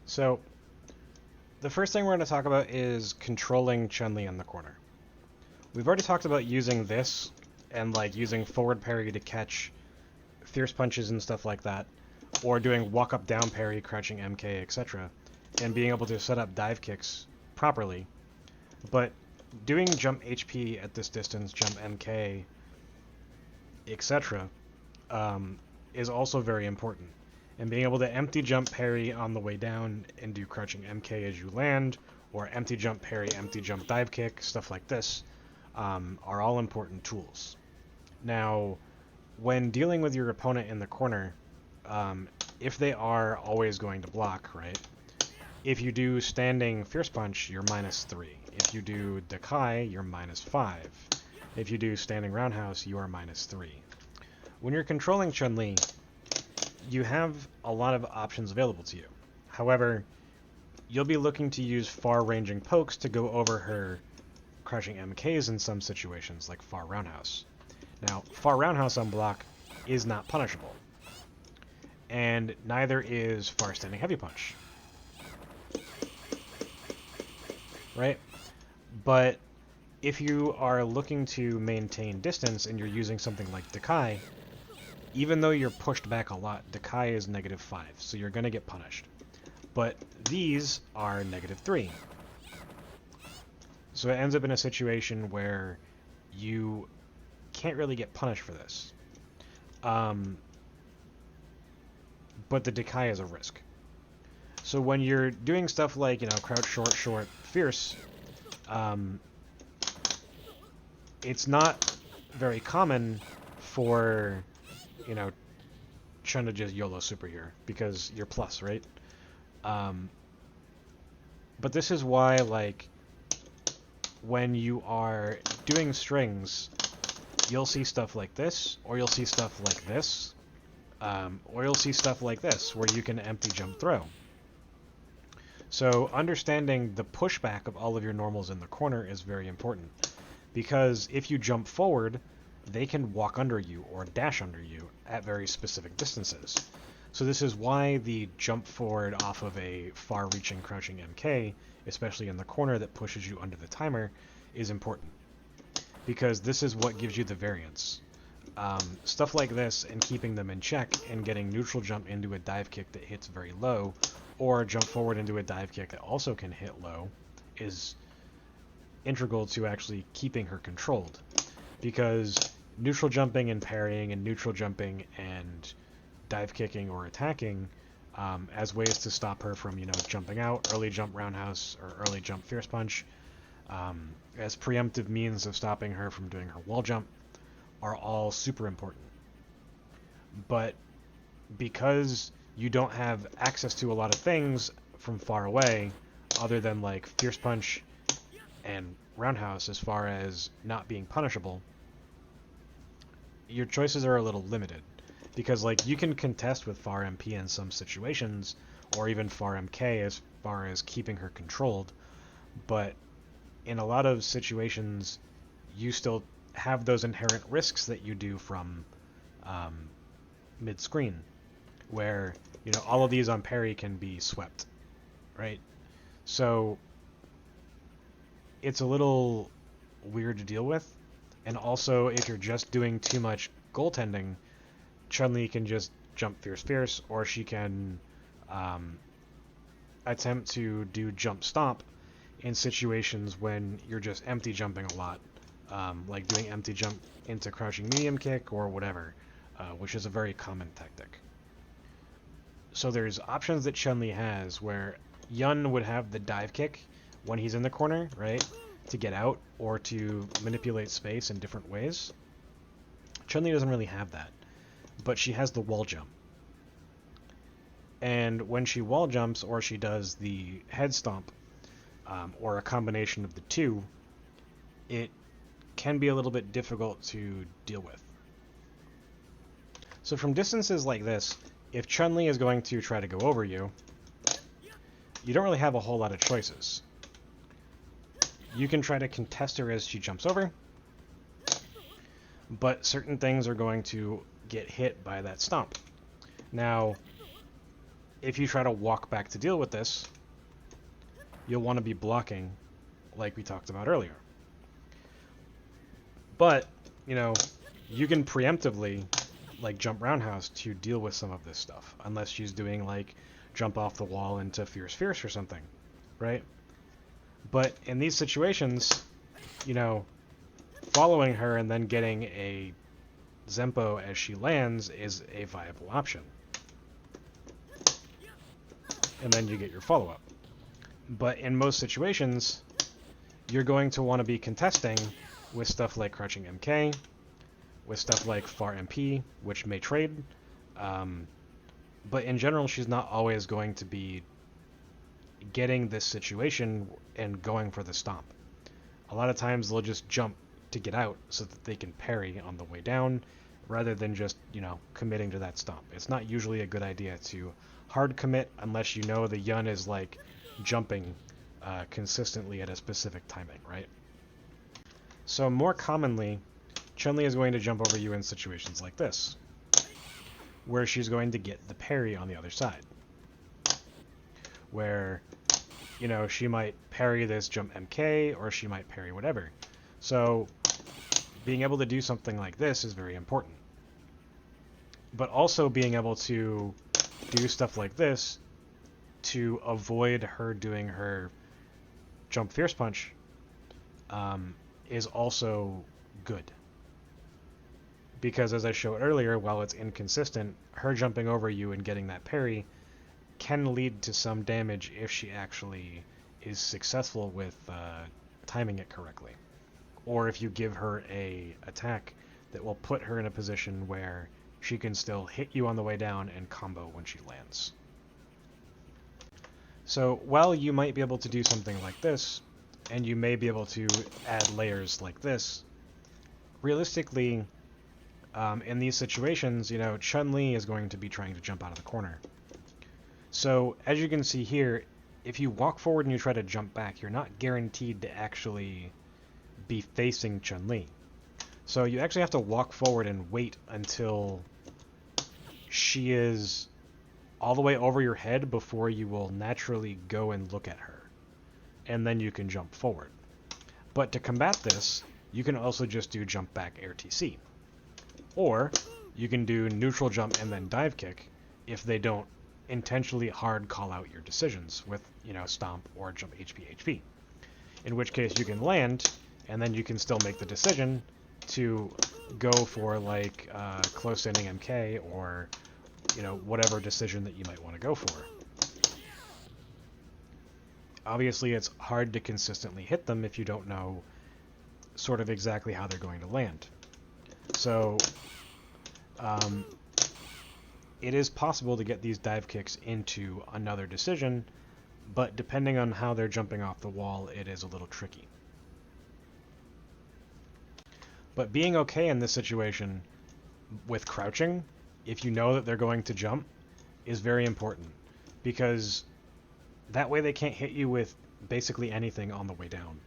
So, the first thing we're going to talk about is controlling Chun-Li in the corner. We've already talked about using this and like using forward parry to catch fierce punches and stuff like that, or doing walk up down parry, crouching MK, etc., and being able to set up dive kicks properly. But doing jump HP at this distance, jump MK, etc., is also very important. And being able to empty jump parry on the way down and do crouching MK as you land, or empty jump parry, empty jump dive kick, stuff like this, are all important tools. Now, when dealing with your opponent in the corner, if they are always going to block, right? If you do standing fierce punch, you're -3. If you do Dakai, you're -5. If you do standing roundhouse, you are -3. When you're controlling Chun-Li, you have a lot of options available to you. However, you'll be looking to use far-ranging pokes to go over her crouching MKs in some situations, like far roundhouse. Now, far roundhouse on block is not punishable, and neither is far standing heavy punch, right? But if you are looking to maintain distance and you're using something like Dakai, even though you're pushed back a lot, Dakai is -5, so you're going to get punished. But these are -3. So it ends up in a situation where you can't really get punished for this. But the Dakai is a risk. So when you're doing stuff like, crouch short, short, fierce, it's not very common for, Chun to just YOLO super here, because you're plus, right? But this is why, like, when you are doing strings, you'll see stuff like this, or you'll see stuff like this, or you'll see stuff like this, where you can empty jump throw. So understanding the pushback of all of your normals in the corner is very important, because if you jump forward, they can walk under you or dash under you at very specific distances. So this is why the jump forward off of a far-reaching crouching MK, especially in the corner that pushes you under the timer, is important. Because this is what gives you the variance. Stuff like this and keeping them in check and getting neutral jump into a dive kick that hits very low, or jump forward into a dive kick that also can hit low, is integral to actually keeping her controlled. Because neutral jumping and parrying and neutral jumping and dive kicking or attacking as ways to stop her from, jumping out, early jump roundhouse or early jump fierce punch, as preemptive means of stopping her from doing her wall jump, are all super important. But because you don't have access to a lot of things from far away, other than like fierce punch and roundhouse as far as not being punishable, your choices are a little limited. Because like you can contest with far MP in some situations, or even far MK as far as keeping her controlled, but in a lot of situations you still have those inherent risks that you do from mid-screen, where all of these on parry can be swept, right? So it's a little weird to deal with. And also, if you're just doing too much goaltending, Chun-Li can just jump fierce fierce, or she can attempt to do jump stomp in situations when you're just empty jumping a lot, like doing empty jump into crouching medium kick or whatever, which is a very common tactic. So there's options that Chun-Li has where Yun would have the dive kick when he's in the corner, right, to get out or to manipulate space in different ways. Chun-Li doesn't really have that, but she has the wall jump. And when she wall jumps or she does the head stomp, or a combination of the two, it can be a little bit difficult to deal with. So from distances like this, if Chun-Li is going to try to go over you, you don't really have a whole lot of choices. You can try to contest her as she jumps over, but certain things are going to get hit by that stomp. Now, if you try to walk back to deal with this, you'll want to be blocking like we talked about earlier. But, you know, you can preemptively like jump roundhouse to deal with some of this stuff, unless she's doing like jump off the wall into fierce or something, right? But in these situations, you know, following her and then getting a Zempo as she lands is a viable option. And then you get your follow-up. But in most situations, you're going to want to be contesting with stuff like crouching MK, with stuff like far MP, which may trade. But in general, she's not always going to be getting this situation and going for the stomp. A lot of times they'll just jump to get out so that they can parry on the way down, rather than just, you know, committing to that stomp. It's not usually a good idea to hard commit unless you know the Yun is like jumping consistently at a specific timing, right? So more commonly, Chun-Li is going to jump over you in situations like this, where she's going to get the parry on the other side. Where, you know, she might parry this jump MK, or she might parry whatever. So being able to do something like this is very important. But also being able to do stuff like this to avoid her doing her jump fierce punch is also good. Because as I showed earlier, while it's inconsistent, her jumping over you and getting that parry can lead to some damage if she actually is successful with timing it correctly. Or if you give her a attack that will put her in a position where she can still hit you on the way down and combo when she lands. So while you might be able to do something like this, and you may be able to add layers like this, realistically, in these situations, you know, Chun-Li is going to be trying to jump out of the corner. So as you can see here, if you walk forward and you try to jump back, you're not guaranteed to actually be facing Chun-Li. So you actually have to walk forward and wait until she is all the way over your head before you will naturally go and look at her. And then you can jump forward. But to combat this, you can also just do jump back air TC. Or you can do neutral jump and then dive kick if they don't intentionally hard call out your decisions with, you know, stomp or jump HP. In which case you can land, and then you can still make the decision to go for like close ending MK, or, you know, whatever decision that you might want to go for. Obviously it's hard to consistently hit them if you don't know sort of exactly how they're going to land. So it is possible to get these dive kicks into another decision, but depending on how they're jumping off the wall, it is a little tricky. But being okay in this situation with crouching, if you know that they're going to jump, is very important, because that way they can't hit you with basically anything on the way down.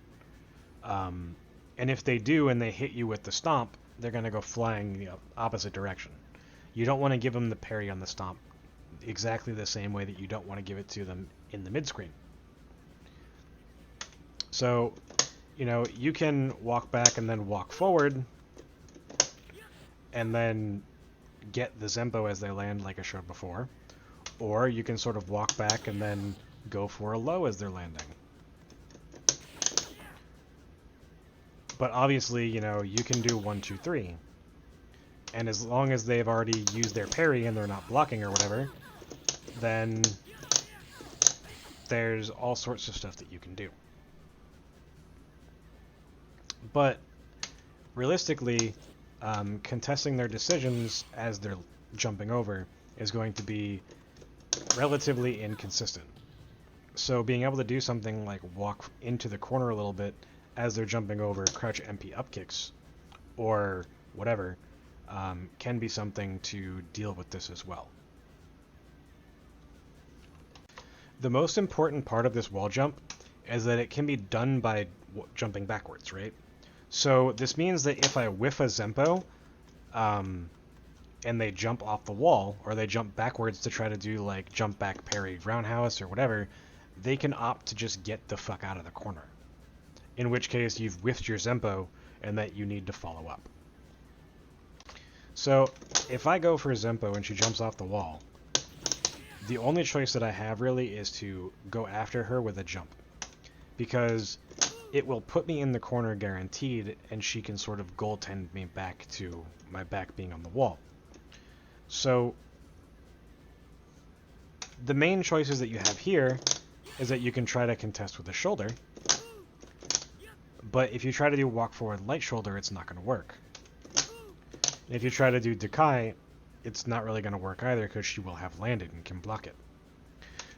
And if they do and they hit you with the stomp, they're going to go flying the opposite direction. You don't want to give them the parry on the stomp exactly the same way that you don't want to give it to them in the mid-screen. So, you know, you can walk back and then walk forward, and then get the Zempo as they land like I showed before. Or you can sort of walk back and then go for a low as they're landing. But obviously, you know, you can do 1, 2, 3. And as long as they've already used their parry and they're not blocking or whatever, then there's all sorts of stuff that you can do. But realistically, contesting their decisions as they're jumping over is going to be relatively inconsistent. So being able to do something like walk into the corner a little bit as they're jumping over, crouch MP up kicks, or whatever, can be something to deal with this as well. The most important part of this wall jump is that it can be done by jumping backwards, right? So this means that if I whiff a Zempo, and they jump off the wall, or they jump backwards to try to do like jump back parry roundhouse or whatever, they can opt to just get the fuck out of the corner. In which case you've whiffed your Zempo and that you need to follow up. So if I go for a Zempo and she jumps off the wall, the only choice that I have really is to go after her with a jump. Because it will put me in the corner guaranteed, and she can sort of goaltend me back to my back being on the wall. So the main choices that you have here is that you can try to contest with the shoulder, but if you try to do walk forward light shoulder, it's not going to work. And if you try to do Dekai, it's not really going to work either because she will have landed and can block it.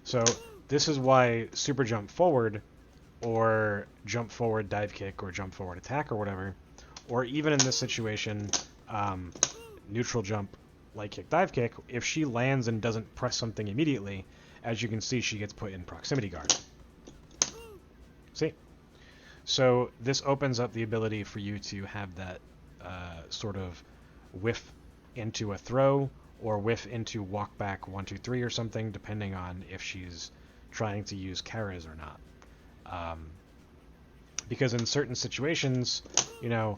So this is why super jump forward, or jump forward dive kick, or jump forward attack, or whatever, or even in this situation, neutral jump light kick dive kick, if she lands and doesn't press something immediately, as you can see, she gets put in proximity guard. See? So this opens up the ability for you to have that sort of whiff into a throw, or whiff into walk back 1, 2, 3 or something, depending on if she's trying to use Karas or not. Because in certain situations, you know,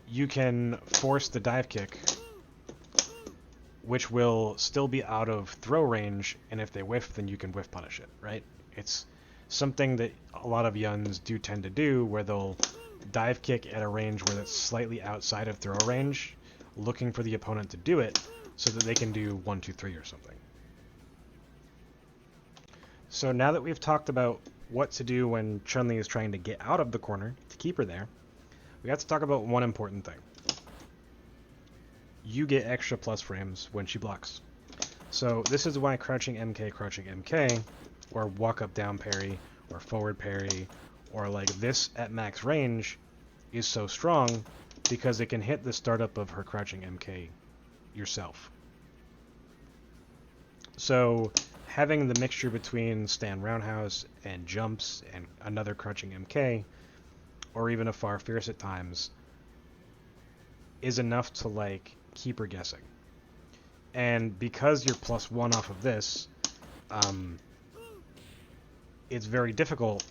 you can force the dive kick, which will still be out of throw range, and if they whiff, then you can whiff punish it, right? It's something that a lot of Yuns do tend to do, where they'll dive kick at a range where it's slightly outside of throw range, looking for the opponent to do it, so that they can do 1, 2, 3 or something. So now that we've talked about what to do when Chun-Li is trying to get out of the corner to keep her there, we have to talk about one important thing. You get extra plus frames when she blocks. So this is why crouching MK, or walk up down parry, or forward parry, or like this at max range is so strong, because it can hit the startup of her crouching MK yourself. So having the mixture between stand roundhouse and jumps and another crouching MK, or even a far fierce at times, is enough to like keep her guessing. And because you're +1 off of this, it's very difficult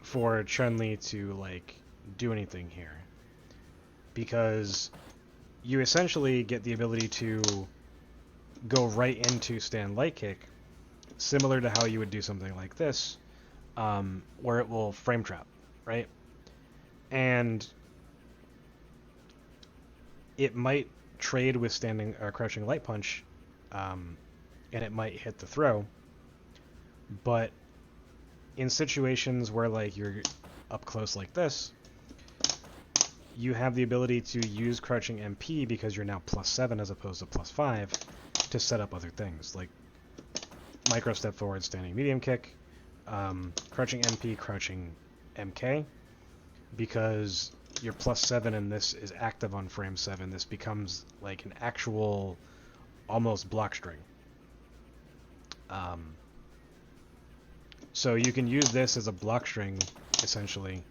for Chun-Li to like do anything here, because you essentially get the ability to go right into stand light kick, similar to how you would do something like this, where it will frame trap, right? And it might trade with standing or crouching light punch, and it might hit the throw, but in situations where like you're up close like this, you have the ability to use crouching MP, because you're now +7 as opposed to +5, to set up other things like micro step forward, standing medium kick, crouching MP, crouching MK, because you're +7 and this is active on frame 7. This becomes like an actual almost block string. So you can use this as a block string essentially,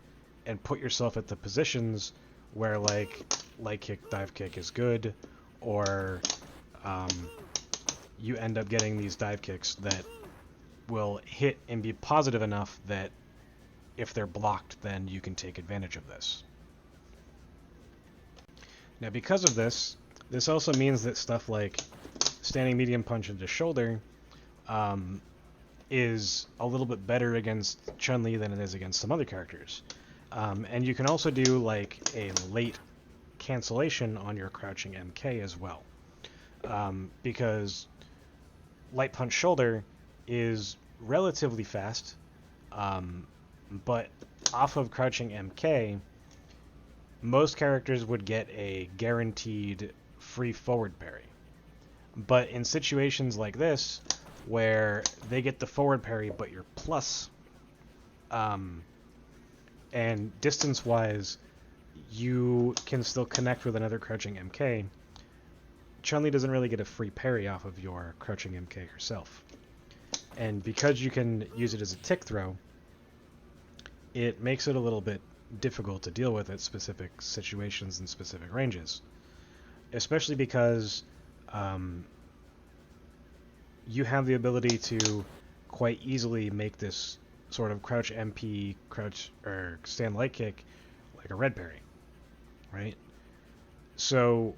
and put yourself at the positions where like light kick, dive kick is good, or you end up getting these dive kicks that will hit and be positive enough that if they're blocked, then you can take advantage of this. Now because of this, this also means that stuff like standing medium punch into shoulder is a little bit better against Chun-Li than it is against some other characters. And you can also do like a late cancellation on your crouching MK as well. Because light punch shoulder is relatively fast, but off of crouching MK, most characters would get a guaranteed free forward parry. But in situations like this, where they get the forward parry but you're plus, and distance-wise, you can still connect with another crouching MK, Chun-Li doesn't really get a free parry off of your crouching MK herself. And because you can use it as a tick throw, it makes it a little bit difficult to deal with at specific situations and specific ranges. especially because you have the ability to quite easily make this sort of crouch MP, crouch or stand light kick like a red parry, right? So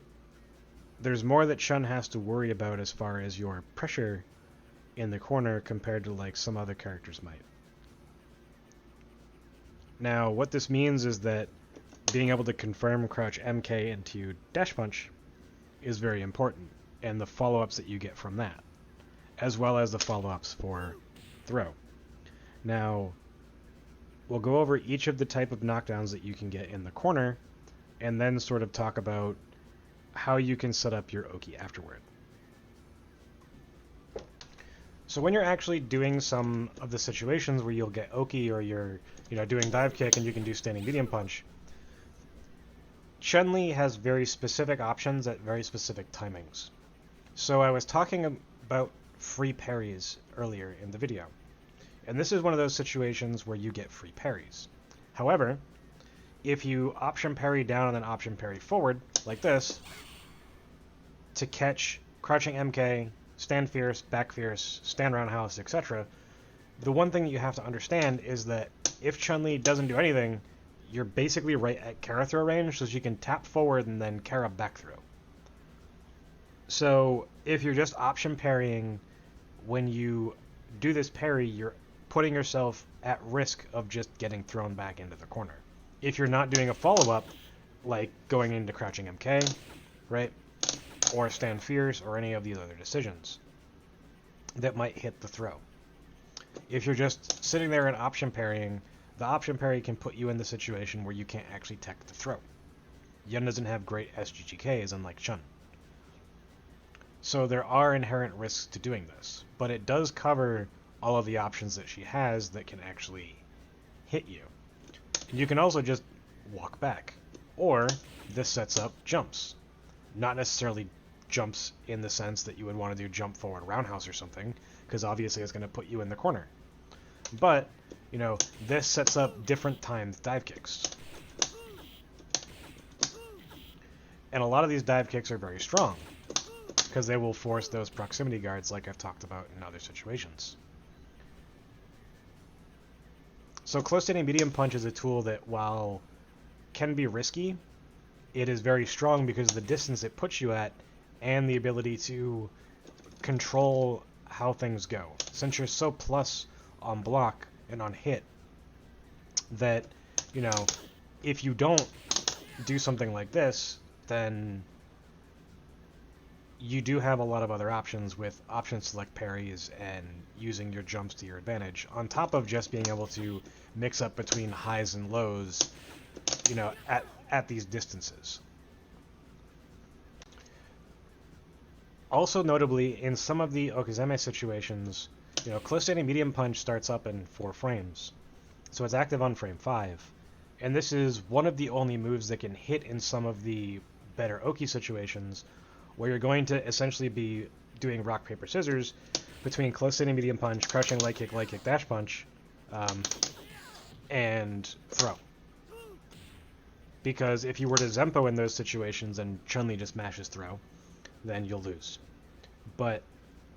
there's more that Chun has to worry about as far as your pressure in the corner compared to like some other characters might. Now, what this means is that being able to confirm crouch MK into dash punch is very important, and the follow-ups that you get from that, as well as the follow-ups for throw. Now, we'll go over each of the type of knockdowns that you can get in the corner, and then sort of talk about how you can set up your Oki afterward. So when you're actually doing some of the situations where you'll get Oki or you're doing dive kick and you can do standing medium punch, Chun-Li has very specific options at very specific timings. So I was talking about free parries earlier in the video, and this is one of those situations where you get free parries. However, if you option parry down and then option parry forward, like this, to catch crouching MK, stand fierce, back fierce, stand roundhouse, etc., the one thing that you have to understand is that if Chun-Li doesn't do anything, you're basically right at Kara throw range, so she can tap forward and then Kara back throw. So if you're just option parrying, when you do this parry, you're putting yourself at risk of just getting thrown back into the corner. If you're not doing a follow-up, like going into crouching MK, right, or stand fierce, or any of these other decisions that might hit the throw. If you're just sitting there and option parrying, the option parry can put you in the situation where you can't actually tech the throw. Yun doesn't have great SGGKs, unlike Chun. So there are inherent risks to doing this, but it does cover all of the options that she has that can actually hit you. You can also just walk back, or this sets up jumps. Not necessarily jumps in the sense that you would want to do jump forward roundhouse or something, because obviously it's going to put you in the corner. But, this sets up different timed dive kicks. And a lot of these dive kicks are very strong, because they will force those proximity guards like I've talked about in other situations. So close standing medium punch is a tool that, while can be risky, it is very strong because of the distance it puts you at and the ability to control how things go. Since you're so plus on block and on hit, that, if you don't do something like this, then you do have a lot of other options with option select parries and using your jumps to your advantage, on top of just being able to mix up between highs and lows, at these distances. Also notably, in some of the Okizeme situations, close standing medium punch starts up in 4 frames. So it's active on frame 5. And this is one of the only moves that can hit in some of the better Oki situations, where you're going to essentially be doing rock, paper, scissors between close standing medium punch, crouching light kick, dash punch, and throw. Because if you were to Zempo in those situations and Chun-Li just mashes throw, then you'll lose. But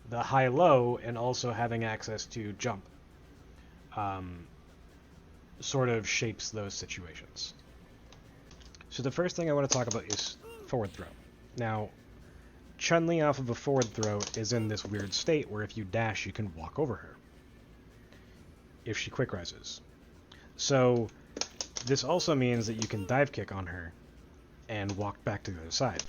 the high-low and also having access to jump sort of shapes those situations. So the first thing I want to talk about is forward throw. Now, Chun-Li off of a forward throw is in this weird state where if you dash, you can walk over her if she quick rises. So this also means that you can dive kick on her and walk back to the other side.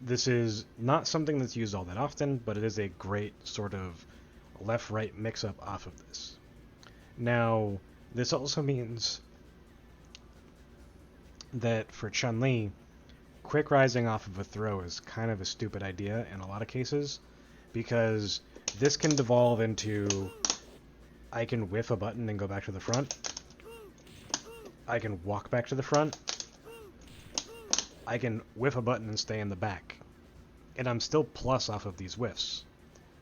This is not something that's used all that often, but it is a great sort of left-right mix-up off of this. Now, this also means that for Chun-Li, quick rising off of a throw is kind of a stupid idea in a lot of cases, because this can devolve into I can whiff a button and go back to the front. I can walk back to the front. I can whiff a button and stay in the back. And I'm still plus off of these whiffs.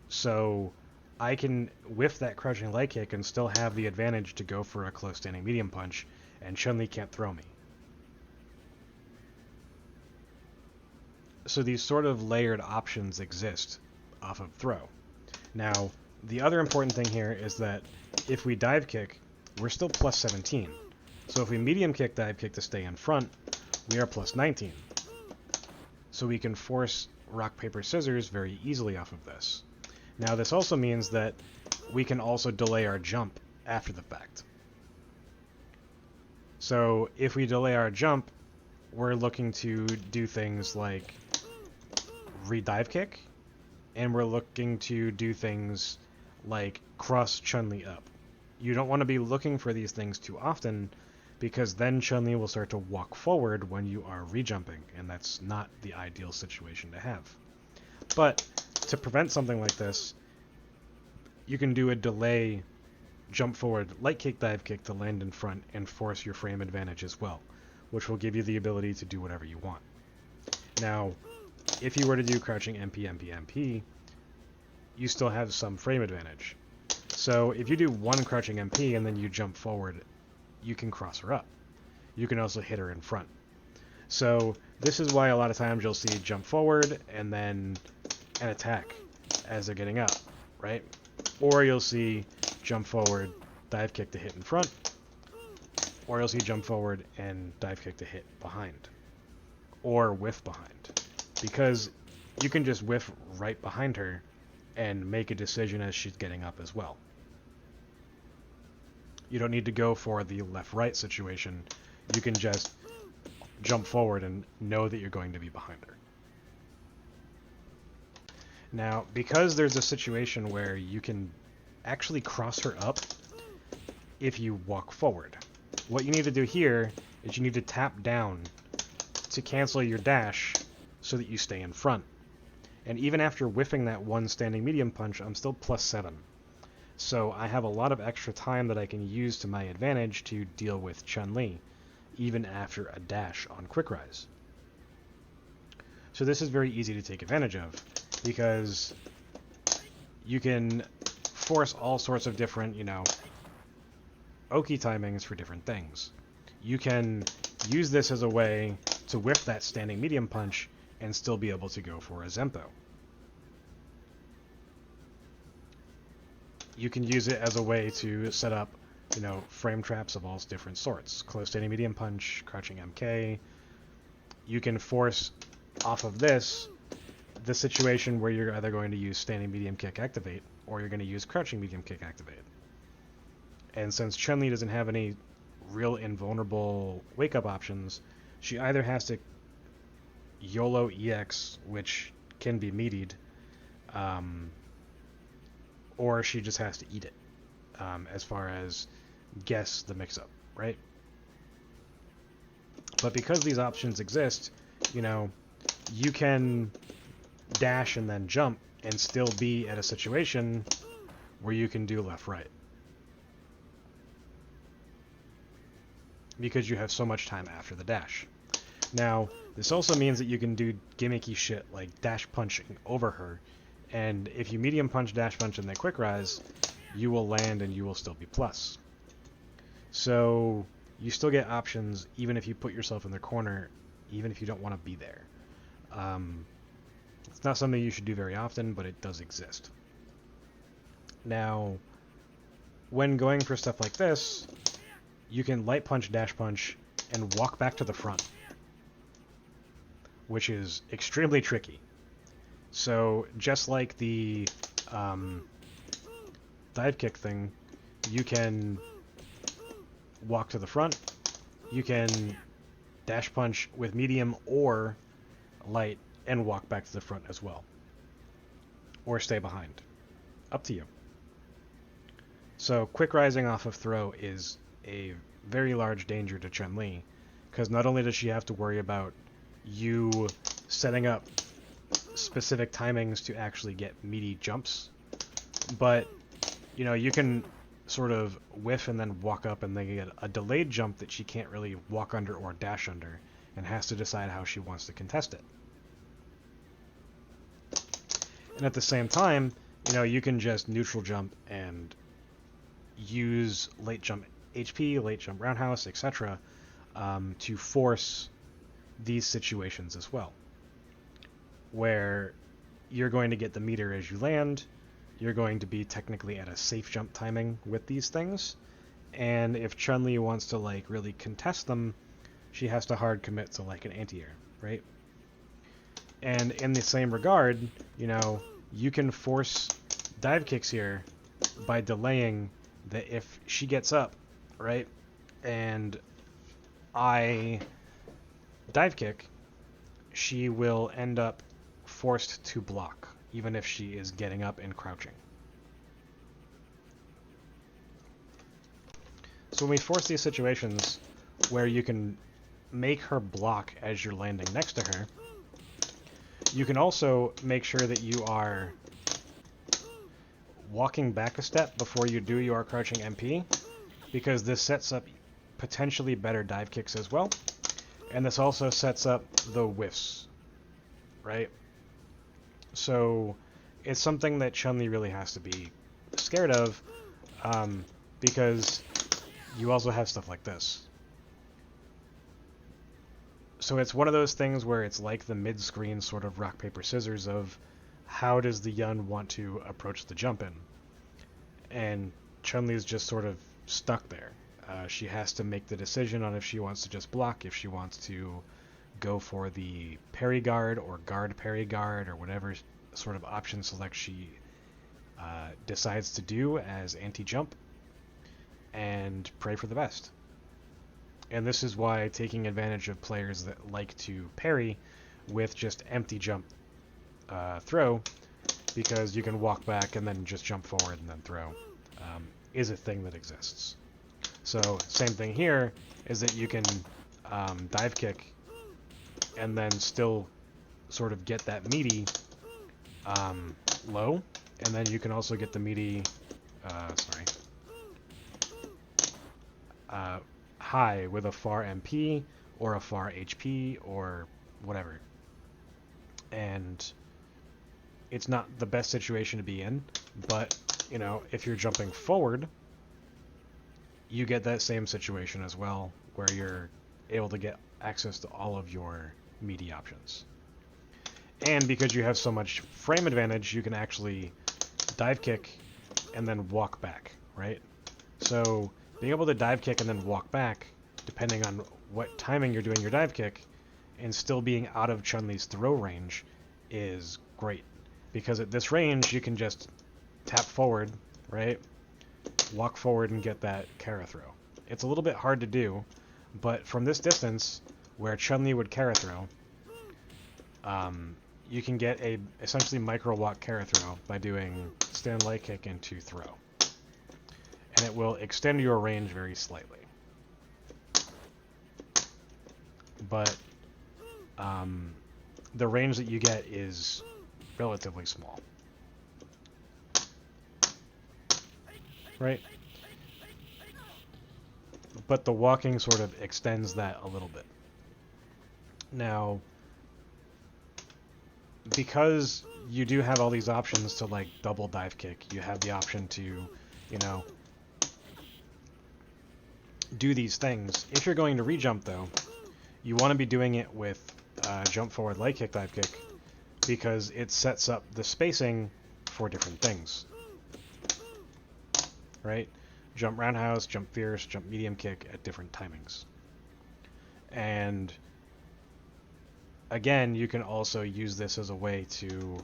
So I can whiff that crouching leg kick and still have the advantage to go for a close standing medium punch, and Chun-Li can't throw me. So these sort of layered options exist off of throw. Now, the other important thing here is that if we dive kick, we're still plus 17. So if we medium kick, dive kick to stay in front, we are plus 19. So we can force rock, paper, scissors very easily off of this. Now this also means that we can also delay our jump after the fact. So if we delay our jump, we're looking to do things like re-dive kick, and we're looking to do things like cross Chun-Li up. You don't want to be looking for these things too often, because then Chun-Li will start to walk forward when you are re-jumping, and that's not the ideal situation to have. But to prevent something like this, you can do a delay jump forward light kick dive kick to land in front and force your frame advantage as well, which will give you the ability to do whatever you want. Now, if you were to do crouching MP, MP, MP, you still have some frame advantage. So if you do one crouching MP and then you jump forward, you can cross her up. You can also hit her in front. So this is why a lot of times you'll see jump forward and then an attack as they're getting up, right? Or you'll see jump forward, dive kick to hit in front, or you'll see jump forward and dive kick to hit behind, or whiff behind, because you can just whiff right behind her and make a decision as she's getting up as well. You don't need to go for the left-right situation. You can just jump forward and know that you're going to be behind her. Now, because there's a situation where you can actually cross her up if you walk forward, what you need to do here is you need to tap down to cancel your dash so that you stay in front. And even after whiffing that one standing medium punch, I'm still plus 7. So I have a lot of extra time that I can use to my advantage to deal with Chun-Li, even after a dash on Quick Rise. So this is very easy to take advantage of, because you can force all sorts of different, Oki timings for different things. You can use this as a way to whiff that standing medium punch and still be able to go for a Zempo. You can use it as a way to set up, frame traps of all different sorts. Close standing medium punch, crouching MK. You can force off of this the situation where you're either going to use standing medium kick activate, or you're going to use crouching medium kick activate. And since Chun-Li doesn't have any real invulnerable wake-up options, she either has to YOLO EX, which can be meatied, or she just has to eat it, as far as guess the mix-up, right? But because these options exist, you can dash and then jump and still be at a situation where you can do left-right, because you have so much time after the dash. Now, this also means that you can do gimmicky shit like dash punching over her, and if you medium punch, dash punch, and then quick rise, you will land and you will still be plus. So you still get options even if you put yourself in the corner, even if you don't want to be there. It's not something you should do very often, but it does exist. Now, when going for stuff like this, you can light punch, dash punch, and walk back to the front, which is extremely tricky. So just like the dive kick thing, you can walk to the front, you can dash punch with medium or light and walk back to the front as well, or stay behind. Up to you. So quick rising off of throw is a very large danger to Chun-Li, because not only does she have to worry about you setting up specific timings to actually get meaty jumps, but you can sort of whiff and then walk up and then get a delayed jump that she can't really walk under or dash under, and has to decide how she wants to contest it. And at the same time, you can just neutral jump and use late jump HP, late jump roundhouse, etc., to force these situations as well. where you're going to get the meter as you land. You're going to be technically at a safe jump timing with these things. And if Chun-Li wants to like really contest them, she has to hard commit to like an anti-air, right? And in the same regard, you know, you can force dive kicks here by delaying that if she gets up, right, and I dive kick, she will end up forced to block, even if she is getting up and crouching. So when we force these situations where you can make her block as you're landing next to her, you can also make sure that you are walking back a step before you do your crouching MP, because this sets up potentially better dive kicks as well. And this also sets up the whiffs, right? So it's something that Chun-Li really has to be scared of, because you also have stuff like this. So it's one of those things where it's like the mid-screen sort of rock, paper, scissors of how does the Yun want to approach the jump in? And Chun-Li's just sort of stuck there. She has to make the decision on if she wants to just block, if she wants to go for the parry guard or guard parry guard or whatever sort of option select she decides to do as anti-jump, and pray for the best. And this is why taking advantage of players that like to parry with just empty jump throw, because you can walk back and then just jump forward and then throw, is a thing that exists. So same thing here is that you can dive kick and then still sort of get that meaty low, and then you can also get the meaty high with a far MP or a far HP or whatever. And it's not the best situation to be in, but you know, if you're jumping forward, you get that same situation as well, where you're able to get access to all of your meaty options. And because you have so much frame advantage, you can actually dive kick and then walk back, right? So being able to dive kick and then walk back, depending on what timing you're doing your dive kick, and still being out of Chun-Li's throw range is great. Because at this range, you can just tap forward, right? Walk forward and get that Kara throw. It's a little bit hard to do, but from this distance, where Chun-Li would Kara throw, you can get a essentially micro walk Kara throw by doing stand light kick into throw. And it will extend your range very slightly. But the range that you get is relatively small. Right? But the walking sort of extends that a little bit. Now, because you do have all these options to like double dive kick, you have the option to, you know, do these things. If you're going to re-jump though, you want to be doing it with jump forward light kick dive kick, because it sets up the spacing for different things. Right? Jump roundhouse, jump fierce, jump medium kick at different timings. And again, you can also use this as a way to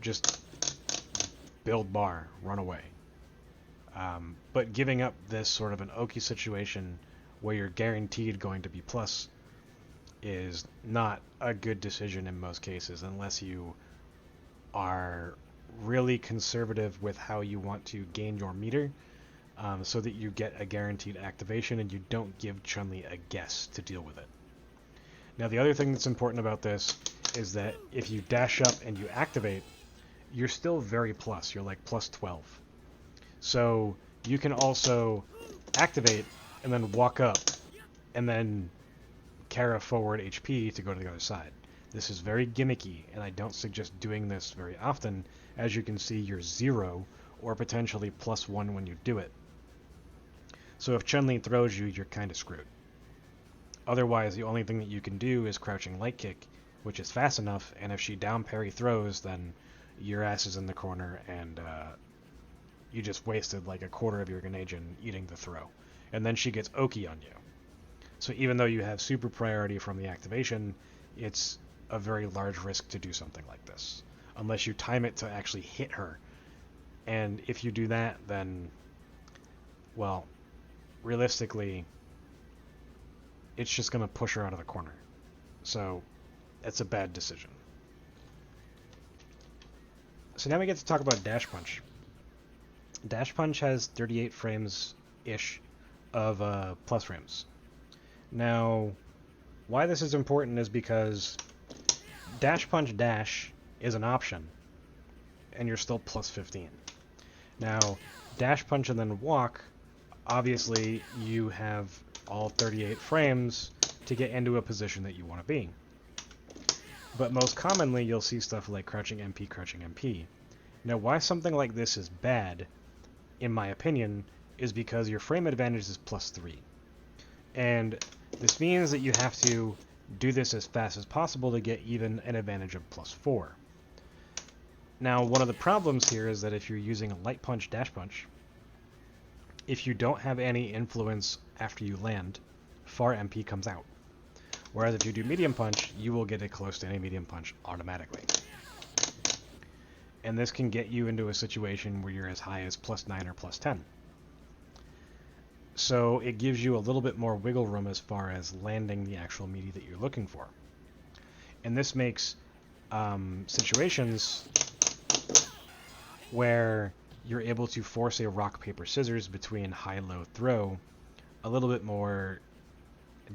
just build bar, run away. But giving up this sort of an okie situation where you're guaranteed going to be plus is not a good decision in most cases, unless you are really conservative with how you want to gain your meter, so that you get a guaranteed activation and you don't give Chun-Li a guess to deal with it. Now the other thing that's important about this is that if you dash up and you activate, you're still very plus. You're like plus 12. So you can also activate and then walk up and then Kara forward HP to go to the other side. This is very gimmicky, and I don't suggest doing this very often. As you can see, you're 0 or potentially +1 when you do it. So if Chun-Li throws you, you're kind of screwed. Otherwise, the only thing that you can do is crouching light kick which is fast enough, and if she down parry throws, then your ass is in the corner, and you just wasted like a quarter of your Grenadian eating the throw. And then she gets Oki on you. So even though you have super priority from the activation, it's a very large risk to do something like this, unless you time it to actually hit her. And if you do that, then, well, realistically, it's just going to push her out of the corner. So it's a bad decision. So now we get to talk about Dash Punch. Dash Punch has 38 frames-ish of plus frames. Now, why this is important is because Dash Punch Dash is an option, and you're still plus 15. Now, Dash Punch and then Walk, obviously you have all 38 frames to get into a position that you want to be. But most commonly, you'll see stuff like Crouching MP, Crouching MP. Now, why something like this is bad, in my opinion, is because your frame advantage is plus 3. And this means that you have to do this as fast as possible to get even an advantage of plus 4. Now, one of the problems here is that if you're using a Light Punch, Dash Punch, if you don't have any influence after you land, Far MP comes out. Whereas if you do Medium Punch, you will get a close to any Medium Punch automatically. And this can get you into a situation where you're as high as plus 9 or plus 10. So it gives you a little bit more wiggle room as far as landing the actual meaty that you're looking for. And this makes situations where you're able to force a rock, paper, scissors between high-low throw a little bit more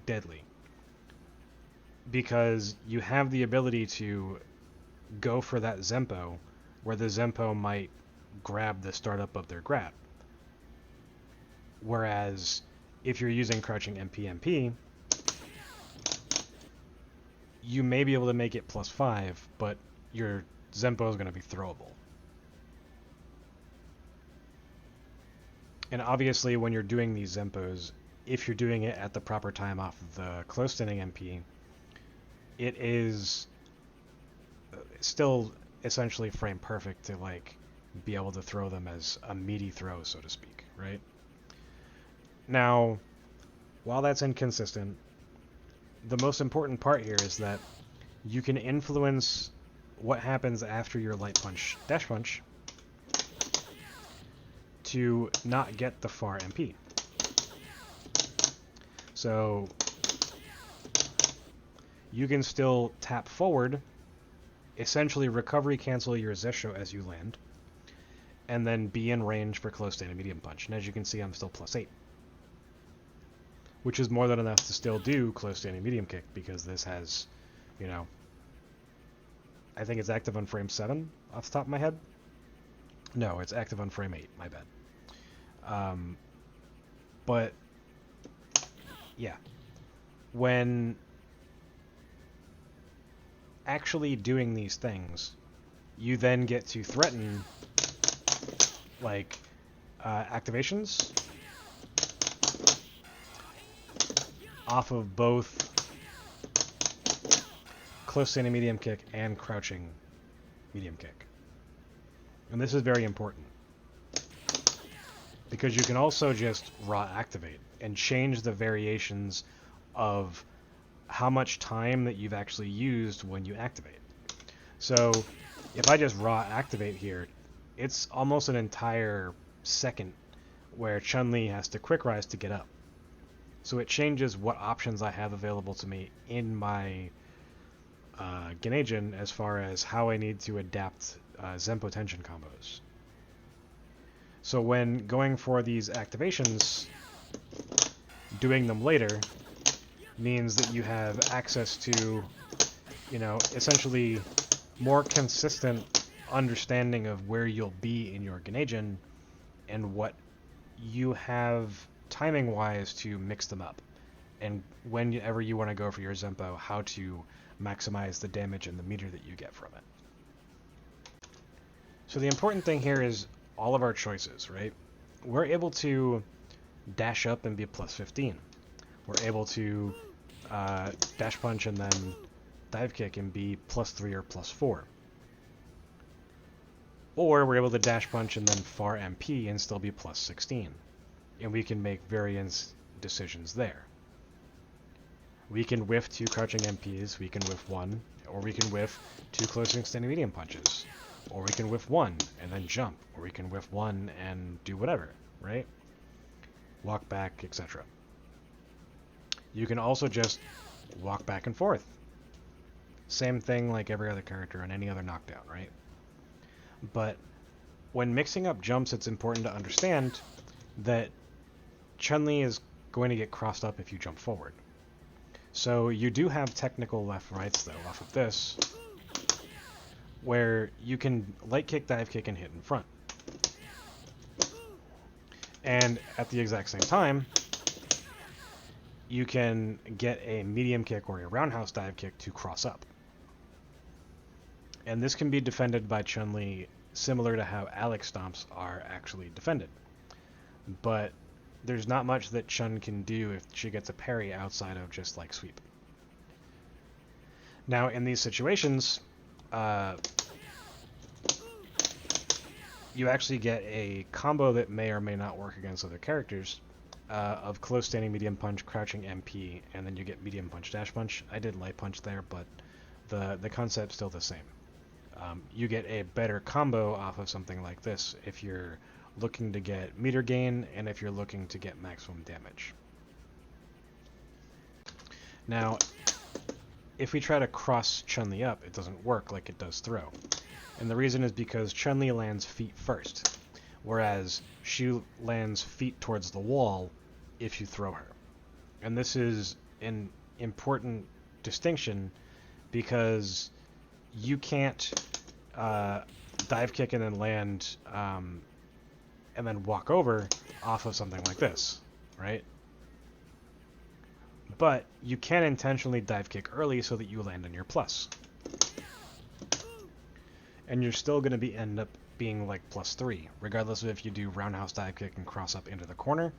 deadly. Because you have the ability to go for that Zempo, where the Zempo might grab the startup of their grab. Whereas if you're using Crouching MP, you may be able to make it plus 5, but your Zempo is going to be throwable. And obviously when you're doing these Zempos, if you're doing it at the proper time off of the close standing MP, it is still essentially frame perfect to like be able to throw them as a meaty throw, so to speak, right? Now, while that's inconsistent, the most important part here is that you can influence what happens after your Light Punch, Dash Punch to not get the Far MP. So you can still tap forward, essentially recovery cancel your Zesho as you land, and then be in range for close standing Medium Punch. And as you can see, I'm still plus 8. Which is more than enough to still do close standing Medium Kick, because this has, you know, I think it's active on frame 7 off the top of my head. No, it's active on frame 8, my bad. But yeah, when actually doing these things, you then get to threaten like activations off of both close standing Medium Kick and crouching Medium Kick. And this is very important, because you can also just raw activate and change the variations of how much time that you've actually used when you activate. So if I just raw activate here, it's almost an entire second where Chun-Li has to quick rise to get up. So it changes what options I have available to me in my Grenadian as far as how I need to adapt Zempo tension combos. So when going for these activations, doing them later means that you have access to, you know, essentially more consistent understanding of where you'll be in your Grenadian and what you have timing-wise to mix them up. And whenever you want to go for your Zempo, how to maximize the damage and the meter that you get from it. So the important thing here is all of our choices, right? We're able to dash up and be plus 15. We're able to dash punch and then dive kick and be +3 or +4. Or we're able to dash punch and then far MP and still be +16. And we can make variance decisions there. We can whiff 2 crouching MPs, we can whiff 1, or we can whiff 2 closing standing medium punches. Or we can whiff 1 and then jump, or we can whiff 1 and do whatever, right? Walk back, etc. You can also just walk back and forth. Same thing like every other character on any other knockdown, right? But when mixing up jumps, it's important to understand that Chun-Li is going to get crossed up if you jump forward. So you do have technical left-rights, though, off of this, where you can light kick, dive kick, and hit in front. And at the exact same time, you can get a medium kick or a roundhouse dive kick to cross up. And this can be defended by Chun-Li similar to how Alex stomps are actually defended. But there's not much that Chun can do if she gets a parry outside of just like sweep. Now in these situations, you actually get a combo that may or may not work against other characters of close standing medium punch, crouching MP, and then you get medium punch, dash punch. I did light punch there, but the concept's still the same. You get a better combo off of something like this if you're looking to get meter gain and if you're looking to get maximum damage. Now, if we try to cross Chun-Li up, it doesn't work like it does throw. And the reason is because Chun-Li lands feet first, whereas she lands feet towards the wall if you throw her. And this is an important distinction because you can't dive kick and then land and then walk over off of something like this, right? But you can intentionally dive kick early so that you land on your plus. And you're still going to end up being like +3, regardless of if you do roundhouse dive kick and cross up into the corner,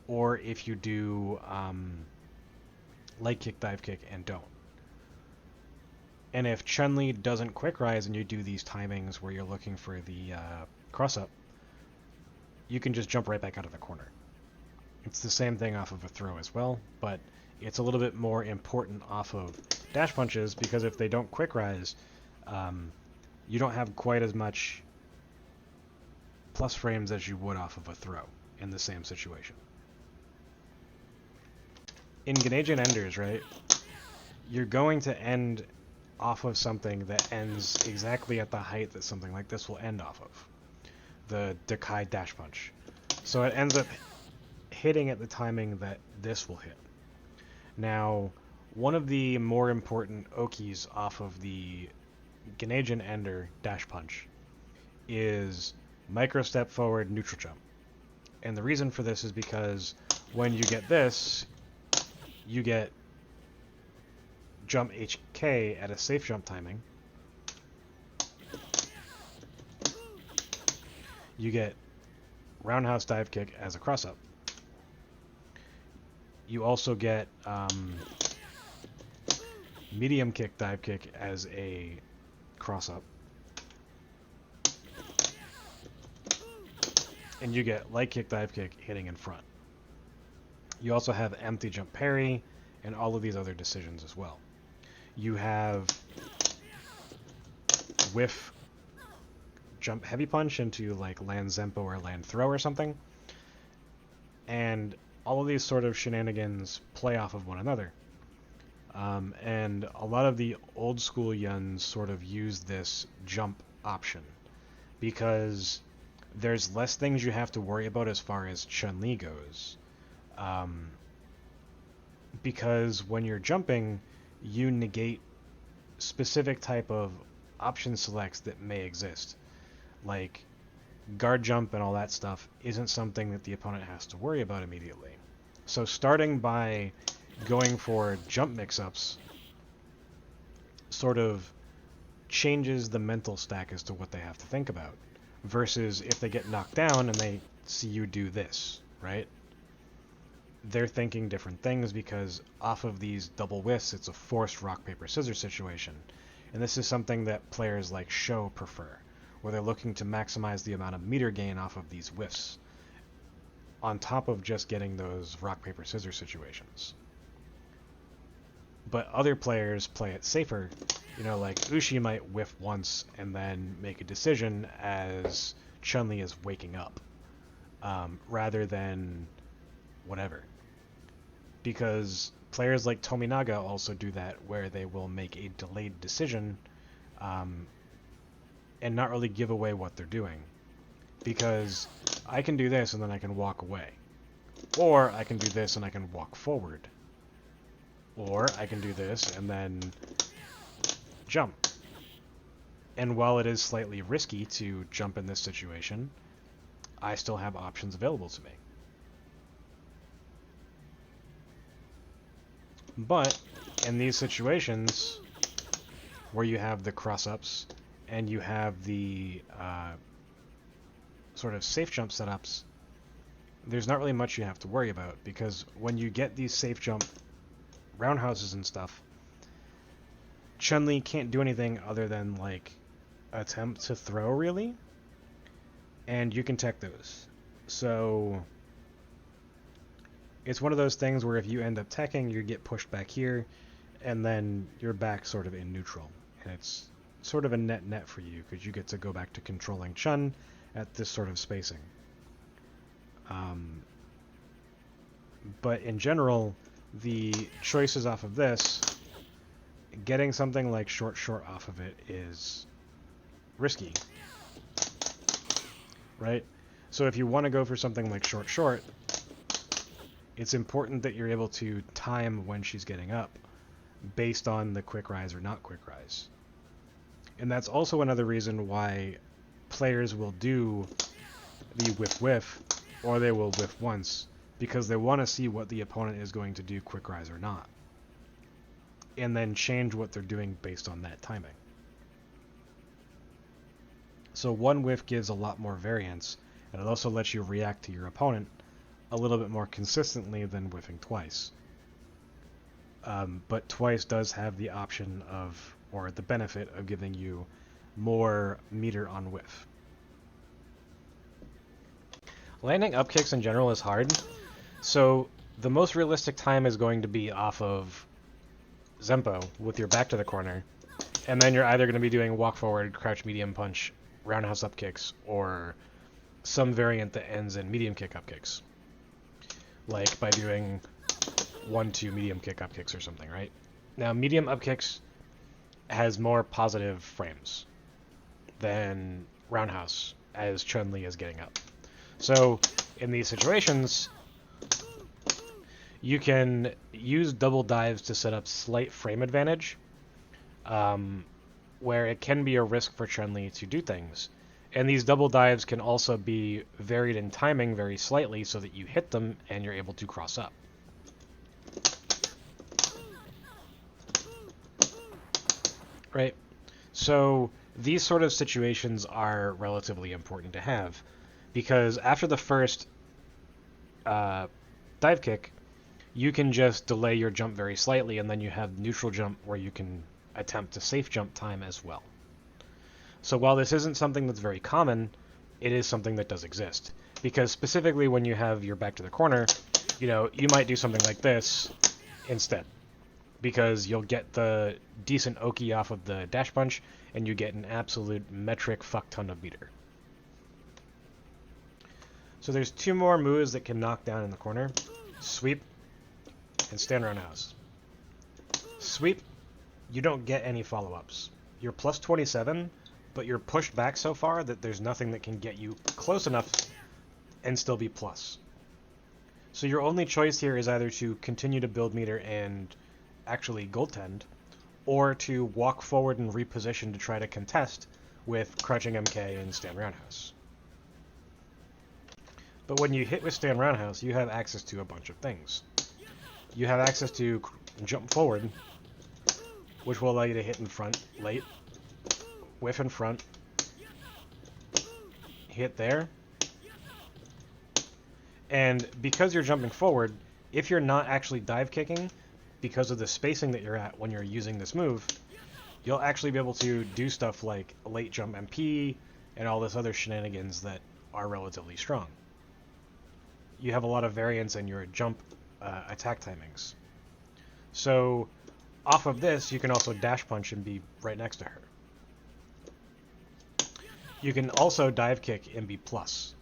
or if you do light kick, dive kick, and don't. And if Chun-Li doesn't quick rise and you do these timings where you're looking for the cross up, you can just jump right back out of the corner. It's the same thing off of a throw as well, but it's a little bit more important off of dash punches because if they don't quick rise, you don't have quite as much plus frames as you would off of a throw in the same situation. In Ganesian Enders, right, you're going to end off of something that ends exactly at the height that something like this will end off of. The Dekai dash punch. So it ends up hitting at the timing that this will hit. Now, one of the more important okis off of the Ganesian Ender dash punch is micro step forward neutral jump. And the reason for this is because when you get this, you get jump HK at a safe jump timing. You get roundhouse dive kick as a cross up. You also get medium kick dive kick as a cross up. And you get light kick dive kick hitting in front. You also have empty jump parry and all of these other decisions as well. You have whiff jump heavy punch into like land Zempo or land throw or something. And all of these sort of shenanigans play off of one another. And a lot of the old school Yuns sort of use this jump option because there's less things you have to worry about as far as Chun-Li goes. Because when you're jumping, you negate specific type of option selects that may exist. Like guard jump and all that stuff isn't something that the opponent has to worry about immediately. So starting by going for jump mix-ups sort of changes the mental stack as to what they have to think about. Versus if they get knocked down and they see you do this, right? they're thinking different things because off of these double whiffs, it's a forced rock, paper, scissors situation. And this is something that players like Show prefer, where they're looking to maximize the amount of meter gain off of these whiffs, on top of just getting those rock, paper, scissors situations. But other players play it safer. You know, like Ushi might whiff once and then make a decision as Chun-Li is waking up, rather than whatever. Because players like Tominaga also do that, where they will make a delayed decision and not really give away what they're doing. Because I can do this and then I can walk away. Or I can do this and I can walk forward. Or I can do this and then jump. And while it is slightly risky to jump in this situation, I still have options available to me. But in these situations where you have the cross-ups and you have the sort of safe jump setups, there's not really much you have to worry about, because when you get these safe jump roundhouses and stuff, Chun-Li can't do anything other than like attempt to throw, really, and you can tech those. So it's one of those things where if you end up teching, you get pushed back here, and then you're back sort of in neutral, and it's sort of a net for you because you get to go back to controlling Chun at this sort of spacing. But in general, the choices off of this, getting something like short off of it is risky, right? So if you want to go for something like short, it's important that you're able to time when she's getting up based on the quick rise or not quick rise. And that's also another reason why players will do the whiff, or they will whiff once, because they want to see what the opponent is going to do quick rise or not, and then change what they're doing based on that timing. So one whiff gives a lot more variance, and it also lets you react to your opponent a little bit more consistently than whiffing twice. But twice does have the option of, or the benefit of, giving you more meter on whiff. Landing up kicks in general is hard, so the most realistic time is going to be off of Zempo with your back to the corner, and then you're either going to be doing walk forward, crouch medium punch, roundhouse up kicks, or some variant that ends in medium kick up kicks, like by doing 1-2 medium kick up kicks or something, right? Now, medium up kicks has more positive frames than roundhouse as Chun-Li is getting up. So in these situations, you can use double dives to set up slight frame advantage, where it can be a risk for Chun-Li to do things. And these double dives can also be varied in timing very slightly so that you hit them and you're able to cross up. Right? So these sort of situations are relatively important to have, because after the first dive kick, you can just delay your jump very slightly, and then you have neutral jump where you can attempt a safe jump time as well. So while this isn't something that's very common, it is something that does exist. Because specifically when you have your back to the corner, you know, you might do something like this instead, because you'll get the decent oki off of the dash punch, and you get an absolute metric fuck ton of meter. So there's two more moves that can knock down in the corner: sweep and stand roundhouse. Sweep, you don't get any follow-ups. You're plus 27, but you're pushed back so far that there's nothing that can get you close enough and still be plus. So your only choice here is either to continue to build meter and actually goaltend, or to walk forward and reposition to try to contest with crouching MK and stand roundhouse. But when you hit with stand roundhouse, you have access to a bunch of things. You have access to jump forward, which will allow you to hit in front late, whiff in front, hit there, and because you're jumping forward, if you're not actually dive kicking, because of the spacing that you're at when you're using this move, you'll actually be able to do stuff like late jump MP and all this other shenanigans that are relatively strong. You have a lot of variance in your jump attack timings. So off of this, you can also dash punch and be right next to her. You can also dive kick and be plus,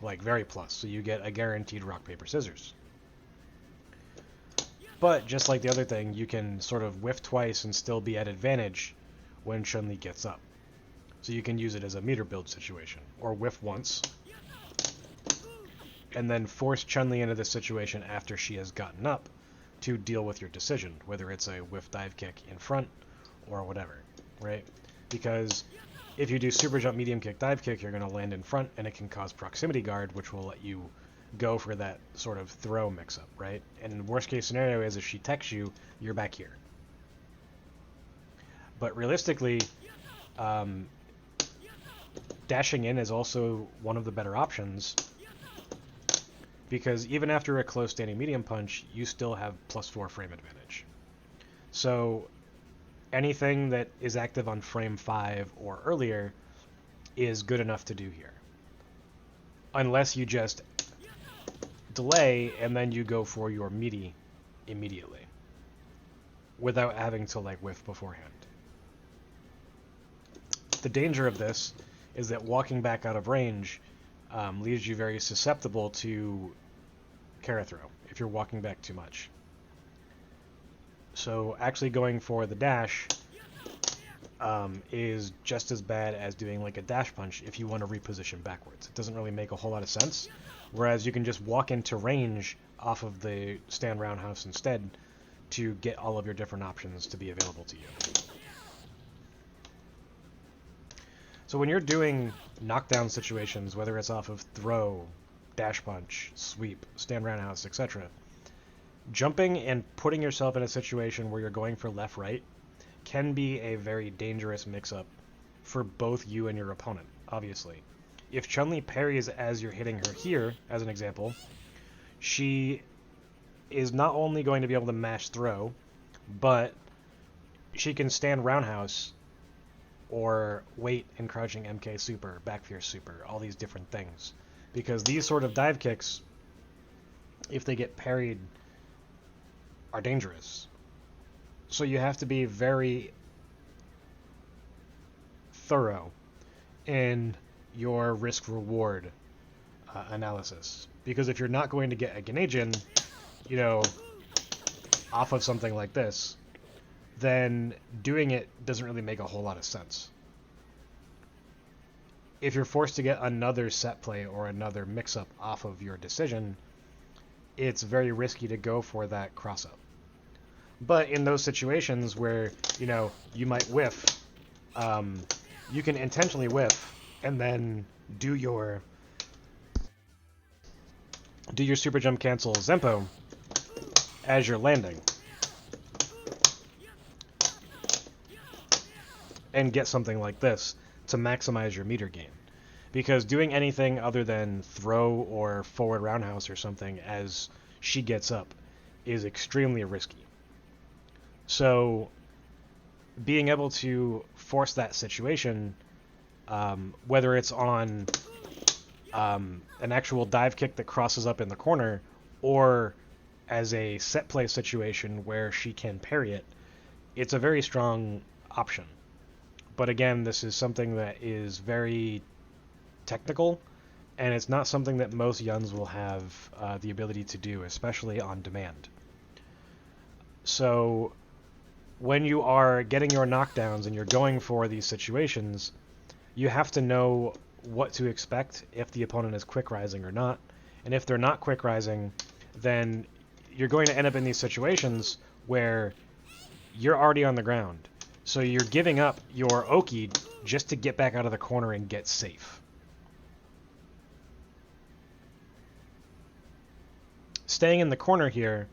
like very plus, so you get a guaranteed rock, paper, scissors. But just like the other thing, you can sort of whiff twice and still be at advantage when Chun-Li gets up. So you can use it as a meter build situation, or whiff once, and then force Chun-Li into this situation after she has gotten up to deal with your decision, whether it's a whiff dive kick in front or whatever, right? Because if you do super jump, medium kick, dive kick, you're going to land in front, and it can cause proximity guard, which will let you go for that sort of throw mix-up, right? And worst case scenario is if she techs you, you're back here. But realistically, dashing in is also one of the better options, because even after a close standing medium punch, you still have +4 frame advantage. So anything that is active on frame 5 or earlier is good enough to do here. Unless you just delay and then you go for your meaty immediately without having to like whiff beforehand. The danger of this is that walking back out of range leaves you very susceptible to Kara throw if you're walking back too much. So actually going for the dash is just as bad as doing like a dash punch if you want to reposition backwards. It doesn't really make a whole lot of sense. Whereas you can just walk into range off of the stand roundhouse instead to get all of your different options to be available to you. So when you're doing knockdown situations, whether it's off of throw, dash punch, sweep, stand roundhouse, etc., jumping and putting yourself in a situation where you're going for left-right can be a very dangerous mix-up for both you and your opponent, obviously. If Chun-Li parries as you're hitting her here, as an example, she is not only going to be able to mash throw, but she can stand roundhouse or wait and crouching MK super, back fierce super, all these different things. Because these sort of dive kicks, if they get parried, are dangerous. So you have to be very thorough in your risk-reward analysis. Because if you're not going to get a Ganejin, off of something like this, then doing it doesn't really make a whole lot of sense. If you're forced to get another set play or another mix-up off of your decision, it's very risky to go for that cross-up. But in those situations where, you might whiff, you can intentionally whiff and then do your super jump cancel Zempo as you're landing. And get something like this to maximize your meter gain. Because doing anything other than throw or forward roundhouse or something as she gets up is extremely risky. So being able to force that situation, whether it's on an actual dive kick that crosses up in the corner or as a set play situation where she can parry it, it's a very strong option. But again, this is something that is very technical, and it's not something that most Yuns will have the ability to do, especially on demand. So when you are getting your knockdowns and you're going for these situations, you have to know what to expect if the opponent is quick rising or not. And if they're not quick rising, then you're going to end up in these situations where you're already on the ground. So you're giving up your Oki just to get back out of the corner and get safe. Staying in the corner here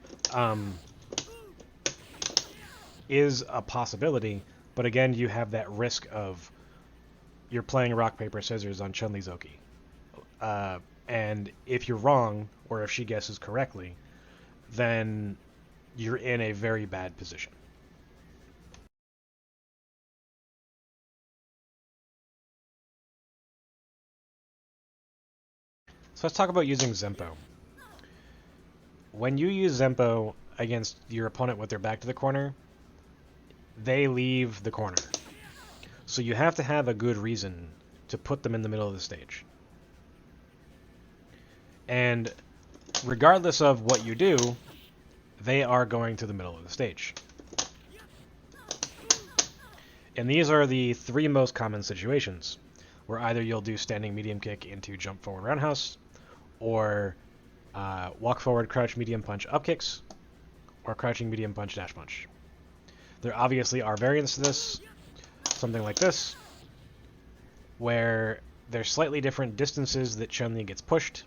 is a possibility, but again, you have that risk of you're playing rock, paper, scissors on Chun-Li's Oki. And if you're wrong, or if she guesses correctly, then you're in a very bad position. So let's talk about using Zempo. When you use Zempo against your opponent with their back to the corner, they leave the corner. So you have to have a good reason to put them in the middle of the stage. And regardless of what you do, they are going to the middle of the stage. And these are the three most common situations, where either you'll do standing medium kick into jump forward roundhouse, or walk forward crouch medium punch up kicks, or crouching medium punch dash punch. There obviously are variants to this, something like this, where there's slightly different distances that Chun-Li gets pushed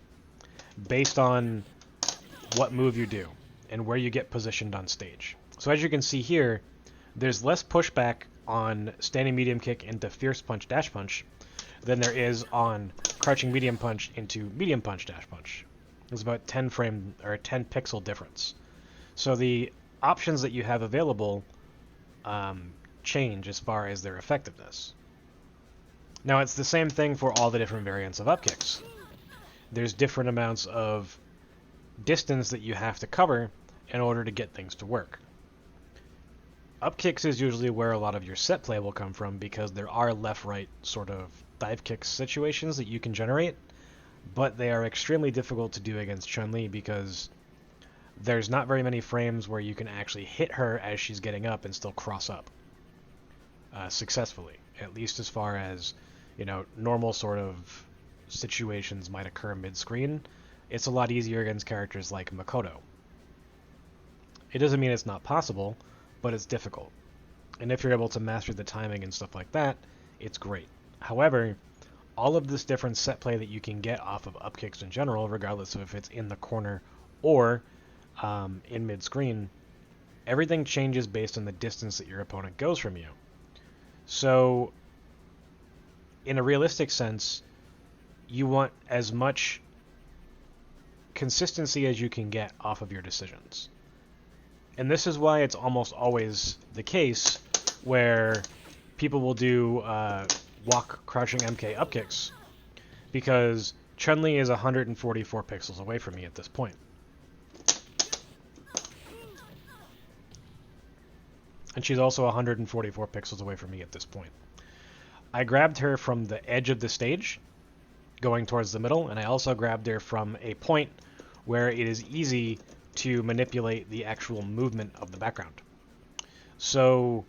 based on what move you do and where you get positioned on stage. So as you can see here, there's less pushback on standing medium kick into fierce punch dash punch than there is on crouching medium punch into medium punch dash punch. There's about 10 frame or 10 pixel difference. So the options that you have available change as far as their effectiveness. Now it's the same thing for all the different variants of up kicks. There's different amounts of distance that you have to cover in order to get things to work. Up kicks is usually where a lot of your set play will come from, because there are left-right sort of dive kick situations that you can generate, but they are extremely difficult to do against Chun-Li because there's not very many frames where you can actually hit her as she's getting up and still cross up successfully, at least as far as, you know, normal sort of situations might occur mid-screen. It's a lot easier against characters like Makoto. It doesn't mean it's not possible, but it's difficult. And if you're able to master the timing and stuff like that, it's great. However, all of this different set play that you can get off of up kicks in general, regardless of if it's in the corner or in mid-screen, everything changes based on the distance that your opponent goes from you. So, in a realistic sense, you want as much consistency as you can get off of your decisions. And this is why it's almost always the case where people will do walk crouching MK up kicks, because Chun-Li is 144 pixels away from me at this point. And she's also 144 pixels away from me at this point. I grabbed her from the edge of the stage, going towards the middle, and I also grabbed her from a point where it is easy to manipulate the actual movement of the background. So,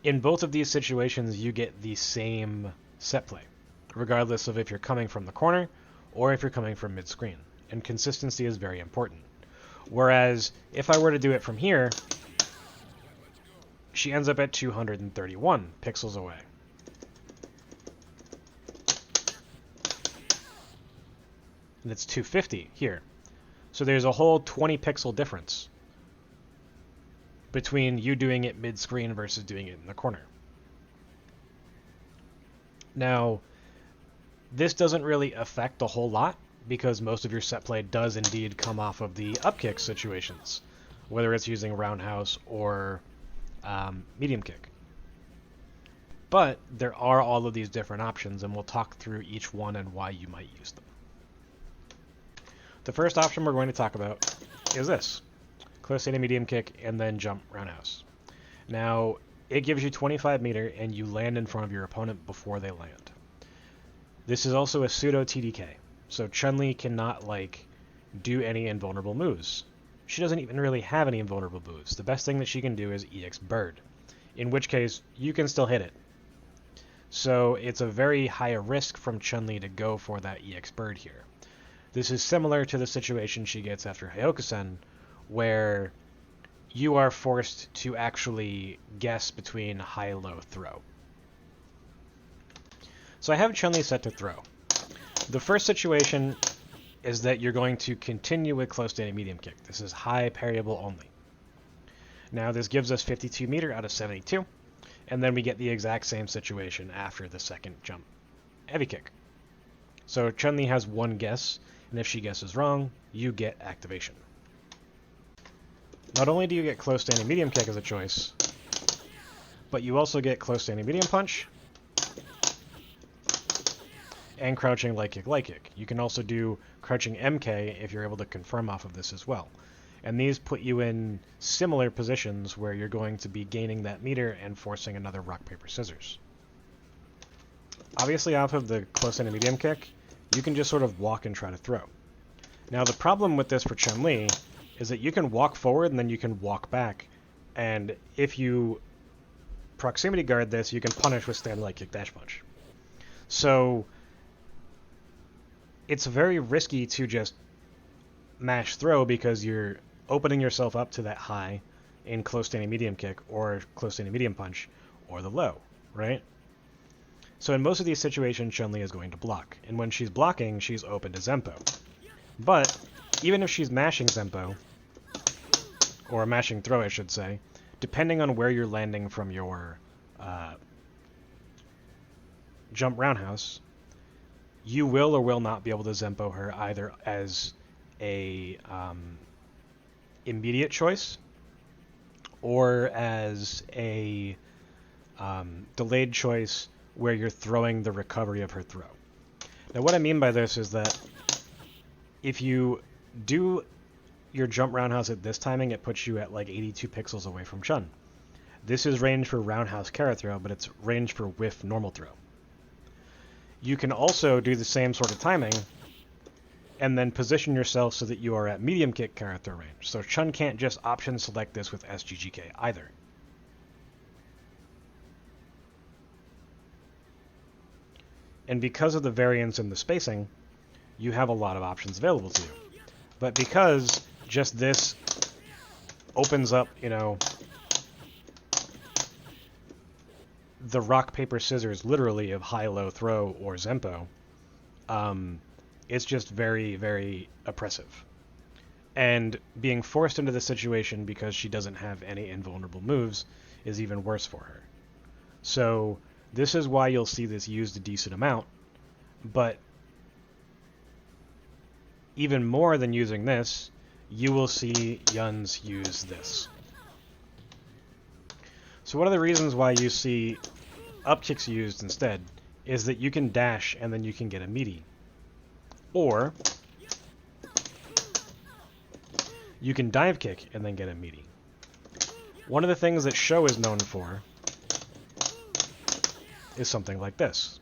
in both of these situations, you get the same set play, regardless of if you're coming from the corner or if you're coming from mid-screen. And consistency is very important. Whereas, if I were to do it from here, she ends up at 231 pixels away. And it's 250 here. So there's a whole 20 pixel difference between you doing it mid-screen versus doing it in the corner. Now, this doesn't really affect a whole lot, because most of your set play does indeed come off of the up kick situations, whether it's using roundhouse or medium kick. But there are all of these different options, and we'll talk through each one and why you might use them. The first option we're going to talk about is this: close standing medium kick and then jump roundhouse. Now, it gives you 25 meter and you land in front of your opponent before they land. This is also a pseudo TDK, so Chun-Li cannot do any invulnerable moves. She doesn't even really have any invulnerable moves. The best thing that she can do is EX Bird, in which case you can still hit it. So it's a very high risk from Chun-Li to go for that EX Bird here. This is similar to the situation she gets after Hyokusen, where you are forced to actually guess between high-low throw. So I have Chun-Li set to throw. The first situation is that you're going to continue with close standing medium kick. This is high parryable only. Now this gives us 52 meter out of 72, and then we get the exact same situation after the second jump heavy kick. So Chun-Li has one guess, and if she guesses wrong, you get activation. not only do you get close standing medium kick as a choice, but you also get close standing medium punch and crouching light kick, light kick. You can also do crouching MK if you're able to confirm off of this as well. And these put you in similar positions where you're going to be gaining that meter and forcing another rock, paper, scissors. Obviously, off of the close standing medium kick, you can just sort of walk and try to throw. Now, the problem with this for Chun-Li is that you can walk forward and then you can walk back. And if you proximity guard this, you can punish with stand light kick dash punch. So it's very risky to just mash throw because you're opening yourself up to that high in close standing medium kick or close standing medium punch or the low, right? So in most of these situations, Chun-Li is going to block. And when she's blocking, she's open to Zempo. But even if she's mashing Zempo, or mashing throw, I should say, depending on where you're landing from your jump roundhouse, you will or will not be able to Zempo her either as a immediate choice or as a delayed choice where you're throwing the recovery of her throw. Now what I mean by this is that if you do your jump roundhouse at this timing, it puts you at like 82 pixels away from Chun. This is range for roundhouse carrot throw, but it's range for whiff normal throw. You can also do the same sort of timing and then position yourself so that you are at medium kick carrot throw range. So Chun can't just option select this with SGGK either. And because of the variance in the spacing, you have a lot of options available to you. But because just this opens up, you know, the rock, paper, scissors, literally, of high-low throw or Zempo, it's just very, very oppressive. And being forced into this situation because she doesn't have any invulnerable moves is even worse for her. So this is why you'll see this used a decent amount, but even more than using this, you will see Yuns use this. So one of the reasons why you see up kicks used instead is that you can dash and then you can get a meaty. Or you can dive kick and then get a meaty. One of the things that Sho is known for is something like this,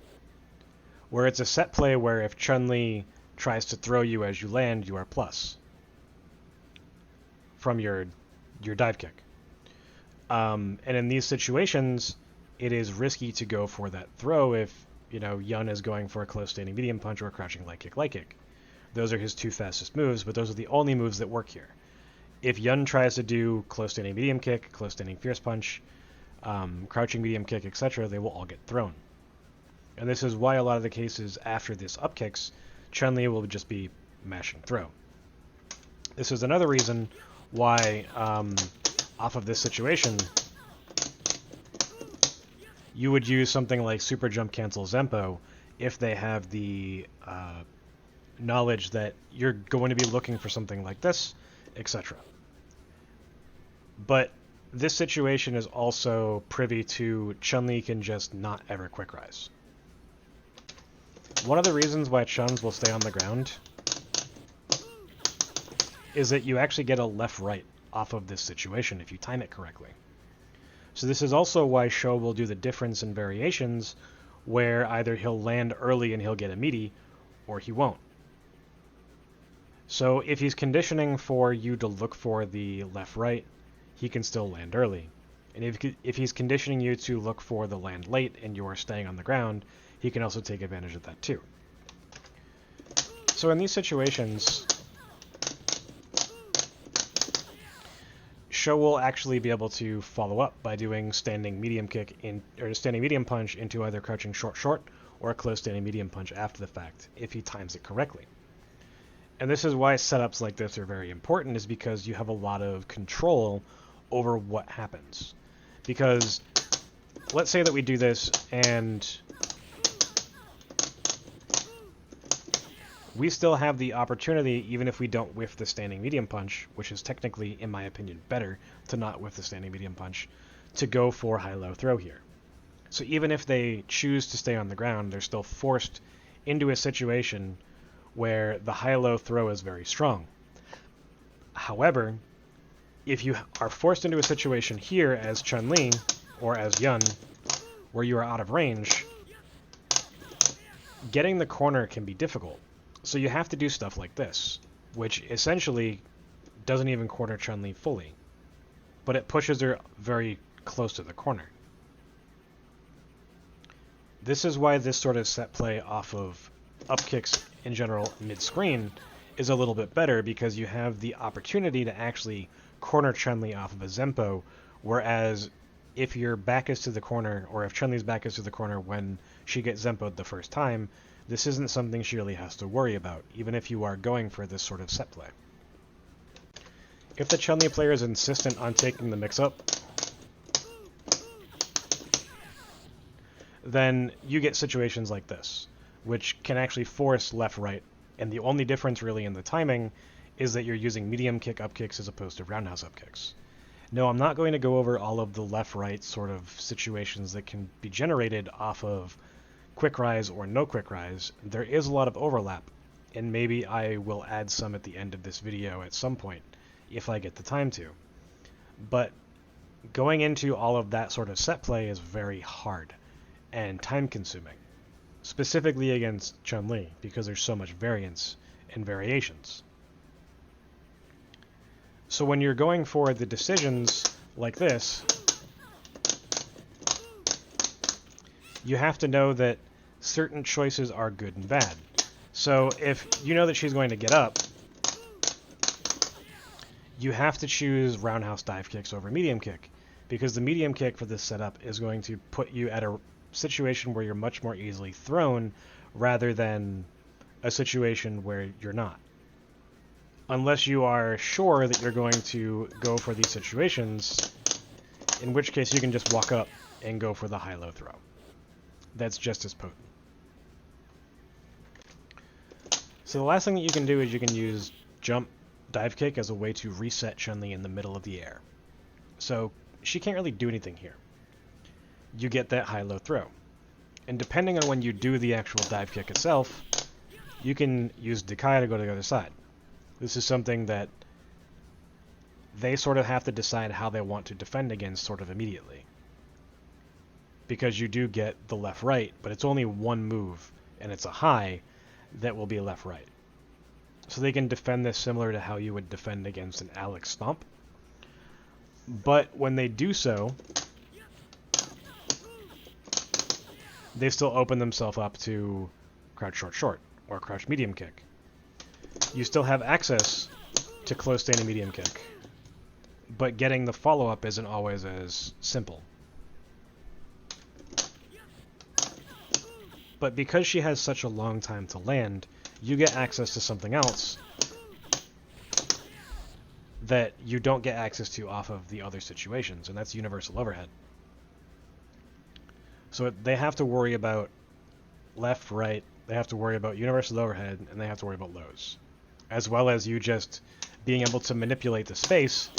where it's a set play where if Chun-Li tries to throw you as you land, you are plus from your dive kick. And in these situations, it is risky to go for that throw if, you know, Yun is going for a close standing medium punch or a crouching light kick, light kick. Those are his two fastest moves, but those are the only moves that work here. If Yun tries to do close standing medium kick, close standing fierce punch, crouching medium kick, etc., they will all get thrown. And this is why a lot of the cases after this up kicks, Chun-Li will just be mashing throw. This is another reason why, off of this situation, you would use something like Super Jump Cancel Zempo if they have the knowledge that you're going to be looking for something like this, etc. But this situation is also privy to Chun-Li can just not ever quick rise. One of the reasons why Chuns will stay on the ground is that you actually get a left-right off of this situation if you time it correctly. So this is also why Sho will do the difference in variations where either he'll land early and he'll get a meaty, or he won't. So if he's conditioning for you to look for the left-right, he can still land early. And if he's conditioning you to look for the land late and you're staying on the ground, he can also take advantage of that too. So in these situations, Sho will actually be able to follow up by doing standing medium kick or standing medium punch into either crouching short short or a close standing medium punch after the fact if he times it correctly. And this is why setups like this are very important, is because you have a lot of control over what happens. Because let's say that we do this and we still have the opportunity, even if we don't whiff the standing medium punch, which is technically, in my opinion, better to not whiff the standing medium punch, to go for high-low throw here. So even if they choose to stay on the ground, they're still forced into a situation where the high-low throw is very strong. However, if you are forced into a situation here as Chun-Li or as Yun, where you are out of range, getting the corner can be difficult. So you have to do stuff like this, which essentially doesn't even corner Chun-Li fully, but it pushes her very close to the corner. This is why this sort of set play off of up kicks in general mid-screen is a little bit better, because you have the opportunity to actually corner Chun-Li off of a Zempo, whereas if your back is to the corner, or if Chun-Li's back is to the corner when she gets Zempo'd the first time, this isn't something she really has to worry about, even if you are going for this sort of set play. If the Chun-Li player is insistent on taking the mix-up, then you get situations like this, which can actually force left-right, and the only difference really in the timing is that you're using medium kick up kicks as opposed to roundhouse up kicks. No, I'm not going to go over all of the left-right sort of situations that can be generated off of quick rise or no quick rise. There is a lot of overlap, and maybe I will add some at the end of this video at some point, if I get the time to. But going into all of that sort of set play is very hard and time-consuming, specifically against Chun-Li, because there's so much variance and variations. So when you're going for the decisions like this, you have to know that certain choices are good and bad. So if you know that she's going to get up, you have to choose roundhouse dive kicks over medium kick, because the medium kick for this setup is going to put you at a situation where you're much more easily thrown rather than a situation where you're not. Unless you are sure that you're going to go for these situations, in which case you can just walk up and go for the high-low throw. That's just as potent. So the last thing that you can do is you can use jump dive kick as a way to reset Chun-Li in the middle of the air. So she can't really do anything here. You get that high-low throw. And depending on when you do the actual dive kick itself, you can use Dekai to go to the other side. This is something that they sort of have to decide how they want to defend against sort of immediately. Because you do get the left-right, but it's only one move, and it's a high that will be left-right. So they can defend this similar to how you would defend against an Alex Stomp. But when they do so, they still open themselves up to crouch short short or crouch medium kick. You still have access to close standing medium kick, but getting the follow-up isn't always as simple. But because she has such a long time to land, you get access to something else that you don't get access to off of the other situations, and that's universal overhead. So they have to worry about left, right, they have to worry about universal overhead, and they have to worry about lows. As well as you just being able to manipulate the space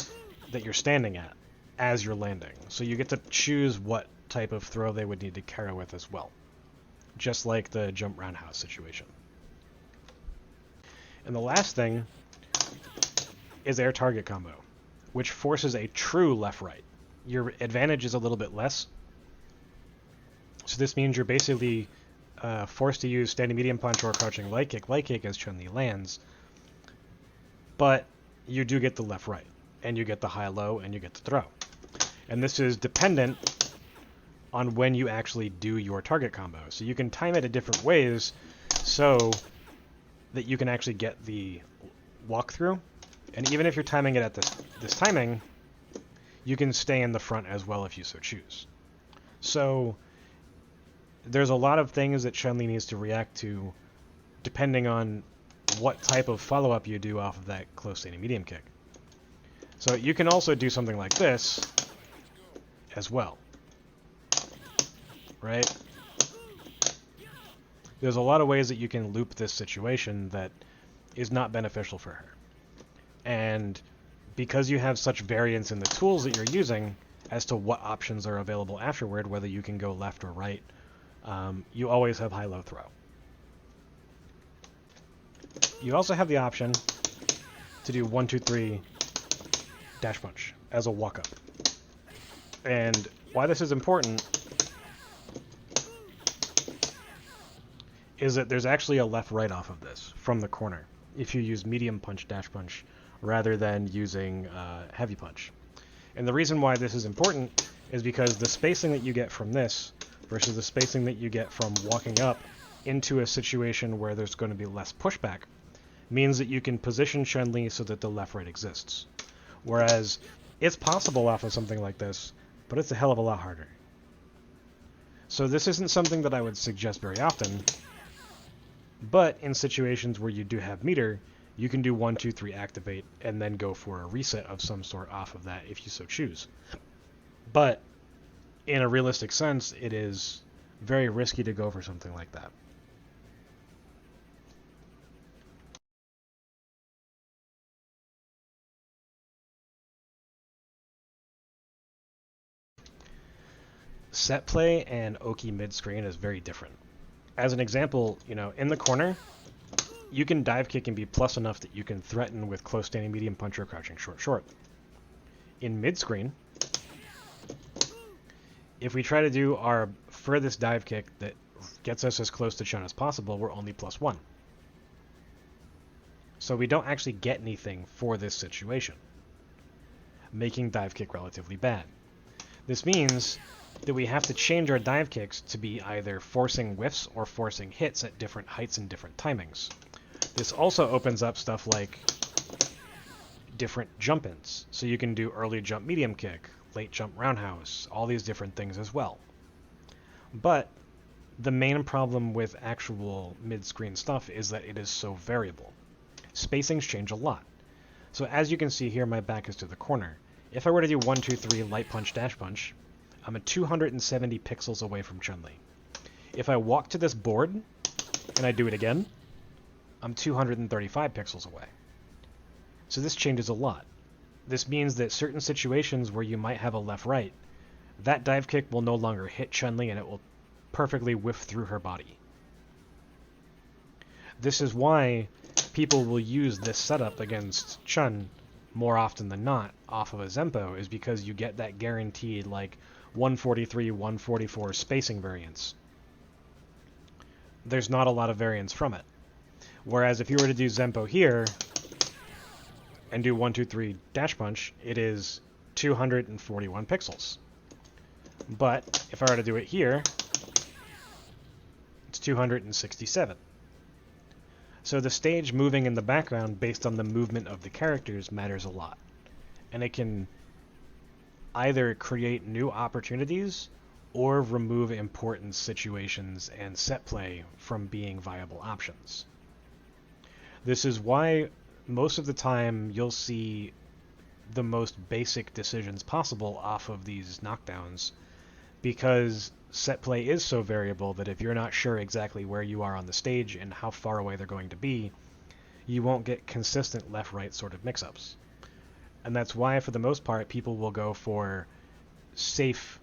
that you're standing at as you're landing. So you get to choose what type of throw they would need to carry with as well. Just like the jump roundhouse situation. And the last thing is air target combo, which forces a true left-right. Your advantage is a little bit less. So this means you're basically forced to use standing medium punch or crouching light kick as Chun-Li lands. But you do get the left-right, and you get the high-low, and you get the throw. And this is dependent on when you actually do your target combo. So you can time it in different ways so that you can actually get the walkthrough. And even if you're timing it at this timing, you can stay in the front as well if you so choose. So there's a lot of things that Chun-Li needs to react to depending on what type of follow-up you do off of that close standing medium kick. So you can also do something like this as well. Right? There's a lot of ways that you can loop this situation that is not beneficial for her. And because you have such variance in the tools that you're using as to what options are available afterward, whether you can go left or right, you always have high-low throw. You also have the option to do 1, 2, 3 dash punch as a walk-up. And why this is important is that there's actually a left-right off of this from the corner if you use medium punch dash punch rather than using heavy punch. And the reason why this is important is because the spacing that you get from this versus the spacing that you get from walking up into a situation where there's going to be less pushback means that you can position Chun-Li so that the left-right exists. Whereas it's possible off of something like this, but it's a hell of a lot harder. So this isn't something that I would suggest very often, but in situations where you do have meter, you can do 1, 2, 3 activate and then go for a reset of some sort off of that if you so choose. But in a realistic sense, it is very risky to go for something like that. Set play and Oki mid-screen is very different. As an example, in the corner, you can dive kick and be plus enough that you can threaten with close standing medium punch or crouching short. In mid-screen, if we try to do our furthest dive kick that gets us as close to Chun as possible, we're only +1. So we don't actually get anything for this situation, making dive kick relatively bad. This means that we have to change our dive kicks to be either forcing whiffs or forcing hits at different heights and different timings. This also opens up stuff like different jump-ins. So you can do early jump medium kick, late jump roundhouse, all these different things as well. But the main problem with actual mid-screen stuff is that it is so variable. Spacings change a lot. So as you can see here, my back is to the corner. If I were to do 1, 2, 3 light punch dash punch, I'm at 270 pixels away from Chun-Li. If I walk to this board and I do it again, I'm 235 pixels away. So this changes a lot. This means that certain situations where you might have a left-right, that dive kick will no longer hit Chun-Li and it will perfectly whiff through her body. This is why people will use this setup against Chun more often than not off of a Zempo, is because you get that guaranteed 143, 144 spacing variance. There's not a lot of variance from it. Whereas if you were to do Zempo here and do 1, 2, 3 dash punch, it is 241 pixels. But if I were to do it here, it's 267. So the stage moving in the background based on the movement of the characters matters a lot. And it can either create new opportunities or remove important situations and set play from being viable options. This is why most of the time you'll see the most basic decisions possible off of these knockdowns, because set play is so variable that if you're not sure exactly where you are on the stage and how far away they're going to be, you won't get consistent left-right sort of mix-ups. And that's why, for the most part, people will go for safe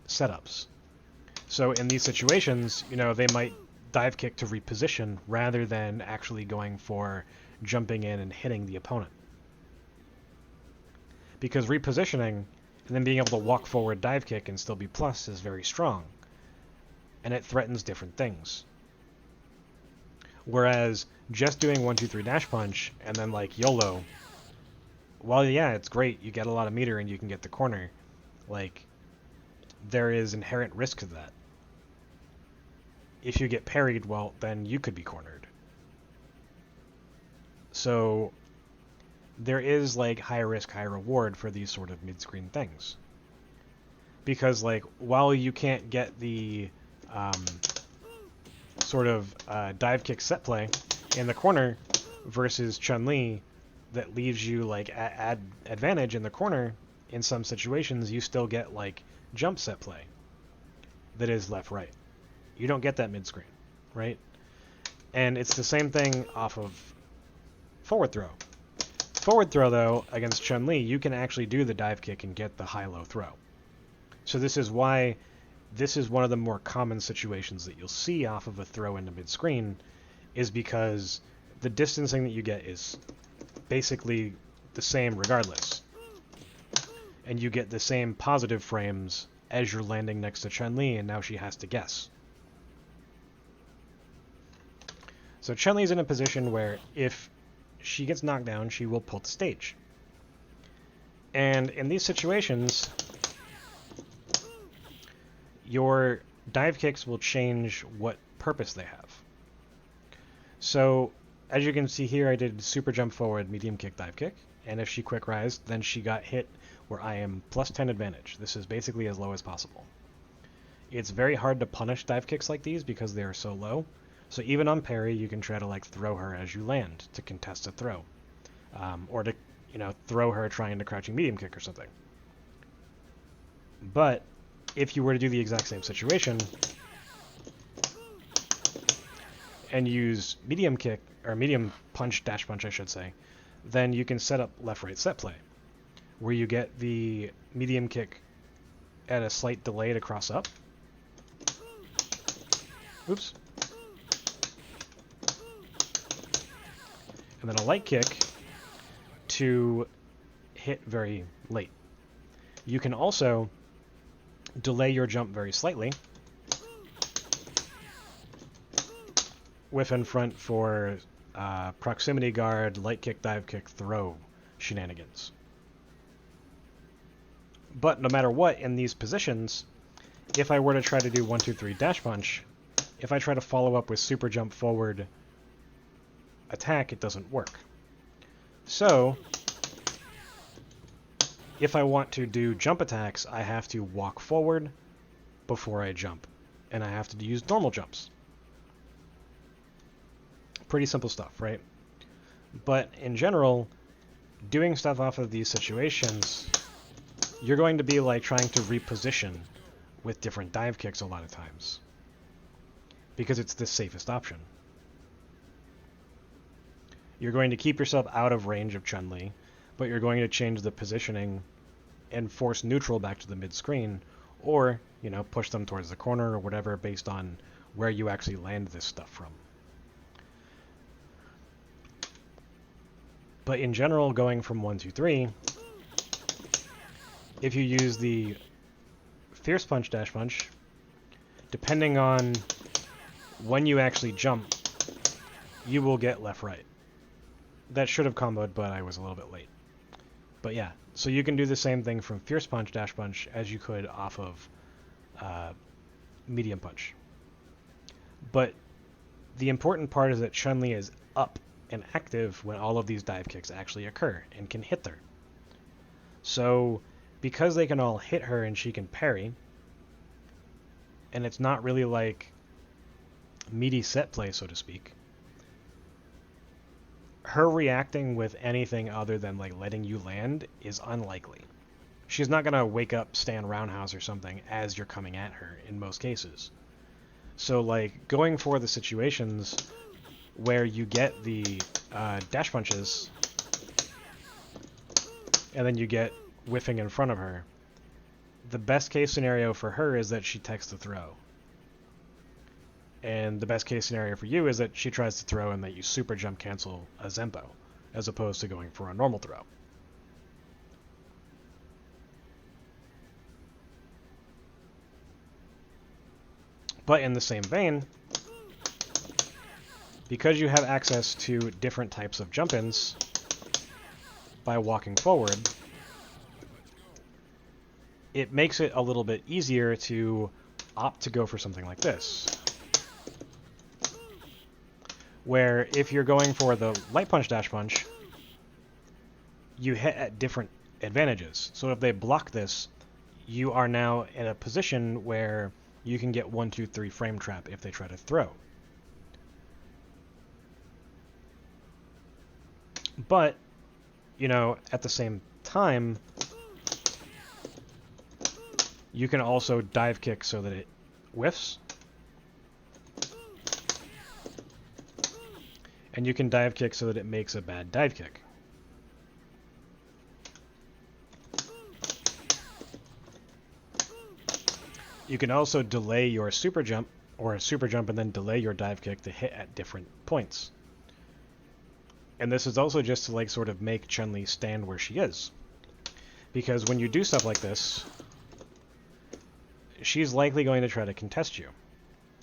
setups. So in these situations, they might dive kick to reposition rather than actually going for jumping in and hitting the opponent. Because repositioning and then being able to walk forward dive kick and still be plus is very strong. And it threatens different things. Whereas just doing 1, 2, 3 dash punch and then YOLO, while yeah, it's great, you get a lot of meter and you can get the corner, there is inherent risk to that. If you get parried, well, then you could be cornered. So there is high risk, high reward for these sort of mid-screen things. Because while you can't get the dive kick set play in the corner versus Chun-Li that leaves you at advantage in the corner, in some situations you still get jump set play that is left-right. You don't get that mid-screen, right? And it's the same thing off of forward throw. Forward throw, though, against Chun-Li, you can actually do the dive kick and get the high-low throw. So this is why this is one of the more common situations that you'll see off of a throw into mid-screen, is because the distancing that you get is basically the same regardless. And you get the same positive frames as you're landing next to Chun-Li, and now she has to guess. So Chun-Li's in a position where if she gets knocked down, she will pull the stage. And in these situations, your dive kicks will change what purpose they have. So, as you can see here, I did super jump forward, medium kick, dive kick. And if she quick rise, then she got hit where I am plus 10 advantage. This is basically as low as possible. It's very hard to punish dive kicks like these because they are so low. So even on parry, you can try to like throw her as you land to contest a throw. Or to, throw her trying to crouching medium kick or something. But if you were to do the exact same situation and use medium kick, or medium punch, dash punch I should say, then you can set up left-right set play, where you get the medium kick at a slight delay to cross up. Oops. And then a light kick to hit very late. You can also delay your jump very slightly, whiff in front for proximity guard, light kick, dive kick, throw shenanigans. But no matter what, in these positions, if I were to try to do 1, 2, 3 dash punch, if I try to follow up with super jump forward attack, it doesn't work. So, if I want to do jump attacks, I have to walk forward before I jump, and I have to use normal jumps. Pretty simple stuff, right? But in general, doing stuff off of these situations, you're going to be like trying to reposition with different dive kicks a lot of times, because it's the safest option. You're going to keep yourself out of range of Chun-Li, but you're going to change the positioning and force neutral back to the mid-screen, or, push them towards the corner or whatever based on where you actually land this stuff from. But in general, going from 1, 2, 3, if you use the fierce punch, dash punch, depending on when you actually jump, you will get left-right. That should have comboed, but I was a little bit late. But yeah, so you can do the same thing from fierce punch, dash punch, as you could off of medium punch. But the important part is that Chun-Li is up and active when all of these dive kicks actually occur and can hit her. So, because they can all hit her and she can parry, and it's not really like meaty set play, so to speak, her reacting with anything other than like letting you land is unlikely. She's not going to wake up, stand roundhouse or something as you're coming at her in most cases. So like going for the situations where you get the dash punches and then you get whiffing in front of her, the best case scenario for her is that she takes the throw. And the best case scenario for you is that she tries to throw and that you super jump cancel a Zempo, as opposed to going for a normal throw. But in the same vein, because you have access to different types of jump-ins by walking forward, it makes it a little bit easier to opt to go for something like this. Where if you're going for the light punch, dash punch, you hit at different advantages. So if they block this, you are now in a position where you can get 1, 2, 3 frame trap if they try to throw. But, at the same time, you can also dive kick so that it whiffs. And you can dive kick so that it makes a bad dive kick. You can also delay your super jump, or a super jump and then delay your dive kick to hit at different points. And this is also just to like sort of make Chun-Li stand where she is. Because when you do stuff like this, she's likely going to try to contest you.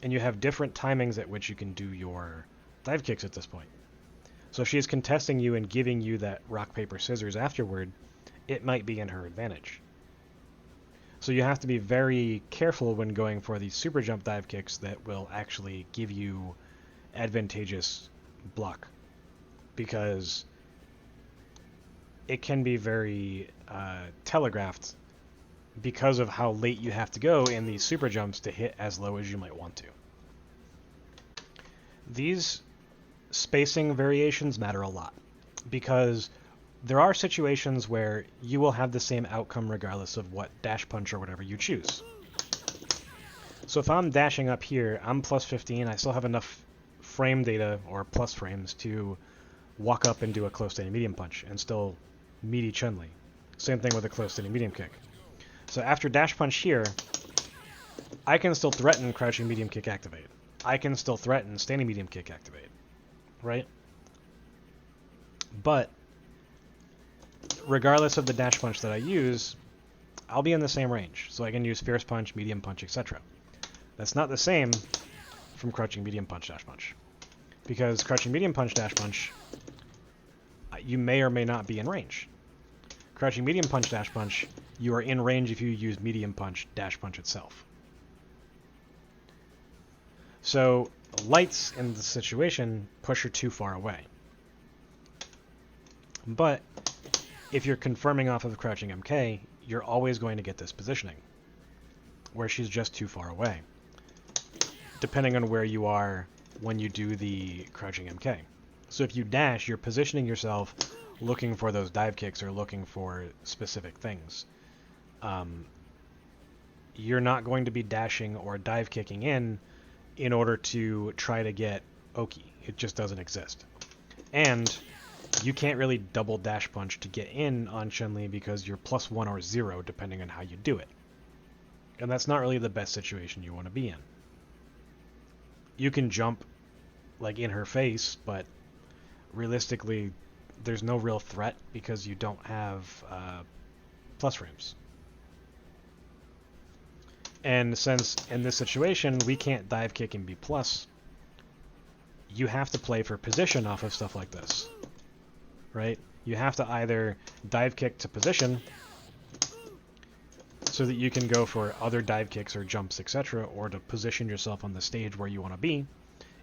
And you have different timings at which you can do your dive kicks at this point. So if she's contesting you and giving you that rock, paper, scissors afterward, it might be in her advantage. So you have to be very careful when going for these super jump dive kicks that will actually give you advantageous block. Because it can be very telegraphed because of how late you have to go in these super jumps to hit as low as you might want to. These spacing variations matter a lot because there are situations where you will have the same outcome regardless of what dash punch or whatever you choose. So if I'm dashing up here, I'm plus 15, I still have enough frame data or plus frames to walk up and do a close standing medium punch and still meaty Chun-Li. Same thing with a close standing medium kick. So after dash punch here, I can still threaten crouching medium kick activate. I can still threaten standing medium kick activate, right? But regardless of the dash punch that I use, I'll be in the same range. So I can use fierce punch, medium punch, etc. That's not the same from crouching medium punch, dash punch. Because crouching medium punch, dash punch, you may or may not be in range. Crouching medium punch, dash punch, you are in range if you use medium punch, dash punch itself. So lights in the situation push her too far away. But if you're confirming off of crouching MK, you're always going to get this positioning, where she's just too far away, depending on where you are when you do the crouching MK. So if you dash, you're positioning yourself looking for those dive kicks or looking for specific things. You're not going to be dashing or dive kicking in order to try to get Oki. It just doesn't exist. And you can't really double dash punch to get in on Chun-Li because you're +1 or 0 depending on how you do it. And that's not really the best situation you want to be in. You can jump like in her face, but realistically there's no real threat because you don't have plus frames. And since in this situation we can't dive kick and be plus, you have to play for position off of stuff like this, right? You have to either dive kick to position so that you can go for other dive kicks or jumps, etc., or to position yourself on the stage where you want to be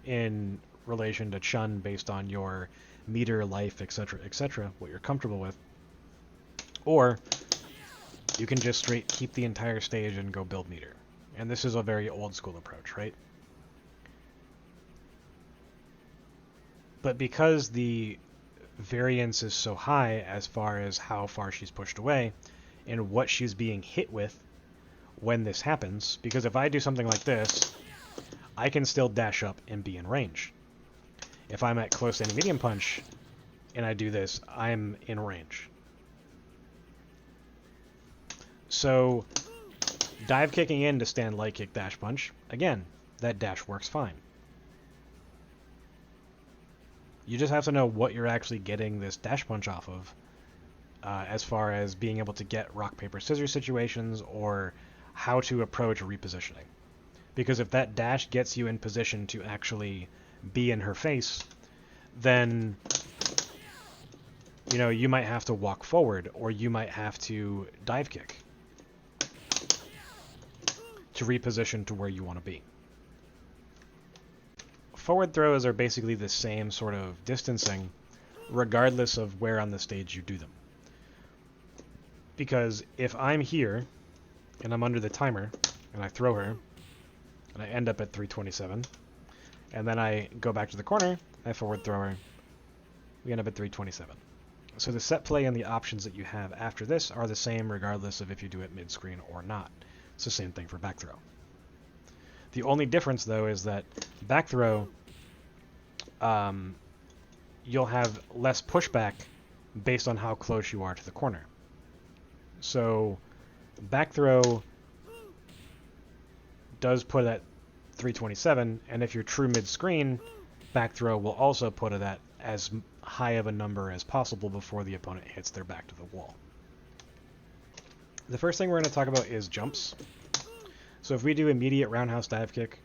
in relation to Chun based on your meter, life, etc., what you're comfortable with. Or you can just straight keep the entire stage and go build meter. And this is a very old school approach, right? But because the variance is so high as far as how far she's pushed away and what she's being hit with when this happens, because if I do something like this, I can still dash up and be in range. If I'm at close standing medium punch and I do this, I'm in range. So dive kicking in to stand light kick dash punch, again, that dash works fine. You just have to know what you're actually getting this dash punch off of as far as being able to get rock, paper, scissors situations or how to approach repositioning. Because if that dash gets you in position to actually be in her face, then you might have to walk forward or you might have to dive kick to reposition to where you want to be. Forward throws are basically the same sort of distancing regardless of where on the stage you do them. Because if I'm here and I'm under the timer and I throw her and I end up at 327 and then I go back to the corner, I forward throw her, we end up at 327. So the set play and the options that you have after this are the same regardless of if you do it mid-screen or not. It's the same thing for back throw. The only difference though is that back throw, you'll have less pushback based on how close you are to the corner. So back throw does put it at 327, and if you're true mid-screen, back throw will also put it at as high of a number as possible before the opponent hits their back to the wall. The first thing we're going to talk about is jumps. So if we do immediate roundhouse dive kick,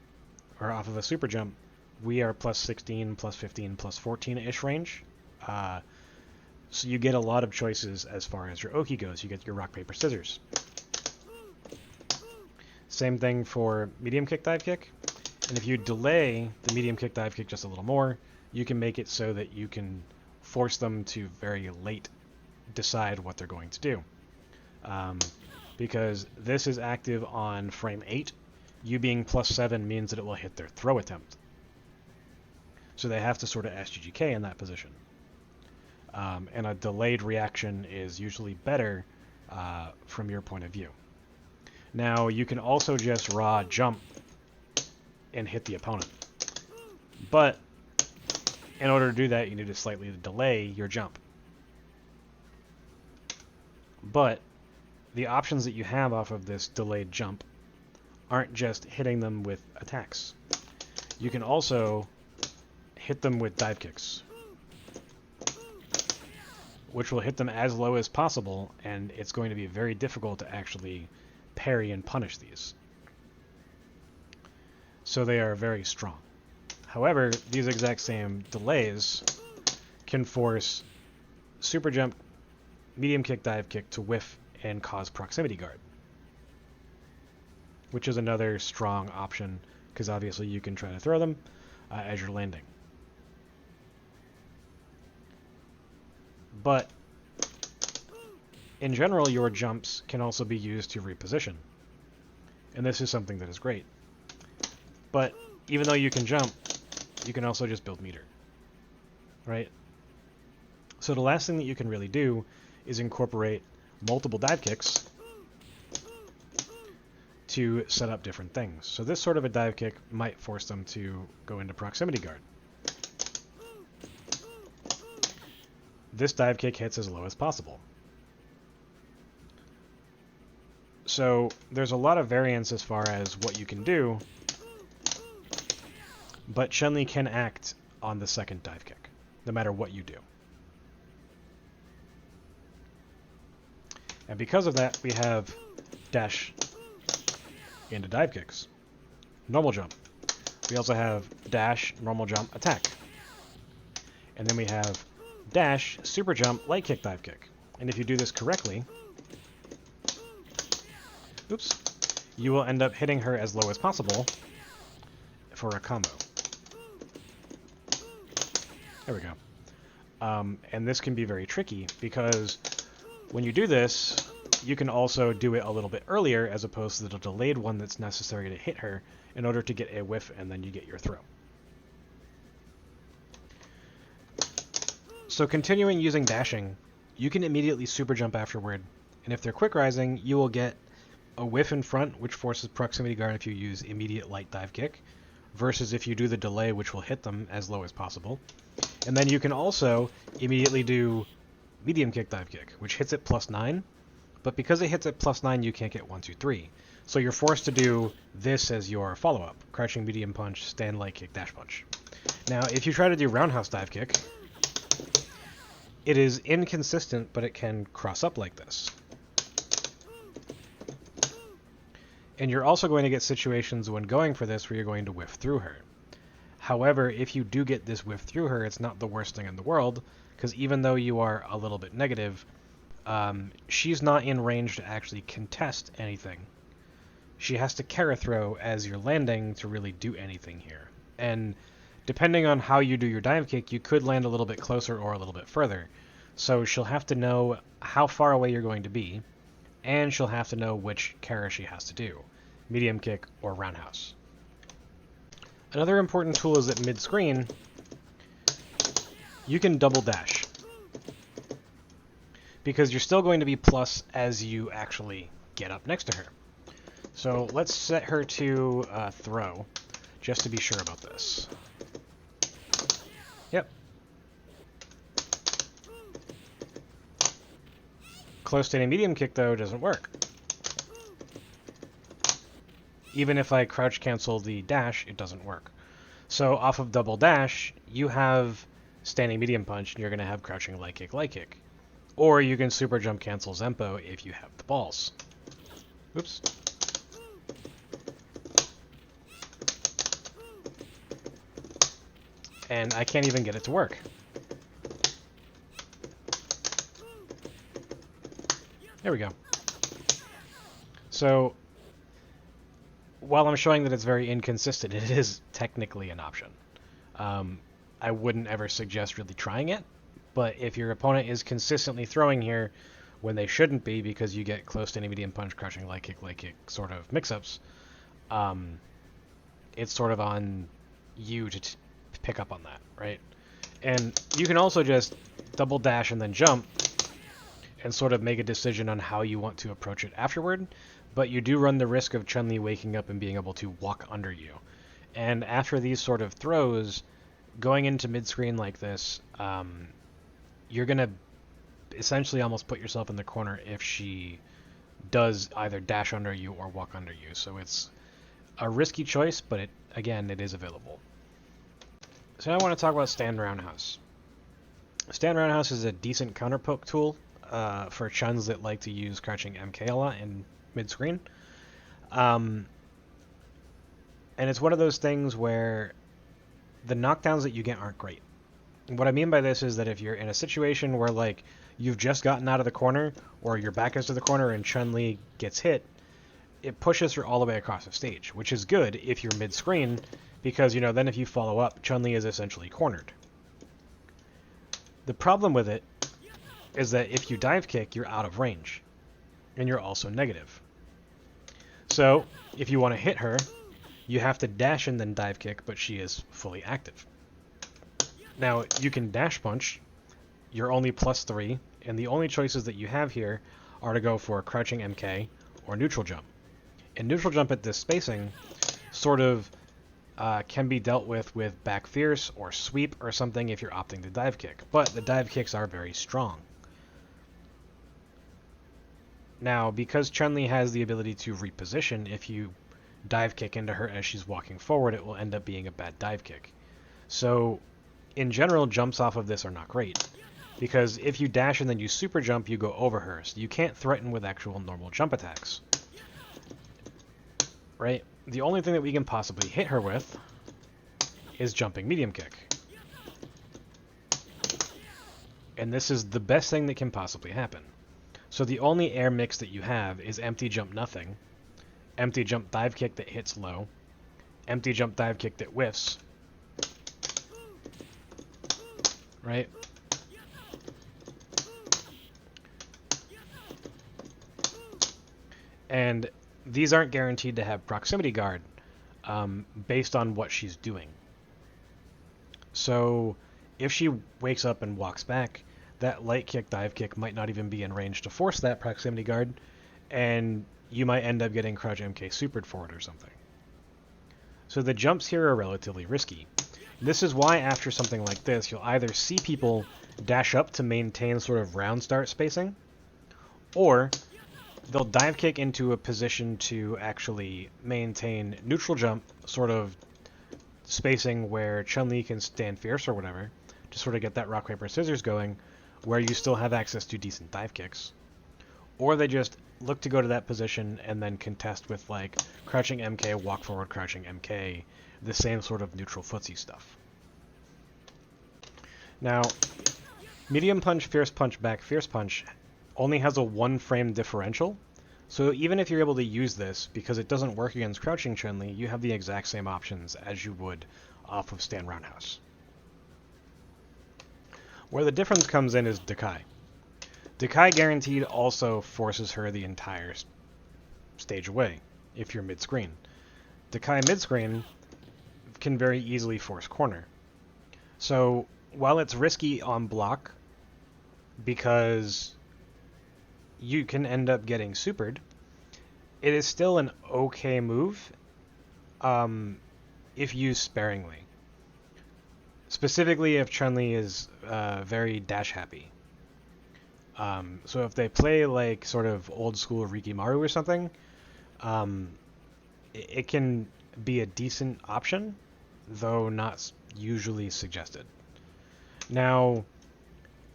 or off of a super jump, we are plus 16, plus 15, plus 14-ish range. So you get a lot of choices as far as your Oki goes. You get your rock, paper, scissors. Same thing for medium kick, dive kick. And if you delay the medium kick, dive kick just a little more, you can make it so that you can force them to very late decide what they're going to do. Because this is active on frame 8, you being plus 7 means that it will hit their throw attempt. So they have to sort of SGGK in that position. And a delayed reaction is usually better from your point of view. Now, you can also just raw jump and hit the opponent. But in order to do that, you need to slightly delay your jump. But the options that you have off of this delayed jump aren't just hitting them with attacks. You can also hit them with dive kicks, which will hit them as low as possible, and it's going to be very difficult to actually parry and punish these. So they are very strong. However, these exact same delays can force super jump, medium kick, dive kick to whiff and cause proximity guard, which is another strong option, because obviously you can try to throw them as you're landing. But in general, your jumps can also be used to reposition, and this is something that is great. But even though you can jump, you can also just build meter, right? So the last thing that you can really do is incorporate multiple dive kicks to set up different things. So this sort of a dive kick might force them to go into proximity guard. This dive kick hits as low as possible. So there's a lot of variance as far as what you can do, but Chun-Li can act on the second dive kick, no matter what you do. And because of that, we have dash into dive kicks, normal jump. We also have dash, normal jump, attack. And then we have dash, super jump, light kick, dive kick. And if you do this correctly, oops, you will end up hitting her as low as possible for a combo. There we go. And this can be very tricky because when you do this, you can also do it a little bit earlier as opposed to the delayed one that's necessary to hit her in order to get a whiff and then you get your throw. So continuing using dashing, you can immediately super jump afterward, and if they're quick rising, you will get a whiff in front, which forces proximity guard if you use immediate light dive kick, versus if you do the delay, which will hit them as low as possible. And then you can also immediately do medium kick, dive kick, which hits at +9, but because it hits at +9, you can't get 1, 2, 3. So you're forced to do this as your follow-up, crouching medium punch, stand light kick, dash punch. Now, if you try to do roundhouse dive kick, it is inconsistent, but it can cross up like this. And you're also going to get situations when going for this where you're going to whiff through her. However, if you do get this whiff through her, it's not the worst thing in the world, because even though you are a little bit negative, she's not in range to actually contest anything. She has to Kara throw as you're landing to really do anything here. And depending on how you do your dive kick, you could land a little bit closer or a little bit further. So she'll have to know how far away you're going to be, and she'll have to know which Kara she has to do, medium kick or roundhouse. Another important tool is that mid-screen, you can double dash, because you're still going to be plus as you actually get up next to her. So let's set her to throw, just to be sure about this. Yep. Close standing medium kick, though, doesn't work. Even if I crouch cancel the dash, it doesn't work. So off of double dash, you have standing medium punch, and you're going to have crouching light kick. Or you can super jump cancel Zempo if you have the balls. Oops. And I can't even get it to work. There we go. So, while I'm showing that it's very inconsistent, it is technically an option. I wouldn't ever suggest really trying it, but if your opponent is consistently throwing here when they shouldn't be because you get close to any medium punch, crouching light kick sort of mix-ups, it's sort of on you to pick up on that, right? And you can also just double dash and then jump and sort of make a decision on how you want to approach it afterward, but you do run the risk of Chun-Li waking up and being able to walk under you. And after these sort of throws, going into mid-screen like this, you're going to essentially almost put yourself in the corner if she does either dash under you or walk under you. So it's a risky choice, but it is available. So now I want to talk about Stand Roundhouse. Stand Roundhouse is a decent counterpoke tool for Chuns that like to use crouching MK a lot in mid-screen. And it's one of those things where the knockdowns that you get aren't great. And what I mean by this is that if you're in a situation where like you've just gotten out of the corner or your back is to the corner and Chun-Li gets hit, it pushes her all the way across the stage, which is good if you're mid-screen because, you know, then if you follow up, Chun-Li is essentially cornered. The problem with it is that if you dive kick, you're out of range, and you're also negative. So, if you want to hit her, you have to dash and then dive kick, but she is fully active. Now, you can dash punch, you're only +3, and the only choices that you have here are to go for crouching MK or neutral jump. And neutral jump at this spacing sort of can be dealt with back fierce or sweep or something if you're opting to dive kick, but the dive kicks are very strong. Now, because Chun-Li has the ability to reposition, if you dive kick into her as she's walking forward, it will end up being a bad dive kick. So, in general, jumps off of this are not great, because if you dash and then you super jump, you go over her, so you can't threaten with actual normal jump attacks. Right? The only thing that we can possibly hit her with is jumping medium kick. And this is the best thing that can possibly happen. So the only air mix that you have is empty jump nothing, empty jump dive kick that hits low, empty jump dive kick that whiffs, right? And these aren't guaranteed to have proximity guard based on what she's doing. So if she wakes up and walks back, that light kick, dive kick might not even be in range to force that proximity guard, and you might end up getting crouch MK supered for it or something. So the jumps here are relatively risky. This is why after something like this, you'll either see people dash up to maintain sort of round start spacing, or they'll dive kick into a position to actually maintain neutral jump sort of spacing where Chun-Li can stand fierce or whatever to sort of get that rock, paper, scissors going, where you still have access to decent dive kicks. Or they just look to go to that position and then contest with like crouching MK, walk forward, crouching MK, the same sort of neutral footsie stuff. Now, medium punch, fierce punch, back fierce punch only has a 1 frame differential, so even if you're able to use this, because it doesn't work against crouching Chun-Li, you have the exact same options as you would off of Stand Roundhouse. Where the difference comes in is Dakai. Dakai guaranteed also forces her the entire stage away, if you're mid-screen. Dakai mid-screen can very easily force corner. So, while it's risky on block, because you can end up getting supered, it is still an okay move if used sparingly. Specifically if Chun-Li is very dash happy. So if they play like sort of old school Rikimaru or something, it can be a decent option, though not usually suggested. Now,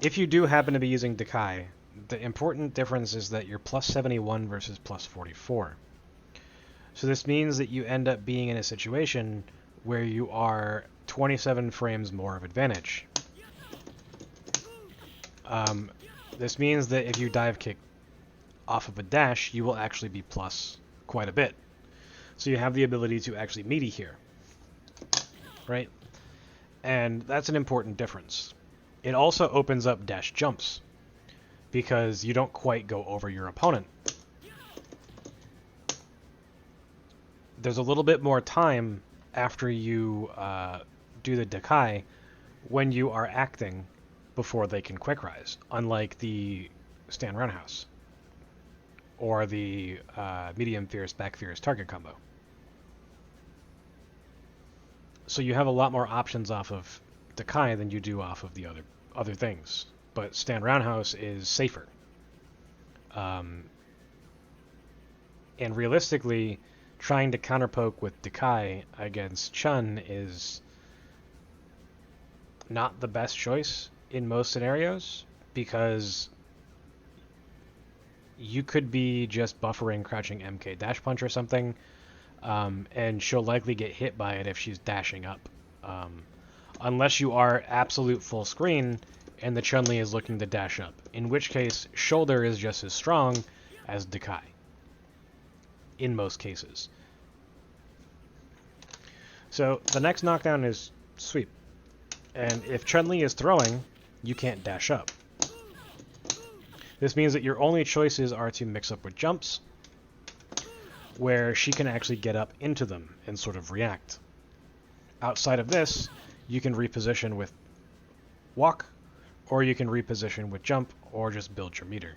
if you do happen to be using Dakai, the important difference is that you're plus 71 versus plus 44. So this means that you end up being in a situation where you are 27 frames more of advantage. This means that if you dive kick off of a dash, you will actually be plus quite a bit. So you have the ability to actually meaty here, right? And that's an important difference. It also opens up dash jumps, because you don't quite go over your opponent. There's a little bit more time after you do the Dakai when you are acting before they can quick rise, unlike the stand roundhouse or the medium fierce back fierce target combo. So you have a lot more options off of Dakai than you do off of the other things. But stand roundhouse is safer. And realistically, trying to counterpoke with Dakai against Chun is not the best choice in most scenarios, because you could be just buffering crouching MK dash punch or something, and she'll likely get hit by it if she's dashing up. Unless you are absolute full screen and the Chun-Li is looking to dash up, in which case shoulder is just as strong as Dakai in most cases. So the next knockdown is sweep, and if Chun-Li is throwing, you can't dash up. This means that your only choices are to mix up with jumps, where she can actually get up into them and sort of react. Outside of this, you can reposition with walk, or you can reposition with jump, or just build your meter.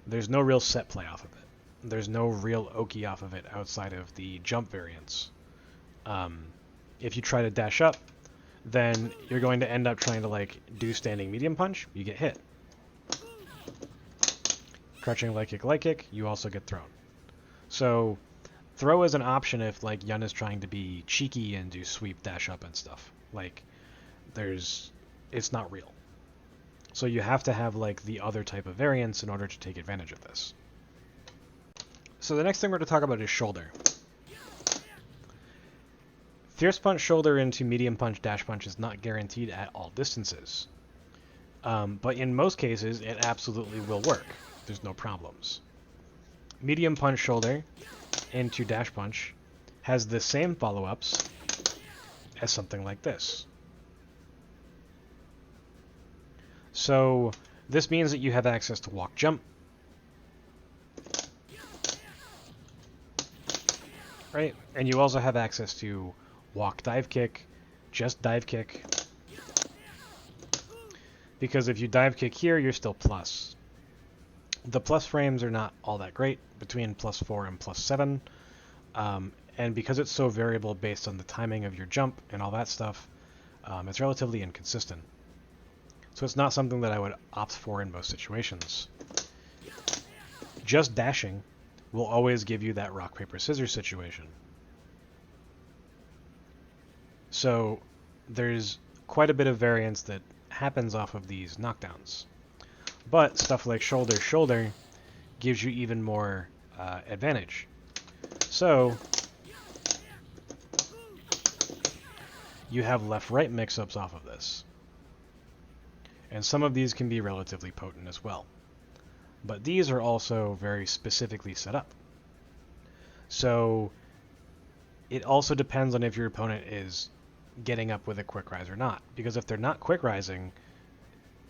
There's no real set play off of it. There's no real Oki off of it outside of the jump variants. If you try to dash up, then you're going to end up trying to like do standing medium punch, you get hit. Crouching light kick, you also get thrown. So throw is an option if like Yun is trying to be cheeky and do sweep, dash up and stuff. Like it's not real. So you have to have like the other type of variants in order to take advantage of this. So the next thing we're going to talk about is shoulder. Fierce punch shoulder into medium punch dash punch is not guaranteed at all distances. But in most cases, it absolutely will work. There's no problems. Medium punch shoulder into dash punch has the same follow-ups as something like this. So this means that you have access to walk jump, right? And you also have access to walk dive kick, just dive kick. Because if you dive kick here, you're still plus. The plus frames are not all that great, between plus 4 and plus 7. And because it's so variable based on the timing of your jump and all that stuff, it's relatively inconsistent. So it's not something that I would opt for in most situations. Just dashing will always give you that rock, paper, scissors situation. So there's quite a bit of variance that happens off of these knockdowns. But stuff like shoulder gives you even more advantage. So you have left-right mix-ups off of this. And some of these can be relatively potent as well. But these are also very specifically set up. So it also depends on if your opponent is getting up with a quick rise or not. Because if they're not quick rising,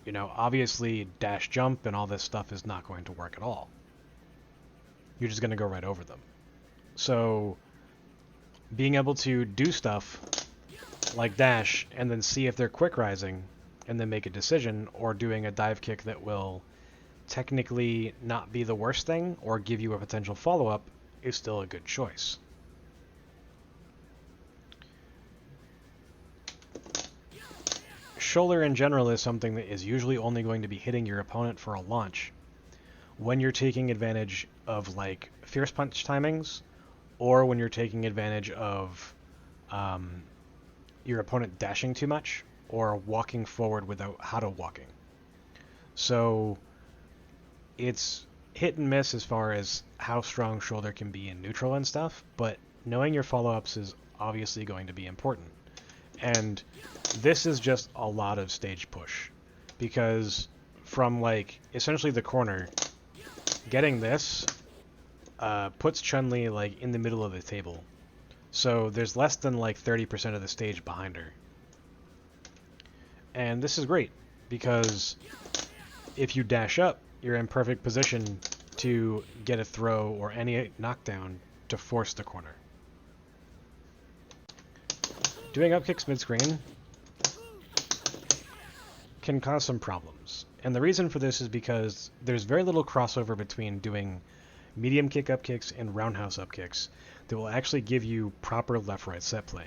you know, obviously dash jump and all this stuff is not going to work at all. You're just going to go right over them. So being able to do stuff like dash and then see if they're quick rising and then make a decision, or doing a dive kick that will technically not be the worst thing or give you a potential follow-up, is still a good choice. shoulder in general is something that is usually only going to be hitting your opponent for a launch when you're taking advantage of like fierce punch timings, or when you're taking advantage of your opponent dashing too much or walking forward without Hado walking. So it's hit and miss as far as how strong shoulder can be in neutral and stuff, but knowing your follow-ups is obviously going to be important. And this is just a lot of stage push, because from like essentially the corner, getting this puts Chun-Li like in the middle of the table. So there's less than like 30% of the stage behind her. And this is great, because if you dash up, you're in perfect position to get a throw or any knockdown to force the corner. Doing up kicks mid-screen can cause some problems. And the reason for this is because there's very little crossover between doing medium kick up kicks and roundhouse up kicks that will actually give you proper left-right set play.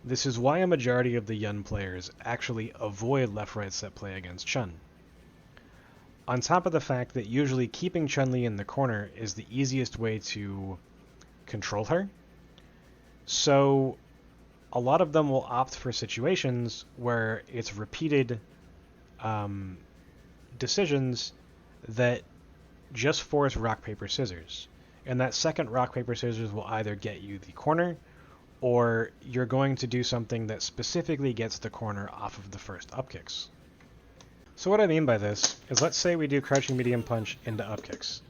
This is why a majority of the Yun players actually avoid left-right set play against Chun. On top of the fact that usually keeping Chun-Li in the corner is the easiest way to control her, so a lot of them will opt for situations where it's repeated decisions that just force rock, paper, scissors. And that second rock, paper, scissors will either get you the corner, or you're going to do something that specifically gets the corner off of the first up kicks. So what I mean by this is, let's say we do crouching medium punch into up kicks.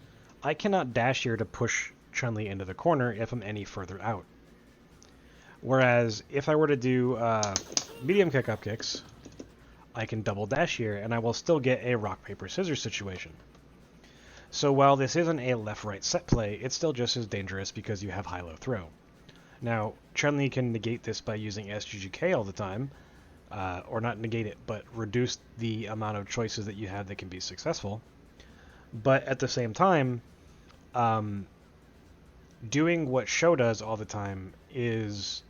I cannot dash here to push Chun-Li into the corner if I'm any further out. Whereas if I were to do medium kick up kicks, I can double dash here and I will still get a rock, paper, scissors situation. So while this isn't a left-right set play, it's still just as dangerous because you have high-low throw. Now, Chun-Li can negate this by using SGGK all the time, or not negate it, but reduce the amount of choices that you have that can be successful. But at the same time, doing what Sho does all the time is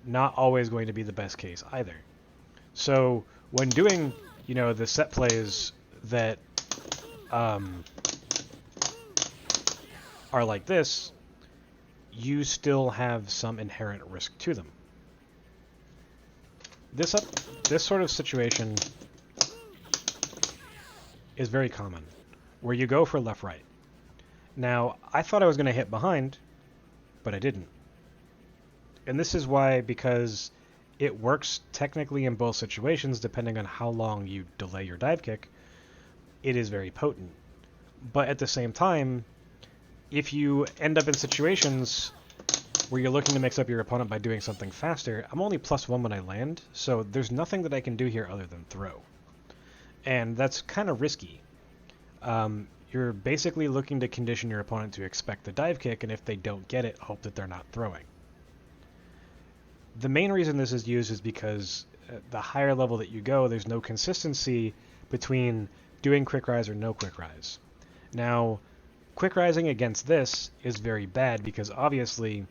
not always going to be the best case either. So when doing, the set plays that are like this, you still have some inherent risk to them. This sort of situation is very common, where you go for left-right. Now, I thought I was going to hit behind, but I didn't. And this is why, because it works technically in both situations, depending on how long you delay your dive kick, it is very potent. But at the same time, if you end up in situations where you're looking to mix up your opponent by doing something faster, I'm only +1 when I land, so there's nothing that I can do here other than throw. And that's kind of risky. You're basically looking to condition your opponent to expect the dive kick, and if they don't get it, hope that they're not throwing. The main reason this is used is because at the higher level that you go, there's no consistency between doing quick rise or no quick rise. Now, quick rising against this is very bad because obviously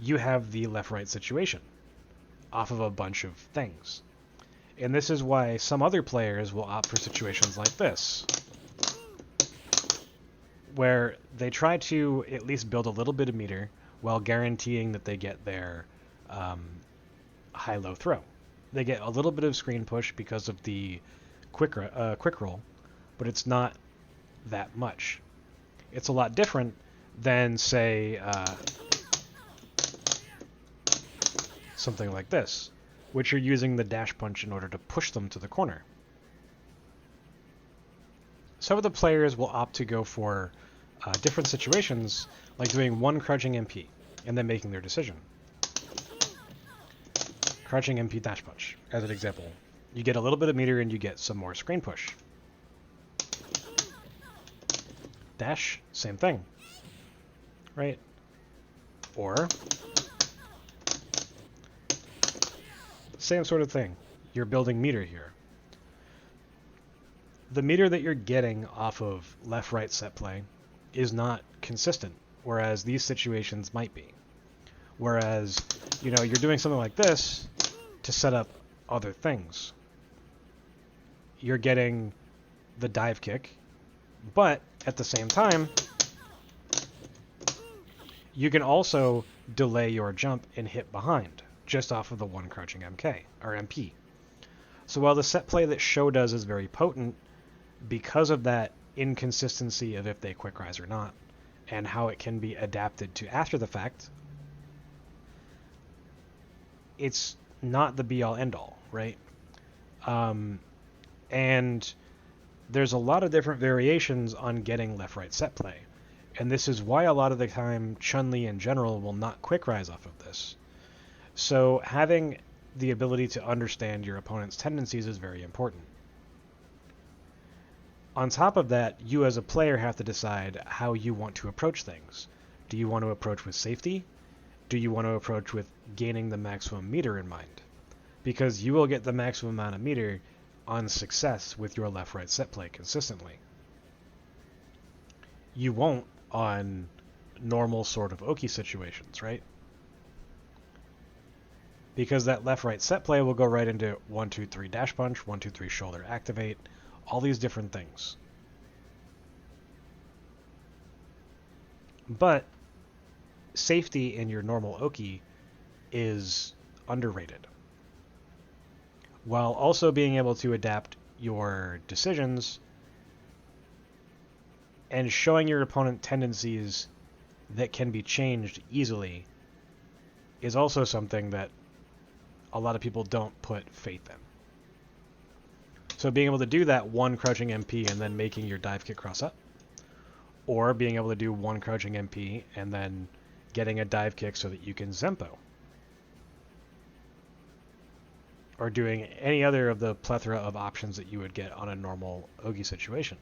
you have the left-right situation off of a bunch of things. And this is why some other players will opt for situations like this, where they try to at least build a little bit of meter while guaranteeing that they get their high-low throw. They get a little bit of screen push because of the quick roll, but it's not that much. It's a lot different than, say, something like this, which you're using the dash punch in order to push them to the corner. Some of the players will opt to go for different situations, like doing one crouching MP and then making their decision. Crouching MP dash punch, as an example. You get a little bit of meter and you get some more screen push. Dash, same thing, right? Or same sort of thing. You're building meter here. The meter that you're getting off of left-right set play is not consistent, whereas these situations might be. Whereas, you're doing something like this to set up other things. You're getting the dive kick, but at the same time, you can also delay your jump and hit behind, just off of the one crouching MK, or MP. So while the set play that Show does is very potent, because of that inconsistency of if they quick rise or not, and how it can be adapted to after the fact, it's not the be-all end-all, right? And there's a lot of different variations on getting left-right set play. And this is why a lot of the time Chun-Li in general will not quick rise off of this. So having the ability to understand your opponent's tendencies is very important. On top of that, you as a player have to decide how you want to approach things. Do you want to approach with safety? Do you want to approach with gaining the maximum meter in mind? Because you will get the maximum amount of meter on success with your left-right set play consistently. You won't on normal sort of Oki situations, right? Because that left-right set play will go right into 1-2-3 dash punch, 1-2-3 shoulder activate, all these different things. But safety in your normal Oki is underrated, while also being able to adapt your decisions and showing your opponent tendencies that can be changed easily is also something that a lot of people don't put faith in. So being able to do that one crouching MP and then making your dive kick cross up, or being able to do one crouching MP and then getting a dive kick so that you can Zempo, or doing any other of the plethora of options that you would get on a normal Ogi situation.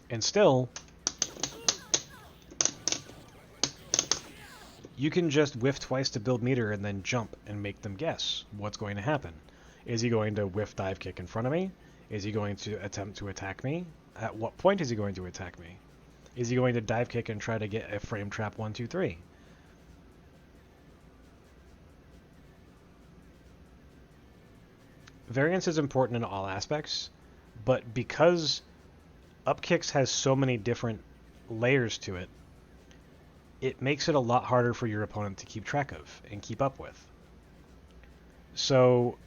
And still, you can just whiff twice to build meter and then jump and make them guess what's going to happen. Is he going to whiff dive kick in front of me? Is he going to attempt to attack me? At what point is he going to attack me? Is he going to dive kick and try to get a frame trap 1-2-3? Variance is important in all aspects, but because up kicks has so many different layers to it, it makes it a lot harder for your opponent to keep track of and keep up with. So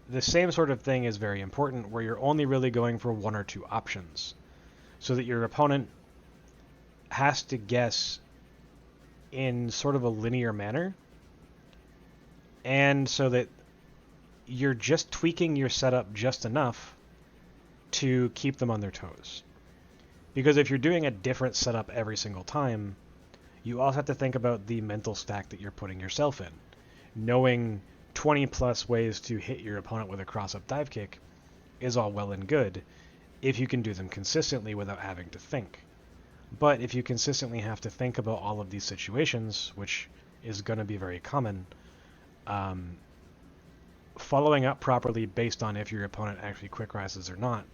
the same sort of thing is very important, where you're only really going for one or two options, so that your opponent has to guess in sort of a linear manner, and so that you're just tweaking your setup just enough to keep them on their toes. Because if you're doing a different setup every single time, you also have to think about the mental stack that you're putting yourself in. Knowing 20 plus ways to hit your opponent with a cross-up dive kick is all well and good if you can do them consistently without having to think. But if you consistently have to think about all of these situations, which is going to be very common, following up properly based on if your opponent actually quick rises or not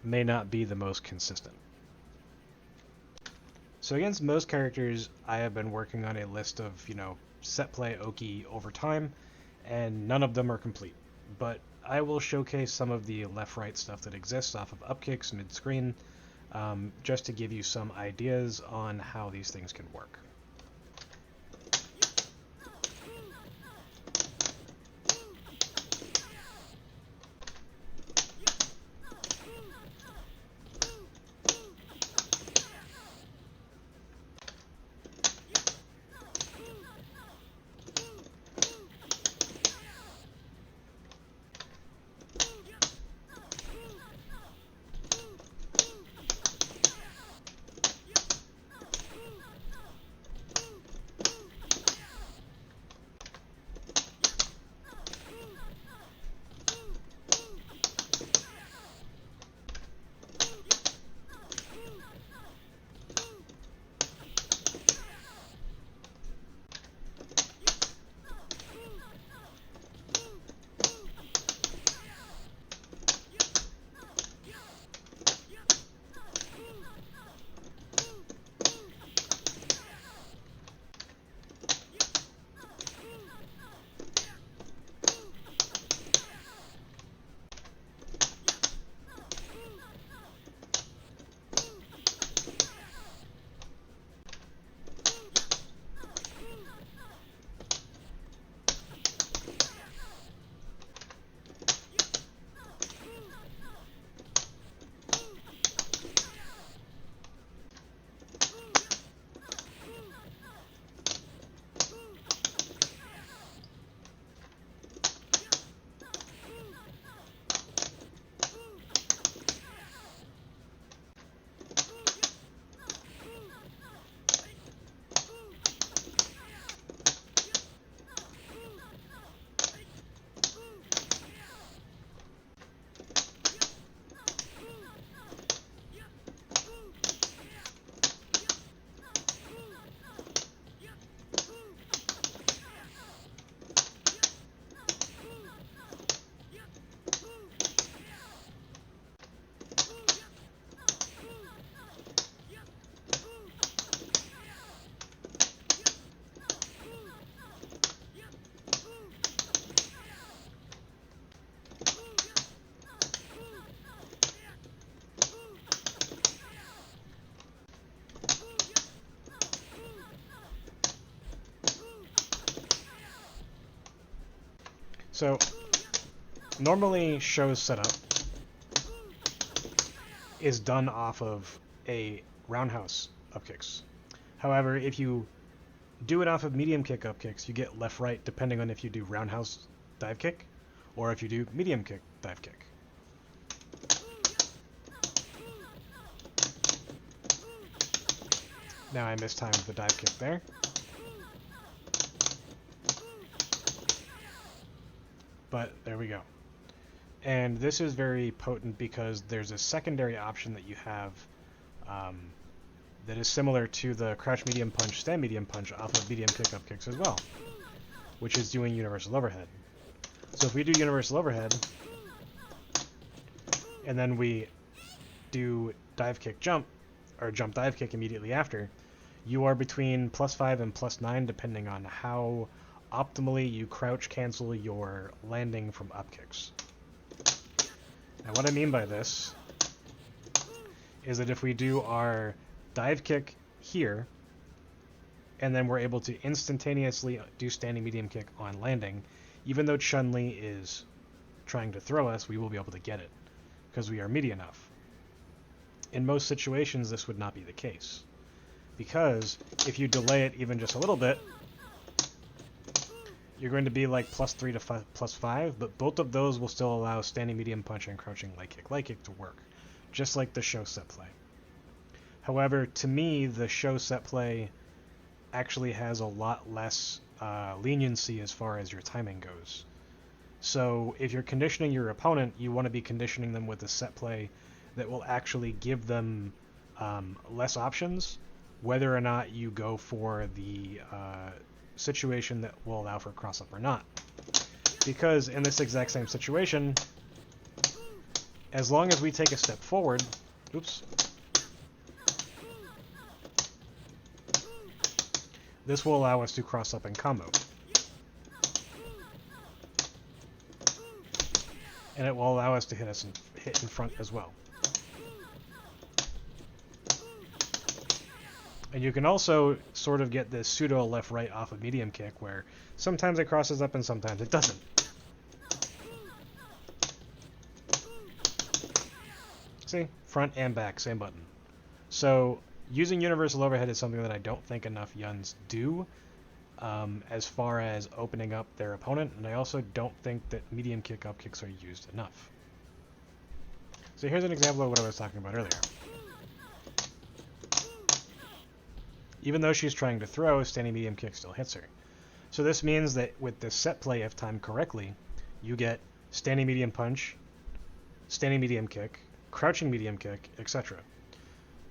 may not be the most consistent. So against most characters, I have been working on a list of, set play Oki over time, and none of them are complete. But I will showcase some of the left-right stuff that exists off of upkicks mid-screen, just to give you some ideas on how these things can work. So normally Show's setup is done off of a roundhouse up kicks. However, if you do it off of medium kick up kicks, you get left right depending on if you do roundhouse dive kick or if you do medium kick dive kick. Now I mistimed the dive kick there. But there we go. And this is very potent because there's a secondary option that you have that is similar to the crouch medium punch, stand medium punch off of medium kick up kicks as well, which is doing universal overhead. So if we do universal overhead, and then we do dive kick jump, or jump dive kick immediately after, you are between +5 and +9 depending on how optimally you crouch cancel your landing from up kicks. Now what I mean by this is that if we do our dive kick here, and then we're able to instantaneously do standing medium kick on landing, even though Chun-Li is trying to throw us, we will be able to get it, because we are meaty enough. In most situations, this would not be the case, because if you delay it even just a little bit, you're going to be like +3 to +5, but both of those will still allow standing medium punch and crouching light kick to work, just like the Show set play. However, to me, the Show set play actually has a lot less leniency as far as your timing goes. So if you're conditioning your opponent, you want to be conditioning them with a set play that will actually give them less options, whether or not you go for the situation that will allow for cross-up or not. Because in this exact same situation, as long as we take a step forward, oops, this will allow us to cross up and combo. And it will allow us to hit in front as well. And you can also sort of get this pseudo left-right off of medium kick where sometimes it crosses up and sometimes it doesn't. See? Front and back, same button. So using universal overhead is something that I don't think enough Yuns do as far as opening up their opponent, and I also don't think that medium kick up kicks are used enough. So here's an example of what I was talking about earlier. Even though she's trying to throw, standing medium kick still hits her. So this means that with this set play, if timed correctly, you get standing medium punch, standing medium kick, crouching medium kick, etc.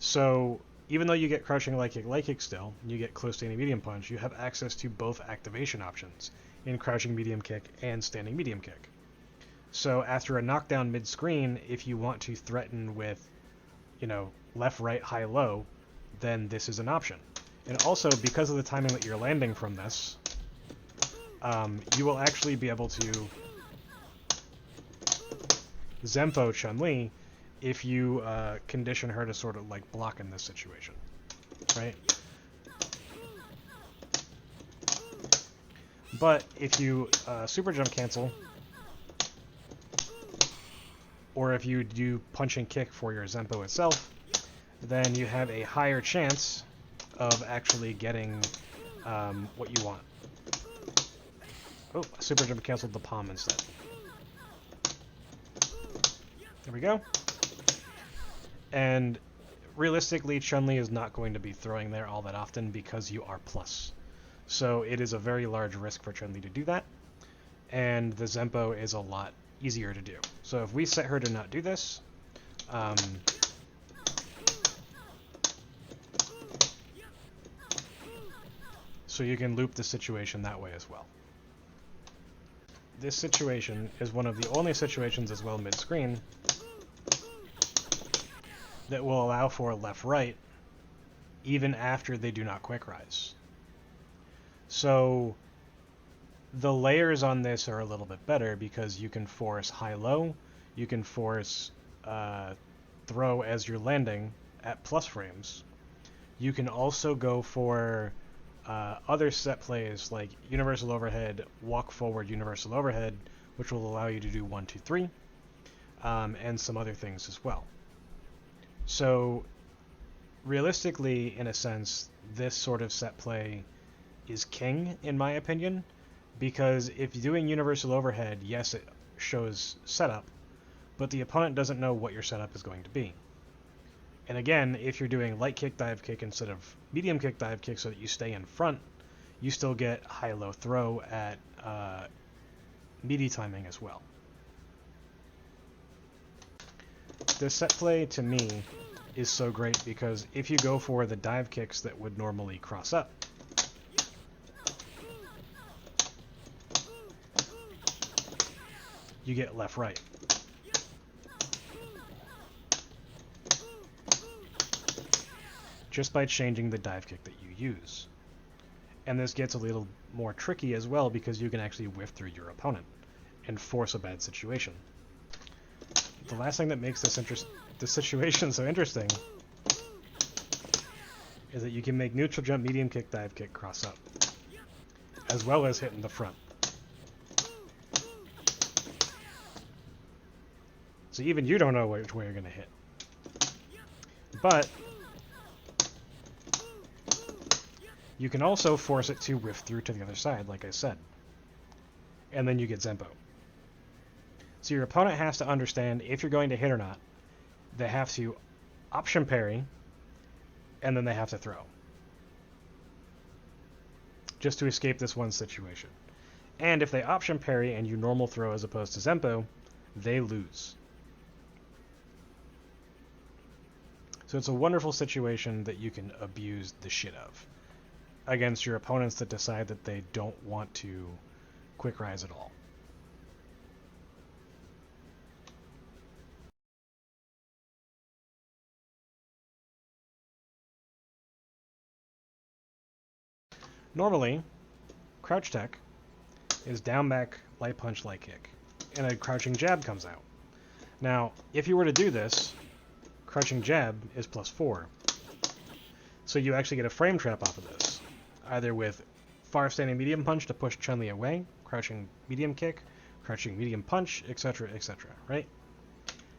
So even though you get crouching light kick still, and you get close standing medium punch, you have access to both activation options in crouching medium kick and standing medium kick. So after a knockdown mid-screen, if you want to threaten with, left, right, high, low, then this is an option. And also, because of the timing that you're landing from this, you will actually be able to Zempo Chun-Li if you condition her to sort of like block in this situation, right? But if you super jump cancel, or if you do punch and kick for your Zempo itself, then you have a higher chance of actually getting what you want. Oh, super jump canceled the palm instead. There we go. And realistically, Chun-Li is not going to be throwing there all that often because you are plus. So it is a very large risk for Chun-Li to do that. And the Zempo is a lot easier to do. So if we set her to not do this, so you can loop the situation that way as well. This situation is one of the only situations as well mid-screen that will allow for left-right even after they do not quick rise. So the layers on this are a little bit better because you can force high-low, you can force throw as you're landing at plus frames. You can also go for other set plays like universal overhead, walk forward universal overhead, which will allow you to do 1, 2, 3, and some other things as well. So realistically, in a sense, this sort of set play is king, in my opinion, because if you're doing universal overhead, yes, it shows setup, but the opponent doesn't know what your setup is going to be. And again, if you're doing light kick, dive kick instead of medium kick, dive kick so that you stay in front, you still get high-low throw at meaty timing as well. This set play, to me, is so great because if you go for the dive kicks that would normally cross up, you get left-right. Just by changing the dive kick that you use. And this gets a little more tricky as well because you can actually whiff through your opponent and force a bad situation. The last thing that makes this situation so interesting is that you can make neutral jump, medium kick, dive kick, cross up, as well as hit in the front. So even you don't know which way you're going to hit. But you can also force it to whiff through to the other side, like I said. And then you get Zempo. So your opponent has to understand if you're going to hit or not. They have to option parry, and then they have to throw. Just to escape this one situation. And if they option parry and you normal throw as opposed to Zempo, they lose. So it's a wonderful situation that you can abuse the shit of against your opponents that decide that they don't want to quick rise at all. Normally, crouch tech is down back, light punch, light kick, and a crouching jab comes out. Now, if you were to do this, crouching jab is +4. So you actually get a frame trap off of this, either with far standing medium punch to push Chun-Li away, crouching medium kick, crouching medium punch, etc., etc., right?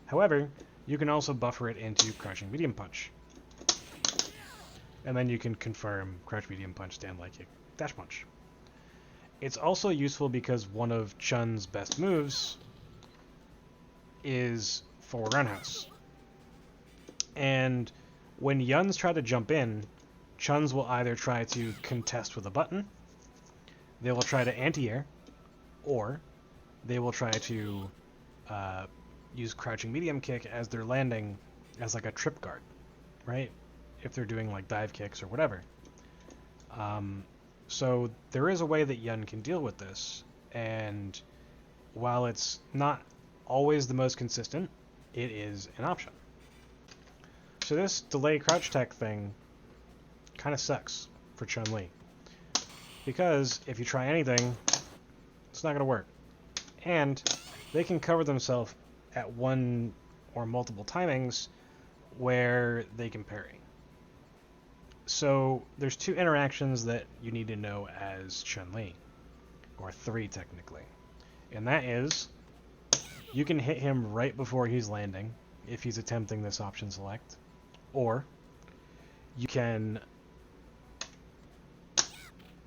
However, you can also buffer it into crouching medium punch. And then you can confirm crouch medium punch, stand light kick, dash punch. It's also useful because one of Chun's best moves is forward roundhouse. And when Yuns try to jump in, Chun's will either try to contest with a button, they will try to anti-air, or they will try to use crouching medium kick as they're landing as like a trip guard, right? If they're doing like dive kicks or whatever. So there is a way that Yun can deal with this, and while it's not always the most consistent, it is an option. So this delay crouch tech thing kind of sucks for Chun-Li, because if you try anything, it's not going to work. And they can cover themselves at one or multiple timings where they can parry. So there's 2 interactions that you need to know as Chun-Li, or 3 technically. And that is, you can hit him right before he's landing if he's attempting this option select, or you can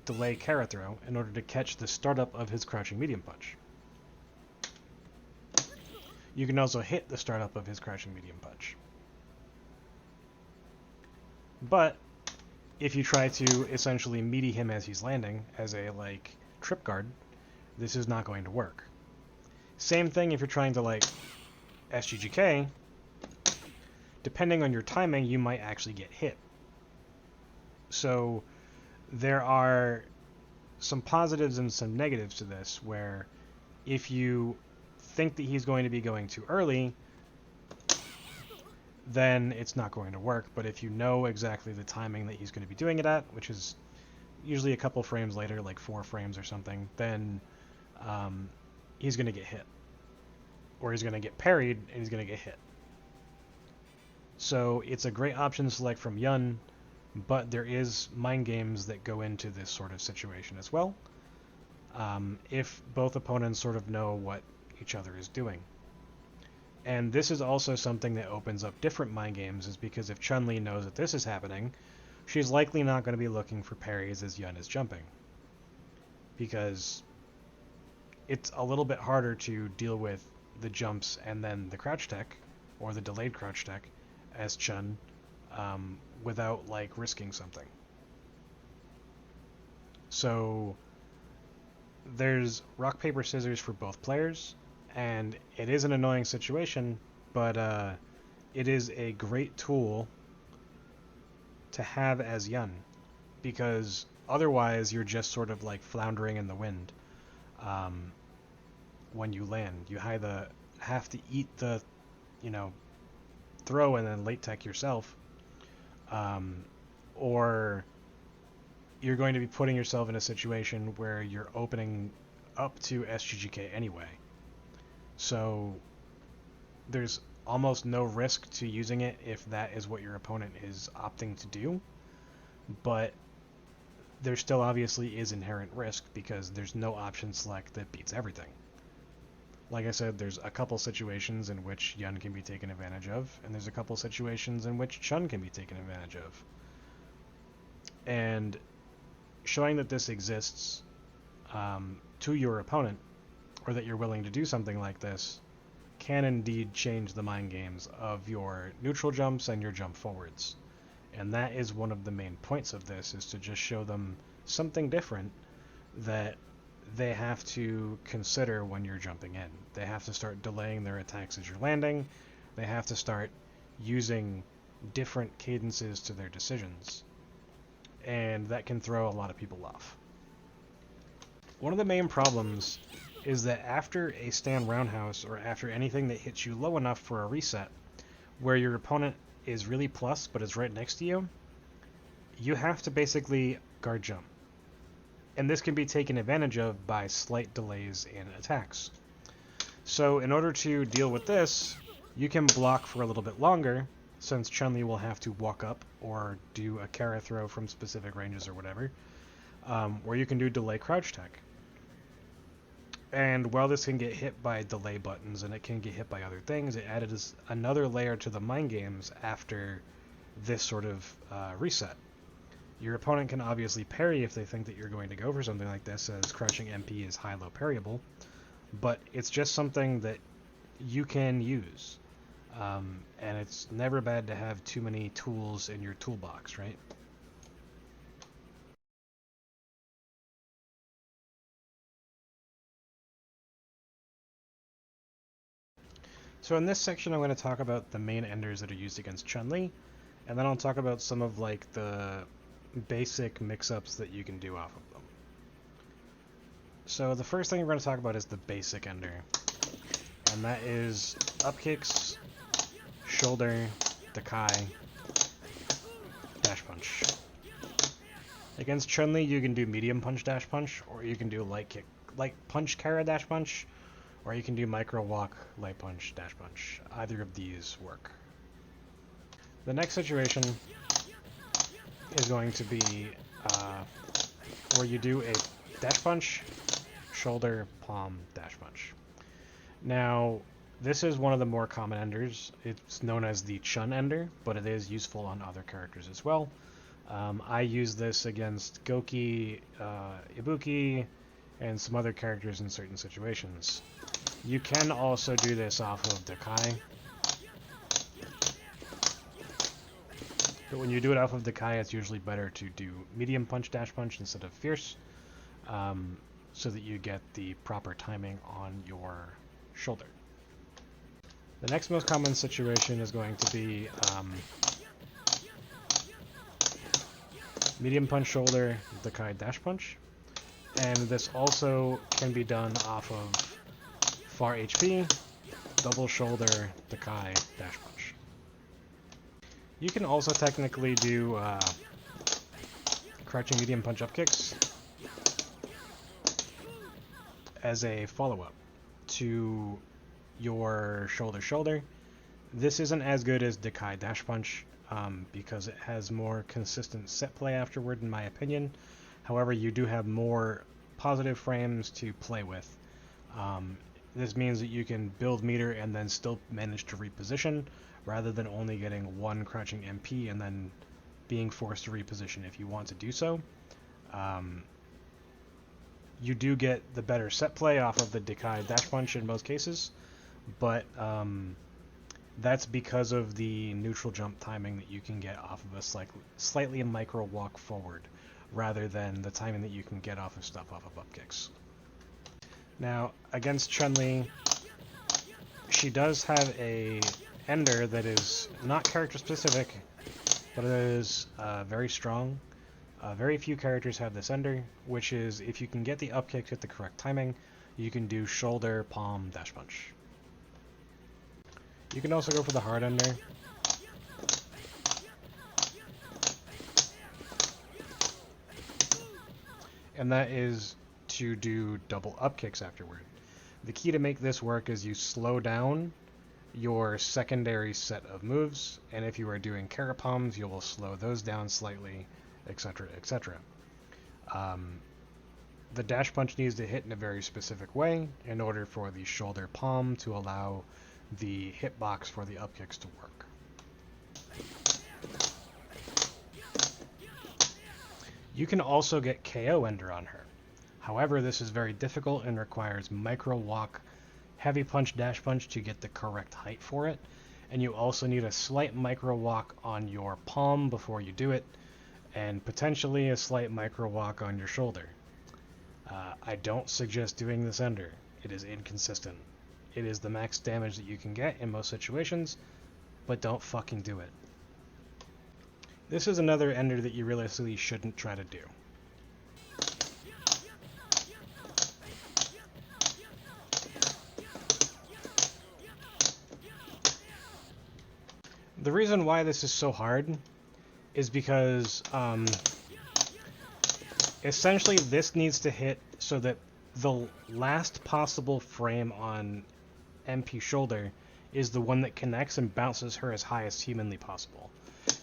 delay Kara throw in order to catch the startup of his crouching medium punch. You can also hit the startup of his crouching medium punch. But if you try to essentially meaty him as he's landing as a like trip guard, this is not going to work. Same thing if you're trying to like SGGK, depending on your timing, you might actually get hit. So there are some positives and some negatives to this, where if you think that he's going to be going too early, then it's not going to work. But if you know exactly the timing that he's going to be doing it at, which is usually a couple frames later, like 4 frames or something, then he's going to get hit. Or he's going to get parried, and he's going to get hit. So it's a great option to select from Yun, but there is mind games that go into this sort of situation as well. if both opponents sort of know what each other is doing. And this is also something that opens up different mind games, is because if Chun-Li knows that this is happening, she's likely not going to be looking for parries as Yun is jumping. Because it's a little bit harder to deal with the jumps and then the crouch tech, or the delayed crouch tech, as Chun, without like risking something. So there's rock, paper, scissors for both players, and it is an annoying situation, but it is a great tool to have as Yun, because otherwise you're just sort of like floundering in the wind. When you land, you either have to eat the, throw and then late tech yourself, or you're going to be putting yourself in a situation where you're opening up to SGGK anyway. So there's almost no risk to using it if that is what your opponent is opting to do, but there still obviously is inherent risk because there's no option select that beats everything. Like I said, there's a couple situations in which Yun can be taken advantage of, and there's a couple situations in which Chun can be taken advantage of. And showing that this exists to your opponent, or that you're willing to do something like this, can indeed change the mind games of your neutral jumps and your jump forwards. And that is one of the main points of this, is to just show them something different that they have to consider when you're jumping in. They have to start delaying their attacks as you're landing. They have to start using different cadences to their decisions. And that can throw a lot of people off. One of the main problems is that after a stand roundhouse, or after anything that hits you low enough for a reset, where your opponent is really plus but is right next to you, you have to basically guard jump. And this can be taken advantage of by slight delays in attacks. So in order to deal with this, you can block for a little bit longer, since Chun-Li will have to walk up or do a Kara throw from specific ranges or whatever, where you can do delay crouch tech. And while this can get hit by delay buttons and it can get hit by other things, it added another layer to the mind games after this sort of reset. Your opponent can obviously parry if they think that you're going to go for something like this, as crouching MP is high-low parryable, but it's just something that you can use. And it's never bad to have too many tools in your toolbox, right? So in this section, I'm going to talk about the main enders that are used against Chun-Li, and then I'll talk about some of like the basic mix-ups that you can do off of them. So the first thing we're going to talk about is the basic ender, and that is up kicks, shoulder, Dakai, dash punch. Against Chun-Li, you can do medium punch dash punch, or you can do light punch Kara dash punch, or you can do micro walk light punch dash punch. Either of these work. The next situation is going to be where you do a dash punch, shoulder, palm, dash punch. Now, this is one of the more common enders. It's known as the Chun ender, but it is useful on other characters as well. I use this against Goki, Ibuki, and some other characters in certain situations. You can also do this off of Dakai, but when you do it off of Dakai, it's usually better to do medium punch dash punch instead of fierce, so that you get the proper timing on your shoulder. The next most common situation is going to be medium punch shoulder, Dakai dash punch, and this also can be done off of far HP, double shoulder, Dakai dash punch. You can also technically do crouching medium punch up kicks as a follow-up to your shoulder. This isn't as good as Dakai dash punch because it has more consistent set play afterward, in my opinion. However, you do have more positive frames to play with. This means that you can build meter and then still manage to reposition, rather than only getting one crouching MP and then being forced to reposition if you want to do so. You do get the better set play off of the Dekai dash punch in most cases, but that's because of the neutral jump timing that you can get off of a slightly micro walk forward, rather than the timing that you can get off of stuff off of up kicks. Now, against Chun-Li, she does have a ender that is not character specific, but it is very strong. Very few characters have this ender, which is if you can get the up kicks at the correct timing, you can do shoulder, palm, dash punch. You can also go for the hard ender. And that is to do double up kicks afterward. The key to make this work is you slow down your secondary set of moves, and if you are doing carapoms, you will slow those down slightly, etc., etc. The dash punch needs to hit in a very specific way in order for the shoulder palm to allow the hitbox for the up kicks to work. You can also get KO ender on her. However, this is very difficult and requires micro walk, heavy punch, dash punch to get the correct height for it, and you also need a slight micro walk on your palm before you do it, and potentially a slight micro walk on your shoulder. I don't suggest doing this ender. It is inconsistent. It is the max damage that you can get in most situations, but don't fucking do it. This is another ender that you realistically shouldn't try to do. The reason why this is so hard is because essentially this needs to hit so that the last possible frame on MP shoulder is the one that connects and bounces her as high as humanly possible.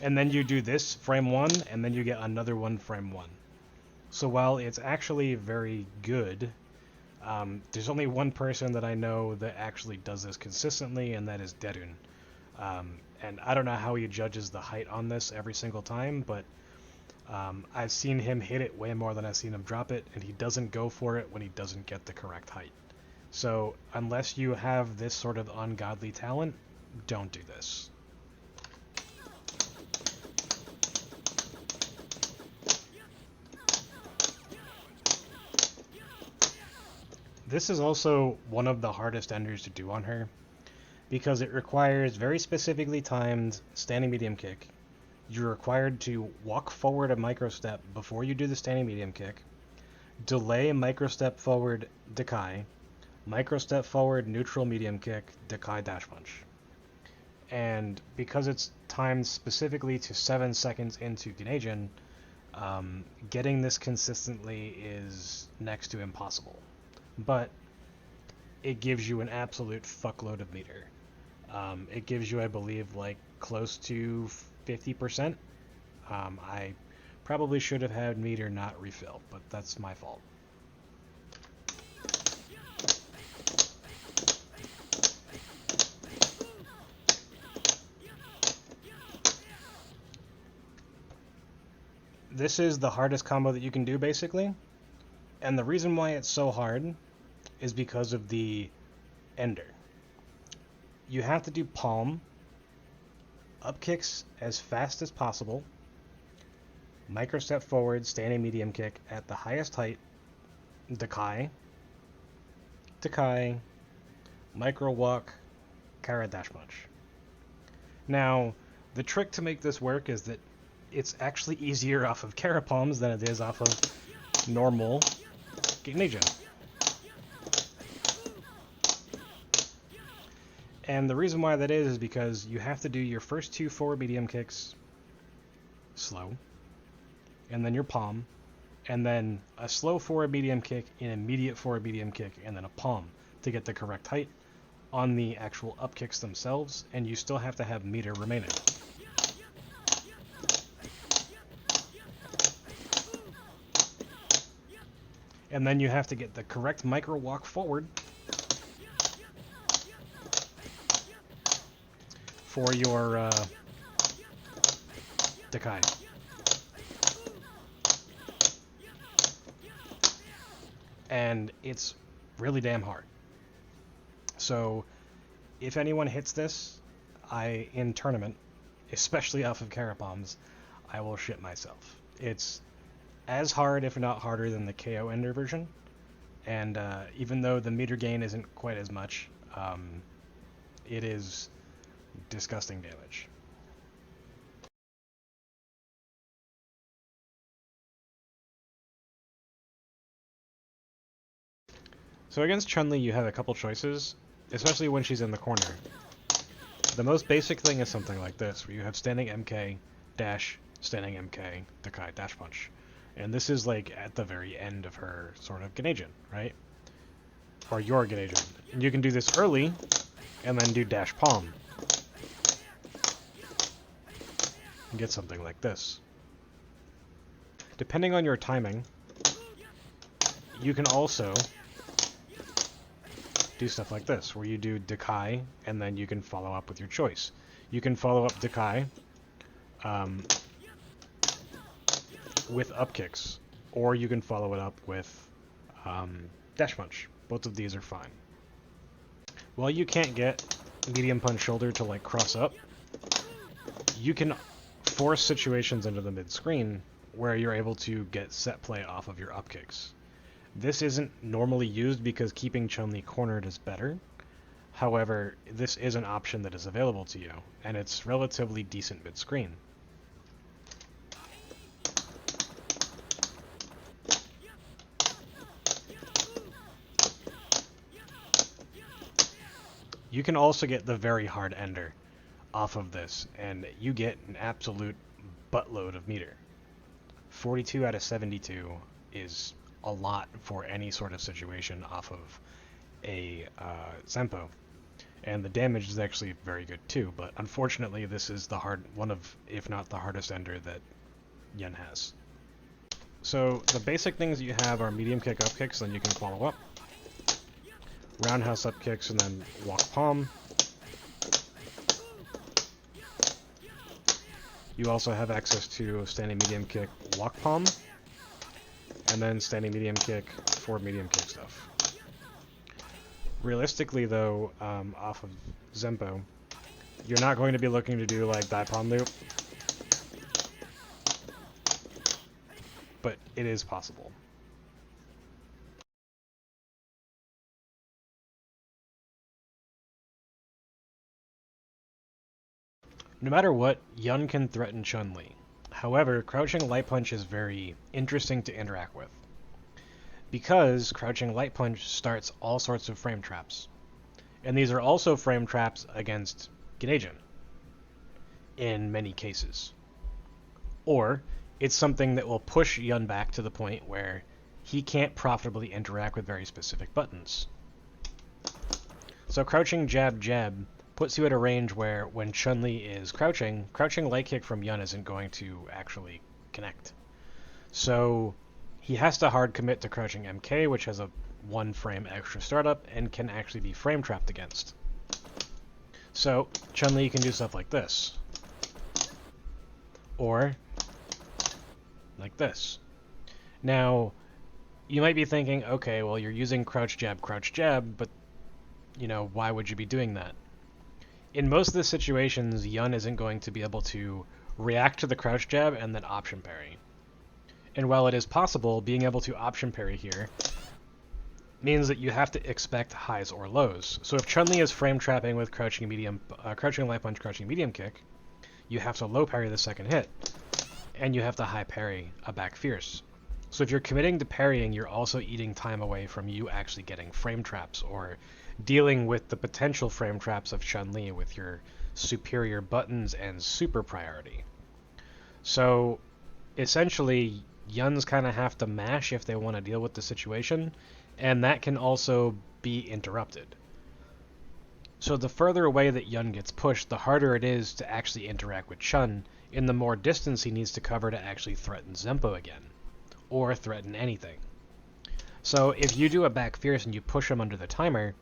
And then you do this frame 1, and then you get another one frame 1. So while it's actually very good, there's only one person that I know that actually does this consistently, and that is Derun. And I don't know how he judges the height on this every single time, but I've seen him hit it way more than I've seen him drop it, and he doesn't go for it when he doesn't get the correct height. So unless you have this sort of ungodly talent, don't do this. This is also one of the hardest enders to do on her, because it requires very specifically timed standing medium kick. You're required to walk forward a micro step before you do the standing medium kick, delay a micro step forward Dekai, micro step forward neutral medium kick, Dekai dash punch. And because it's timed specifically to 7 seconds into Ganejin, getting this consistently is next to impossible. But it gives you an absolute fuckload of meter. It gives you, I believe, like close to 50%. I probably should have had meter not refill, but that's my fault. This is the hardest combo that you can do, basically. And the reason why it's so hard is because of the ender. You have to do palm, up kicks as fast as possible, micro step forward, standing medium kick at the highest height, Dekai, Dekai, micro walk, Kara dash punch. Now, the trick to make this work is that it's actually easier off of Kara palms than it is off of normal Ganejin. And the reason why that is because you have to do your first 2 forward medium kicks slow, and then your palm, and then a slow forward medium kick, an immediate forward medium kick, and then a palm to get the correct height on the actual up kicks themselves, and you still have to have meter remaining. And then you have to get the correct micro walk forward for your Dakai. And it's really damn hard. So if anyone hits this, in tournament, especially off of Carrot Bombs, I will shit myself. It's as hard, if not harder, than the KO Ender version. And even though the meter gain isn't quite as much, it is disgusting damage. So against Chun-Li, you have a couple choices, especially when she's in the corner. The most basic thing is something like this, where you have standing MK, dash, standing MK, Dakai, dash punch. And this is like at the very end of her sort of Ganejin, right? Or your Ganejin. And you can do this early, and then do dash palm. And get something like this. Depending on your timing, you can also do stuff like this, where you do Dakai, and then you can follow up with your choice. You can follow up Dakai with up kicks, or you can follow it up with dash punch. Both of these are fine. While you can't get medium punch shoulder to like cross up, you can force situations into the mid screen where you're able to get set play off of your up kicks. This isn't normally used because keeping Chun-Li cornered is better. However, this is an option that is available to you, and it's relatively decent mid-screen. You can also get the very hard ender off of this, and you get an absolute buttload of meter. 42 out of 72 is a lot for any sort of situation off of a Zempo. And the damage is actually very good too, but unfortunately this is one of, if not the hardest ender that Yun has. So the basic things that you have are medium kick, up kicks, then you can follow up. Roundhouse up kicks, and then walk palm. You also have access to standing medium kick, walk palm, and then standing medium kick for medium kick stuff. Realistically though, off of Zempo, you're not going to be looking to do like die palm loop, but it is possible. No matter what, Yun can threaten Chun-Li. However, crouching light punch is very interesting to interact with, because crouching light punch starts all sorts of frame traps. And these are also frame traps against Ganejin, in many cases. Or, it's something that will push Yun back to the point where he can't profitably interact with very specific buttons. So crouching jab jab puts you at a range where when Chun-Li is crouching light kick from Yun isn't going to actually connect. So he has to hard commit to crouching MK, which has a 1 frame extra startup and can actually be frame trapped against. So Chun-Li can do stuff like this. Or like this. Now, you might be thinking, okay, well you're using crouch jab, but why would you be doing that? In most of the situations, Yun isn't going to be able to react to the crouch jab and then option parry. And while it is possible, being able to option parry here means that you have to expect highs or lows. So if Chun-Li is frame trapping with crouching light punch, crouching medium kick, you have to low parry the second hit, and you have to high parry a back fierce. So if you're committing to parrying, you're also eating time away from you actually getting frame traps or dealing with the potential frame traps of Chun-Li with your superior buttons and super priority. So essentially, Yuns kind of have to mash if they want to deal with the situation, and that can also be interrupted. So the further away that Yun gets pushed, the harder it is to actually interact with Chun, and the more distance he needs to cover to actually threaten Zempo again, or threaten anything. So if you do a back fierce and you push him under the timer,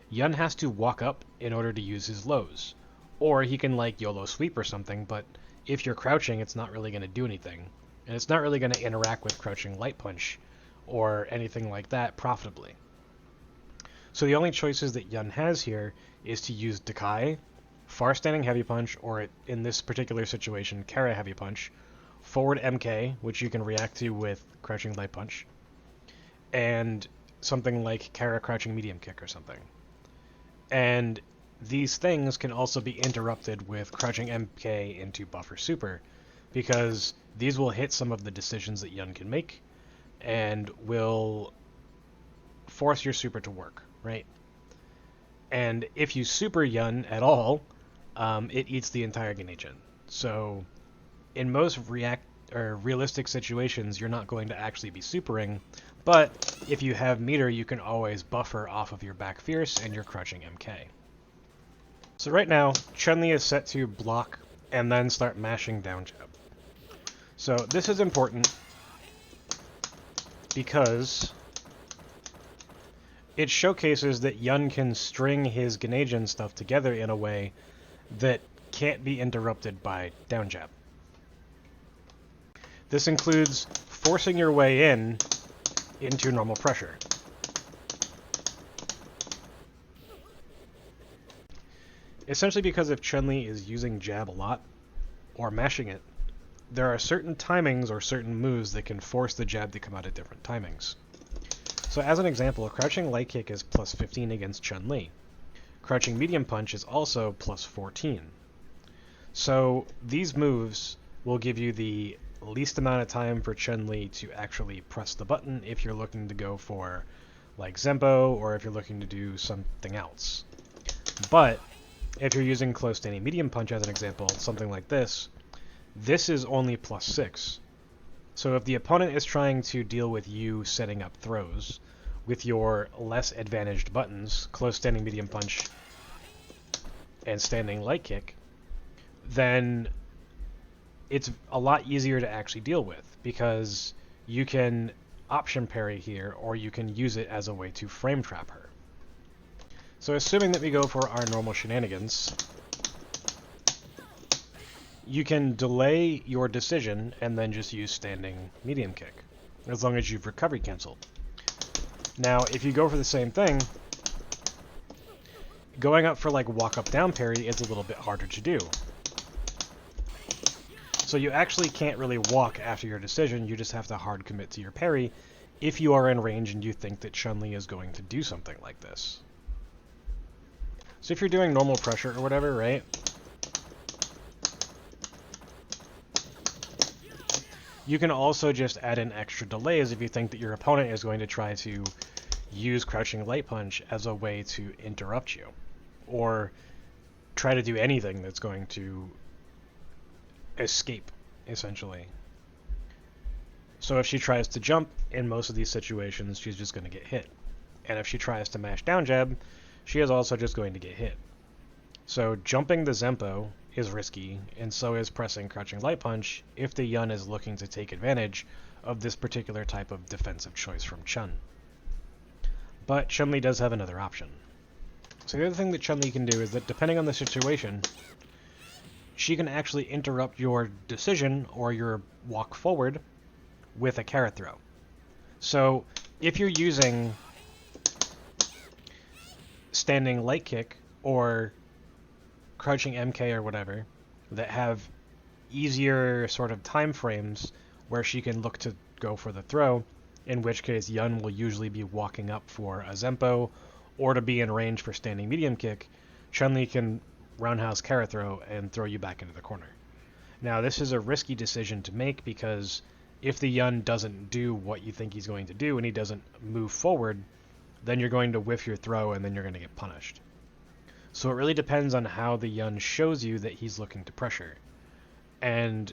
Yun has to walk up in order to use his lows. Or he can like YOLO sweep or something, but if you're crouching, it's not really going to do anything. And it's not really going to interact with crouching light punch or anything like that profitably. So the only choices that Yun has here is to use Dakai, far standing heavy punch, or in this particular situation, Kara heavy punch, forward MK, which you can react to with crouching light punch, and something like Kara crouching medium kick or something. And these things can also be interrupted with crouching MK into buffer super, because these will hit some of the decisions that Yun can make and will force your super to work, right? And if you super Yun at all, it eats the entire Genei-jin. So in most realistic situations, you're not going to actually be supering, but if you have meter, you can always buffer off of your back fierce and your crouching MK. So right now, Chun-Li is set to block and then start mashing down jab. So this is important because it showcases that Yun can string his Genei-jin stuff together in a way that can't be interrupted by down jab. This includes forcing your way into normal pressure. Essentially because if Chun-Li is using jab a lot, or mashing it, there are certain timings or certain moves that can force the jab to come out at different timings. So as an example, crouching light kick is plus 15 against Chun-Li. Crouching medium punch is also plus 14. So these moves will give you the least amount of time for Chun-Li to actually press the button if you're looking to go for like Zempo or if you're looking to do something else. But if you're using close standing medium punch as an example, something like this is only plus 6. So if the opponent is trying to deal with you setting up throws with your less advantaged buttons, close standing medium punch and standing light kick, then it's a lot easier to actually deal with because you can option parry here or you can use it as a way to frame trap her. So assuming that we go for our normal shenanigans, you can delay your decision and then just use standing medium kick, as long as you've recovery canceled. Now, if you go for the same thing, going up for like walk up down parry is a little bit harder to do. So you actually can't really walk after your decision, you just have to hard commit to your parry if you are in range and you think that Chun-Li is going to do something like this. So if you're doing normal pressure or whatever, right? You can also just add in extra delays if you think that your opponent is going to try to use crouching light punch as a way to interrupt you, or try to do anything that's going to escape, essentially. So if she tries to jump, in most of these situations, she's just going to get hit. And if she tries to mash down jab, she is also just going to get hit. So jumping the Zempo is risky, and so is pressing crouching light punch if the Yun is looking to take advantage of this particular type of defensive choice from Chun. But Chun-Li does have another option. So the other thing that Chun-Li can do is that depending on the situation, she can actually interrupt your decision or your walk forward with a carrot throw. So if you're using standing light kick or crouching MK or whatever that have easier sort of time frames where she can look to go for the throw, in which case Yun will usually be walking up for a Zempo or to be in range for standing medium kick, Chun-Li can roundhouse carrot throw and throw you back into the corner. Now this is a risky decision to make because if the Yun doesn't do what you think he's going to do and he doesn't move forward, then you're going to whiff your throw and then you're going to get punished. So it really depends on how the Yun shows you that he's looking to pressure, and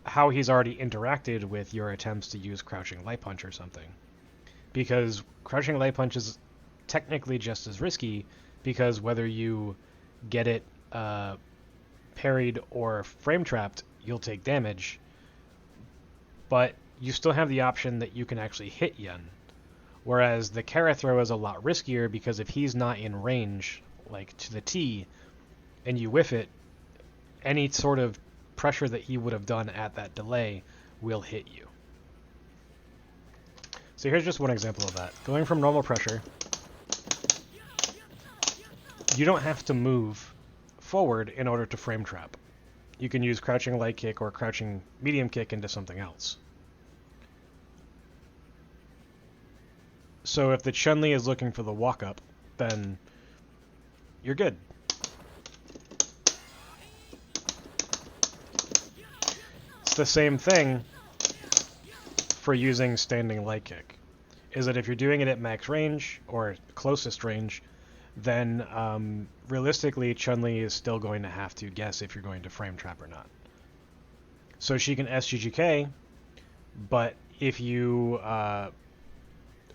how he's already interacted with your attempts to use crouching light punch or something. Because crouching light punch is technically just as risky, because whether you get it parried or frame trapped, you'll take damage, but you still have the option that you can actually hit Yun, Whereas the carrot throw is a lot riskier because if he's not in range, like to the T, and you whiff it, any sort of pressure that he would have done at that delay will hit you. So here's just one example of that. Going from normal pressure, you don't have to move forward in order to frame trap. You can use crouching light kick or crouching medium kick into something else. So if the Chun-Li is looking for the walk-up, then you're good. It's the same thing for using standing light kick, is that if you're doing it at max range, or closest range, then realistically Chun-Li is still going to have to guess if you're going to frame trap or not. So she can SGGK, but if you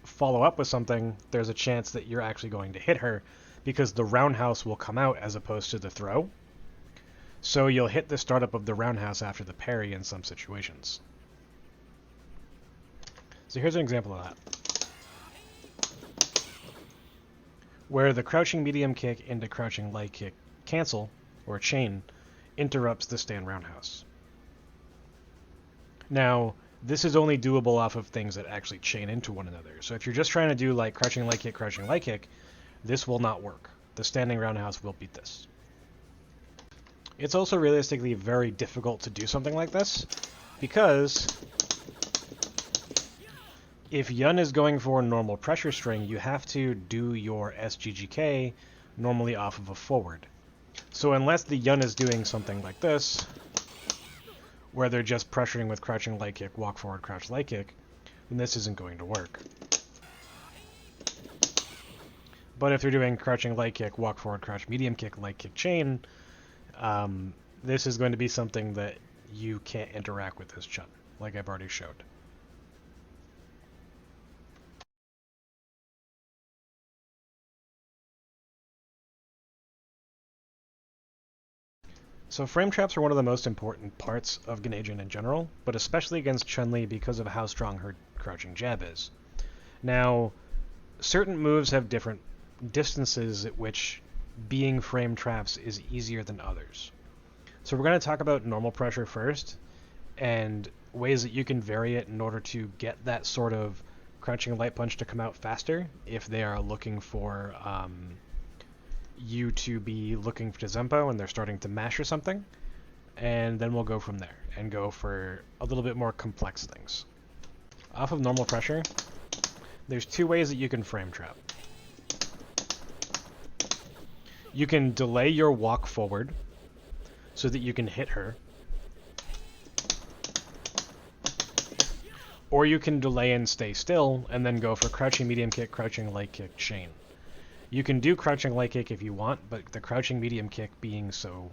follow up with something, there's a chance that you're actually going to hit her because the roundhouse will come out as opposed to the throw. So you'll hit the startup of the roundhouse after the parry in some situations. So here's an example of that, where the crouching medium kick into crouching light kick cancel, or chain, interrupts the stand roundhouse. Now, this is only doable off of things that actually chain into one another. So if you're just trying to do like crouching light kick, this will not work. The standing roundhouse will beat this. It's also realistically very difficult to do something like this, because if Yun is going for a normal pressure string, you have to do your SGGK normally off of a forward. So unless the Yun is doing something like this, where they're just pressuring with crouching light kick, walk forward, crouch light kick, then this isn't going to work. But if they're doing crouching light kick, walk forward, crouch medium kick, light kick chain, this is going to be something that you can't interact with as Chun, like I've already showed. So frame traps are one of the most important parts of Ganejin in general, but especially against Chun-Li because of how strong her crouching jab is. Now, certain moves have different distances at which being frame traps is easier than others. So we're going to talk about normal pressure first, and ways that you can vary it in order to get that sort of crouching light punch to come out faster if they are looking for you to be looking for Zempo and they're starting to mash or something, and then we'll go from there and go for a little bit more complex things. Off of normal pressure, there's two ways that you can frame trap. You can delay your walk forward so that you can hit her, or you can delay and stay still and then go for crouching medium kick, crouching light kick, chain. You can do crouching light kick if you want, but the crouching medium kick being so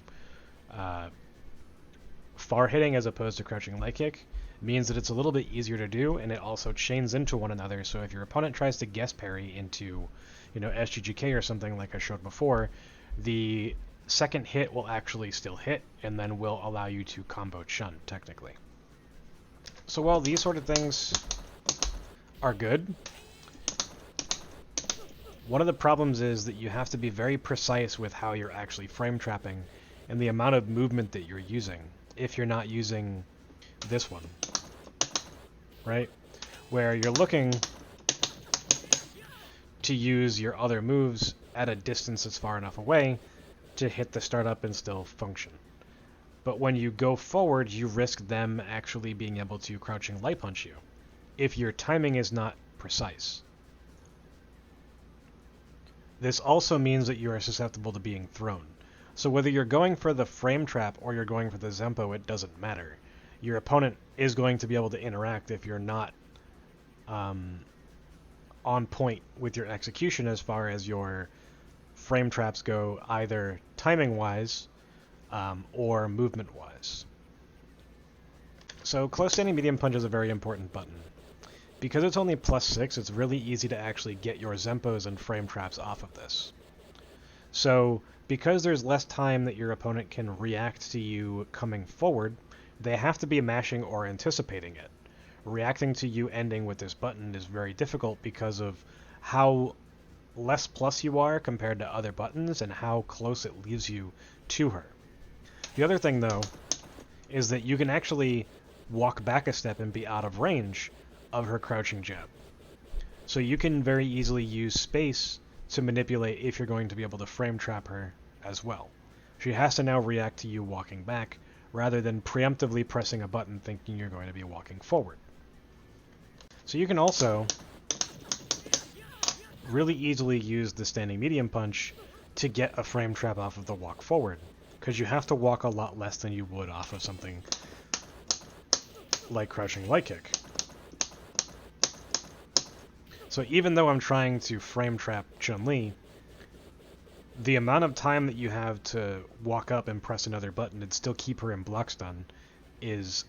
far hitting as opposed to crouching light kick means that it's a little bit easier to do, and it also chains into one another. So if your opponent tries to guess parry into, SGGK or something like I showed before, the second hit will actually still hit, and then will allow you to combo Chun, technically. So while these sort of things are good, one of the problems is that you have to be very precise with how you're actually frame trapping and the amount of movement that you're using if you're not using this one, right? Where you're looking to use your other moves at a distance that's far enough away to hit the startup and still function. But when you go forward, you risk them actually being able to crouching light punch you if your timing is not precise. This also means that you are susceptible to being thrown. So whether you're going for the frame trap or you're going for the Zempo, it doesn't matter. Your opponent is going to be able to interact if you're not on point with your execution as far as your frame traps go, either timing-wise or movement-wise. So close standing medium punch is a very important button. Because it's only +6, it's really easy to actually get your Zempos and frame traps off of this. So, because there's less time that your opponent can react to you coming forward, they have to be mashing or anticipating it, reacting to you ending with this button is very difficult because of how less plus you are compared to other buttons and how close it leaves you to her. The other thing, though, is that you can actually walk back a step and be out of range of her crouching jab. So you can very easily use space to manipulate if you're going to be able to frame trap her as well. She has to now react to you walking back, rather than preemptively pressing a button thinking you're going to be walking forward. So you can also really easily use the standing medium punch to get a frame trap off of the walk forward, because you have to walk a lot less than you would off of something like crouching light kick. So even though I'm trying to frame trap Chun-Li, the amount of time that you have to walk up and press another button and still keep her in block stun is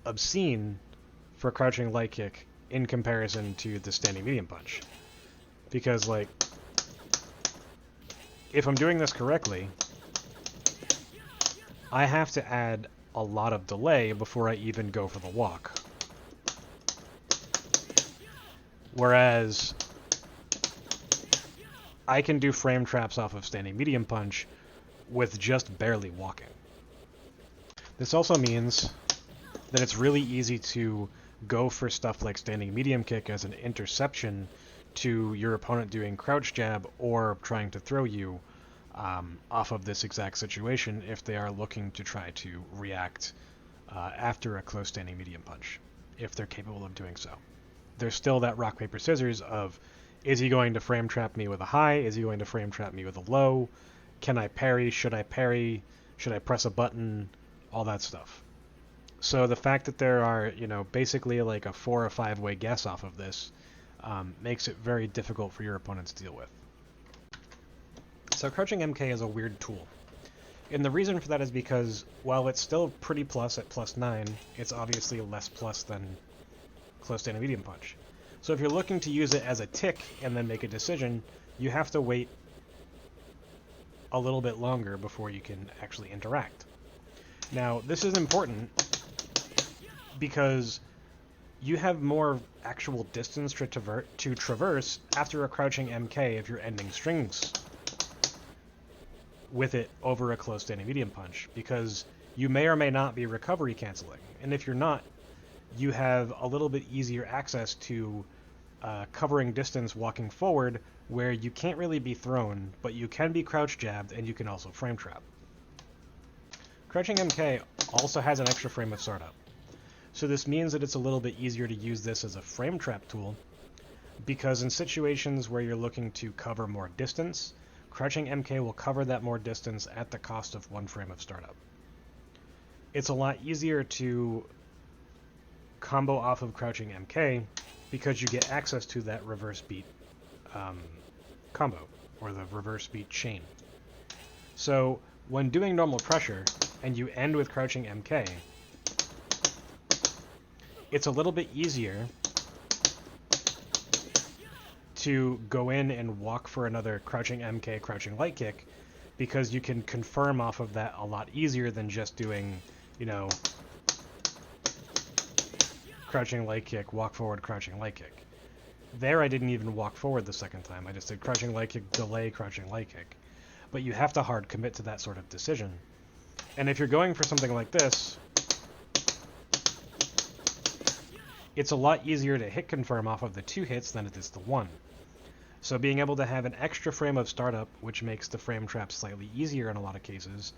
obscene for crouching light kick in comparison to the standing medium punch. Because, like, if I'm doing this correctly, I have to add a lot of delay before I even go for the walk. Whereas I can do frame traps off of standing medium punch with just barely walking. This also means that it's really easy to go for stuff like standing medium kick as an interception to your opponent doing crouch jab or trying to throw you off of this exact situation if they are looking to try to react after a close standing medium punch, if they're capable of doing so. There's still that rock, paper, scissors of, is he going to frame trap me with a high? Is he going to frame trap me with a low? Can I parry? Should I parry? Should I press a button? All that stuff. So the fact that there are, basically like a 4 or 5 way guess off of this makes it very difficult for your opponents to deal with. So crouching MK is a weird tool. And the reason for that is because, while it's still pretty plus at +9, it's obviously less plus than close standing medium punch. So if you're looking to use it as a tick and then make a decision, you have to wait a little bit longer before you can actually interact. Now, this is important because you have more actual distance to traverse after a crouching MK if you're ending strings with it over a close standing medium punch, because you may or may not be recovery canceling. And if you're not, you have a little bit easier access to covering distance walking forward, where you can't really be thrown, but you can be crouch jabbed and you can also frame trap. Crouching MK also has an extra frame of startup. So this means that it's a little bit easier to use this as a frame trap tool, because in situations where you're looking to cover more distance, crouching MK will cover that more distance at the cost of 1 frame of startup. It's a lot easier to combo off of crouching MK because you get access to that reverse beat combo, or the reverse beat chain. So when doing normal pressure and you end with crouching MK, it's a little bit easier to go in and walk for another crouching MK, crouching light kick, because you can confirm off of that a lot easier than just doing, crouching light kick, walk forward, crouching light kick. There I didn't even walk forward the second time. I just did crouching light kick, delay, crouching light kick. But you have to hard commit to that sort of decision. And if you're going for something like this, it's a lot easier to hit confirm off of the 2 hits than it is the 1. So being able to have an extra frame of startup, which makes the frame trap slightly easier in a lot of cases,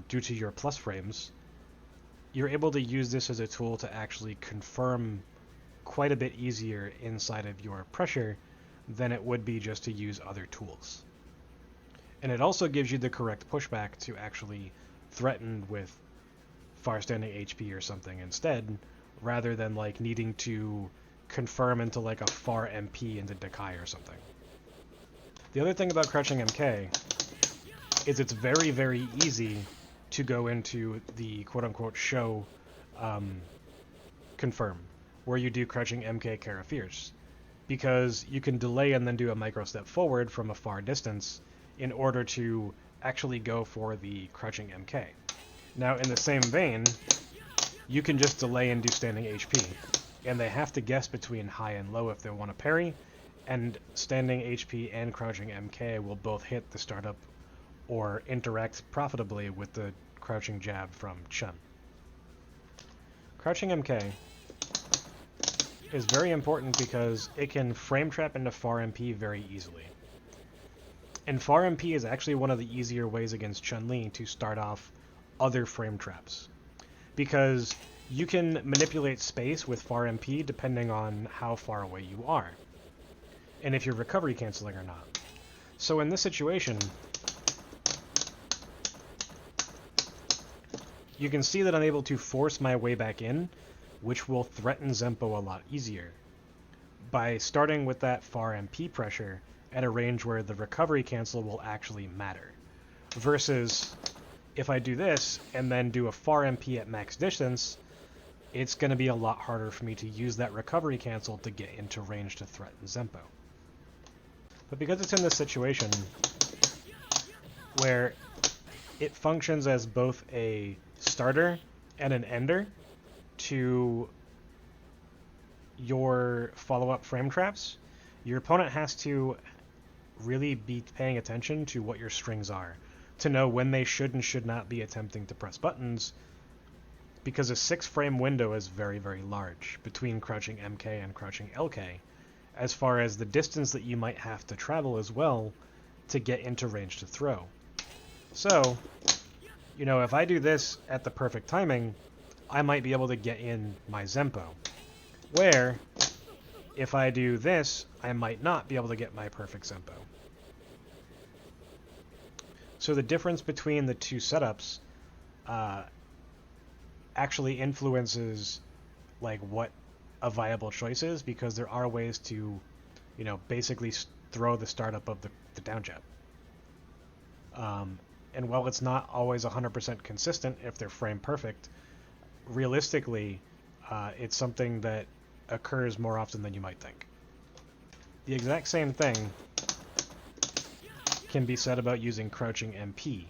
due to your plus frames, you're able to use this as a tool to actually confirm quite a bit easier inside of your pressure than it would be just to use other tools. And it also gives you the correct pushback to actually threaten with far standing HP or something instead, rather than like needing to confirm into like a far MP into Dekai or something. The other thing about crouching MK is it's very, very easy to go into the quote-unquote show confirm, where you do crouching MK Kara Fierce, because you can delay and then do a micro step forward from a far distance in order to actually go for the crouching MK. Now, in the same vein, you can just delay and do standing HP, and they have to guess between high and low if they want to parry, and standing HP and crouching MK will both hit the startup or interact profitably with the crouching jab from Chun. Crouching MK is very important because it can frame trap into far MP very easily. And far MP is actually one of the easier ways against Chun-Li to start off other frame traps, because you can manipulate space with far MP depending on how far away you are, and if you're recovery canceling or not. So in this situation, you can see that I'm able to force my way back in, which will threaten Zempo a lot easier, by starting with that far MP pressure at a range where the recovery cancel will actually matter. Versus, if I do this and then do a far MP at max distance, it's going to be a lot harder for me to use that recovery cancel to get into range to threaten Zempo. But because it's in this situation where it functions as both a starter and an ender to your follow-up frame traps, your opponent has to really be paying attention to what your strings are to know when they should and should not be attempting to press buttons, because a 6-frame window is very, very large between crouching MK and crouching LK, as far as the distance that you might have to travel as well to get into range to throw. So, you know, if I do this at the perfect timing, I might be able to get in my Zempo. Where, if I do this, I might not be able to get my perfect Zempo. So the difference between the two setups actually influences like what a viable choice is, because there are ways to, you know, basically throw the startup of the down jab. And while it's not always 100% consistent if they're frame perfect, realistically, it's something that occurs more often than you might think. The exact same thing can be said about using crouching MP,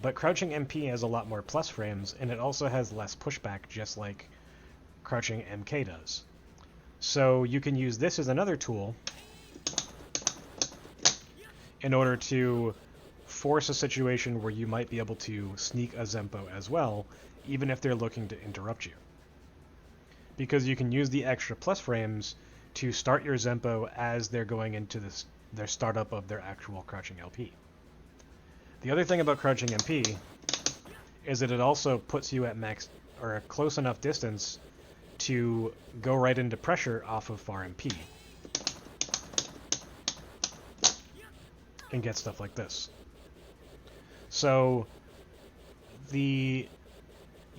but crouching MP has a lot more plus frames, and it also has less pushback, just like crouching MK does. So you can use this as another tool in order to force a situation where you might be able to sneak a Zempo as well, even if they're looking to interrupt you. Because you can use the extra plus frames to start your Zempo as they're going into their startup of their actual crouching LP. The other thing about crouching MP is that it also puts you at max or a close enough distance to go right into pressure off of far MP and get stuff like this. So the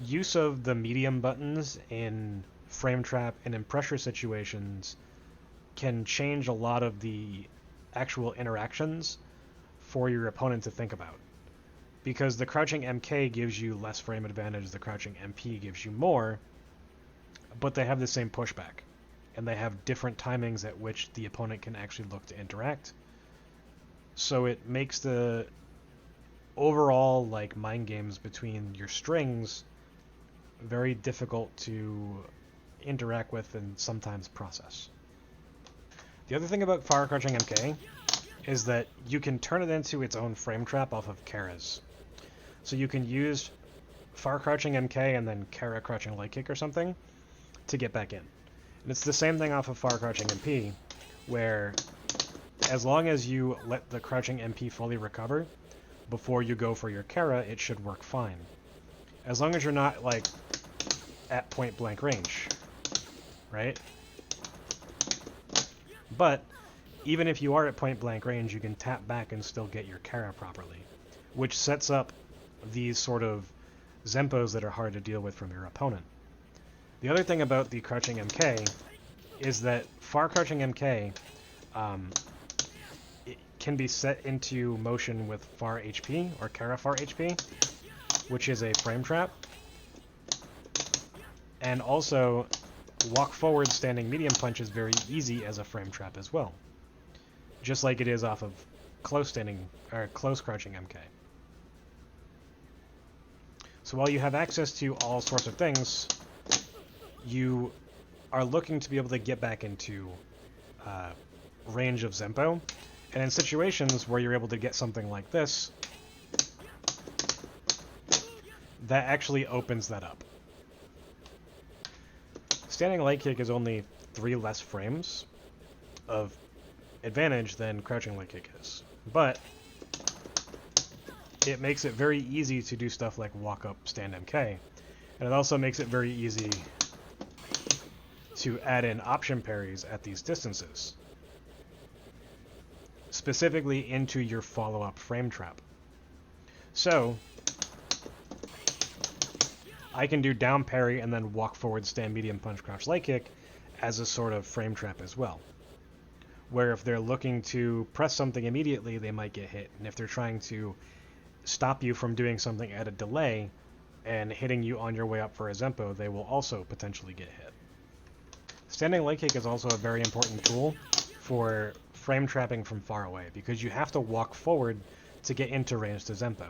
use of the medium buttons in frame trap and in pressure situations can change a lot of the actual interactions for your opponent to think about. Because the crouching MK gives you less frame advantage, the crouching MP gives you more, but they have the same pushback, and they have different timings at which the opponent can actually look to interact. So it makes the overall like mind games between your strings very difficult to interact with and sometimes process. The other thing about far crouching MK is that you can turn it into its own frame trap off of Kara's. So you can use far crouching MK and then Kara crouching light kick or something to get back in. And it's the same thing off of far crouching MP, where as long as you let the crouching MP fully recover before you go for your Kara, it should work fine. As long as you're not like at point blank range, right? But even if you are at point blank range, you can tap back and still get your Kara properly, which sets up these sort of Zempos that are hard to deal with from your opponent. The other thing about the crouching MK is that far crouching MK it can be set into motion with far HP or Kara far HP, which is a frame trap, and also walk forward standing medium punch is very easy as a frame trap as well, just like it is off of close standing or close crouching MK. So while you have access to all sorts of things, you are looking to be able to get back into range of Zempo. And in situations where you're able to get something like this, that actually opens that up. Standing light kick is only 3 less frames of advantage than crouching light kick is. But it makes it very easy to do stuff like walk up, stand MK. And it also makes it very easy to add in option parries at these distances, specifically into your follow-up frame trap. So I can do down parry and then walk forward, stand medium punch, crouch light kick as a sort of frame trap as well. Where if they're looking to press something immediately, they might get hit. And if they're trying to stop you from doing something at a delay and hitting you on your way up for a Zempo, they will also potentially get hit. Standing light kick is also a very important tool for frame trapping from far away, because you have to walk forward to get into range to Zempo.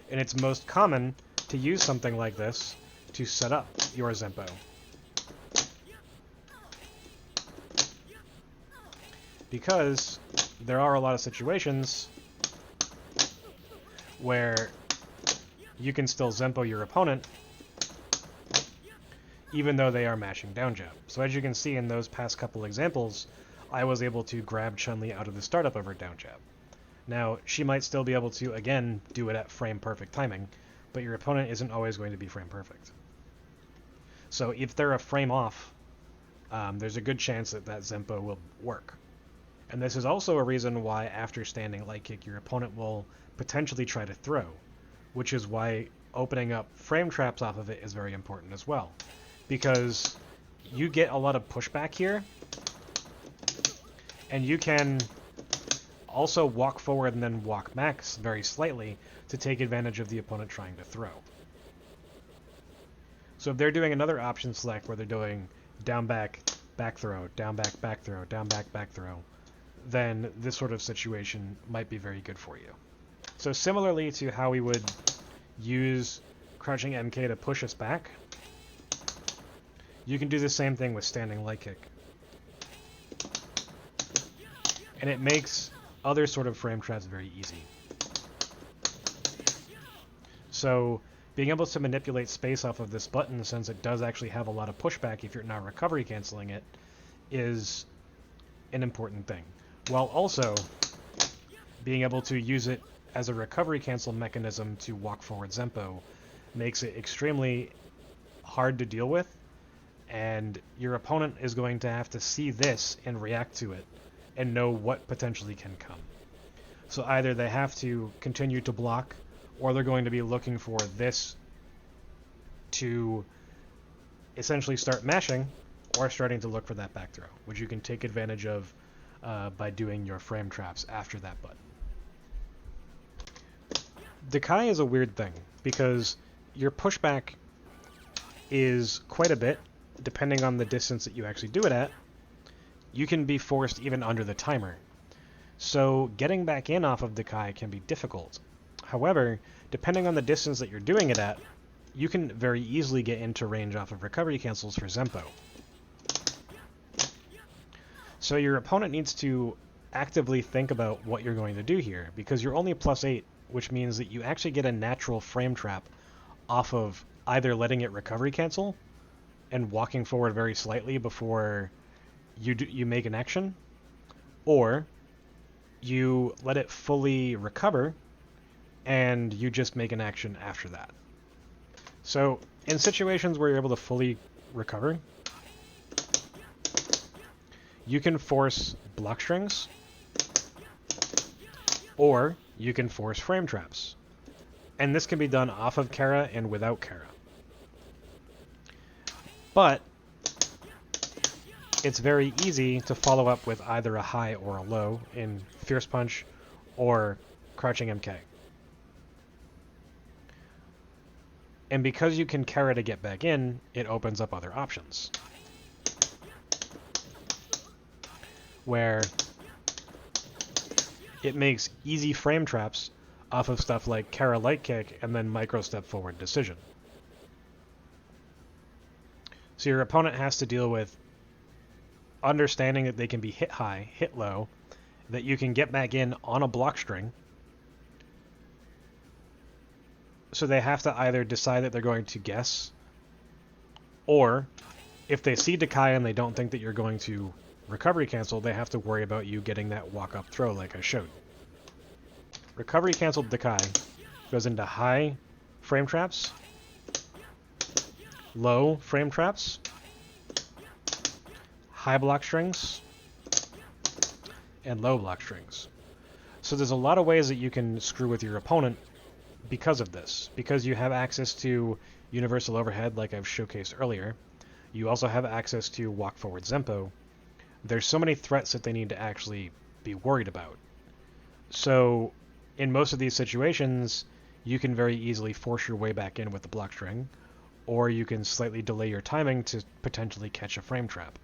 And it's most common to use something like this to set up your Zempo. Because there are a lot of situations where you can still Zempo your opponent even though they are mashing down jab. So as you can see in those past couple examples, I was able to grab Chun-Li out of the startup of her down jab. Now, she might still be able to, again, do it at frame perfect timing, but your opponent isn't always going to be frame perfect. So if they're a frame off, there's a good chance that that Zempo will work. And this is also a reason why after standing light kick, your opponent will potentially try to throw, which is why opening up frame traps off of it is very important as well. Because you get a lot of pushback here, and you can also walk forward and then walk back very slightly to take advantage of the opponent trying to throw. So if they're doing another option select where they're doing down back, back throw, down back, back throw, down back, back throw, then this sort of situation might be very good for you. So similarly to how we would use crouching MK to push us back, you can do the same thing with standing light kick. And it makes other sort of frame traps very easy. So being able to manipulate space off of this button, since it does actually have a lot of pushback if you're not recovery canceling it, is an important thing. While also being able to use it as a recovery cancel mechanism to walk forward Zempo makes it extremely hard to deal with, and your opponent is going to have to see this and react to it and know what potentially can come. So either they have to continue to block, or they're going to be looking for this to essentially start mashing, or starting to look for that back throw, which you can take advantage of by doing your frame traps after that button. Dekai is a weird thing, because your pushback is quite a bit, depending on the distance that you actually do it at. You can be forced even under the timer. So getting back in off of Dekai can be difficult. However, depending on the distance that you're doing it at, you can very easily get into range off of recovery cancels for Zempo. So your opponent needs to actively think about what you're going to do here, because you're only +8, which means that you actually get a natural frame trap off of either letting it recovery cancel and walking forward very slightly before you make an action, or you let it fully recover and you just make an action after that. So in situations where you're able to fully recover, you can force block strings, or you can force frame traps. And this can be done off of Kara and without Kara. But it's very easy to follow up with either a high or a low in Fierce Punch or Crouching MK. And because you can Kara to get back in, it opens up other options. Where it makes easy frame traps off of stuff like Kara light kick and then micro step forward decision. So your opponent has to deal with understanding that they can be hit high, hit low, that you can get back in on a block string. So they have to either decide that they're going to guess, or if they see Dekai and they don't think that you're going to recovery cancel, they have to worry about you getting that walk-up throw like I showed. Recovery canceled Dekai goes into high frame traps, low frame traps, high block strings, and low block strings. So there's a lot of ways that you can screw with your opponent because of this. Because you have access to universal overhead like I've showcased earlier, you also have access to walk forward Zempo. There's so many threats that they need to actually be worried about. So in most of these situations, you can very easily force your way back in with the block string, or you can slightly delay your timing to potentially catch a frame trap.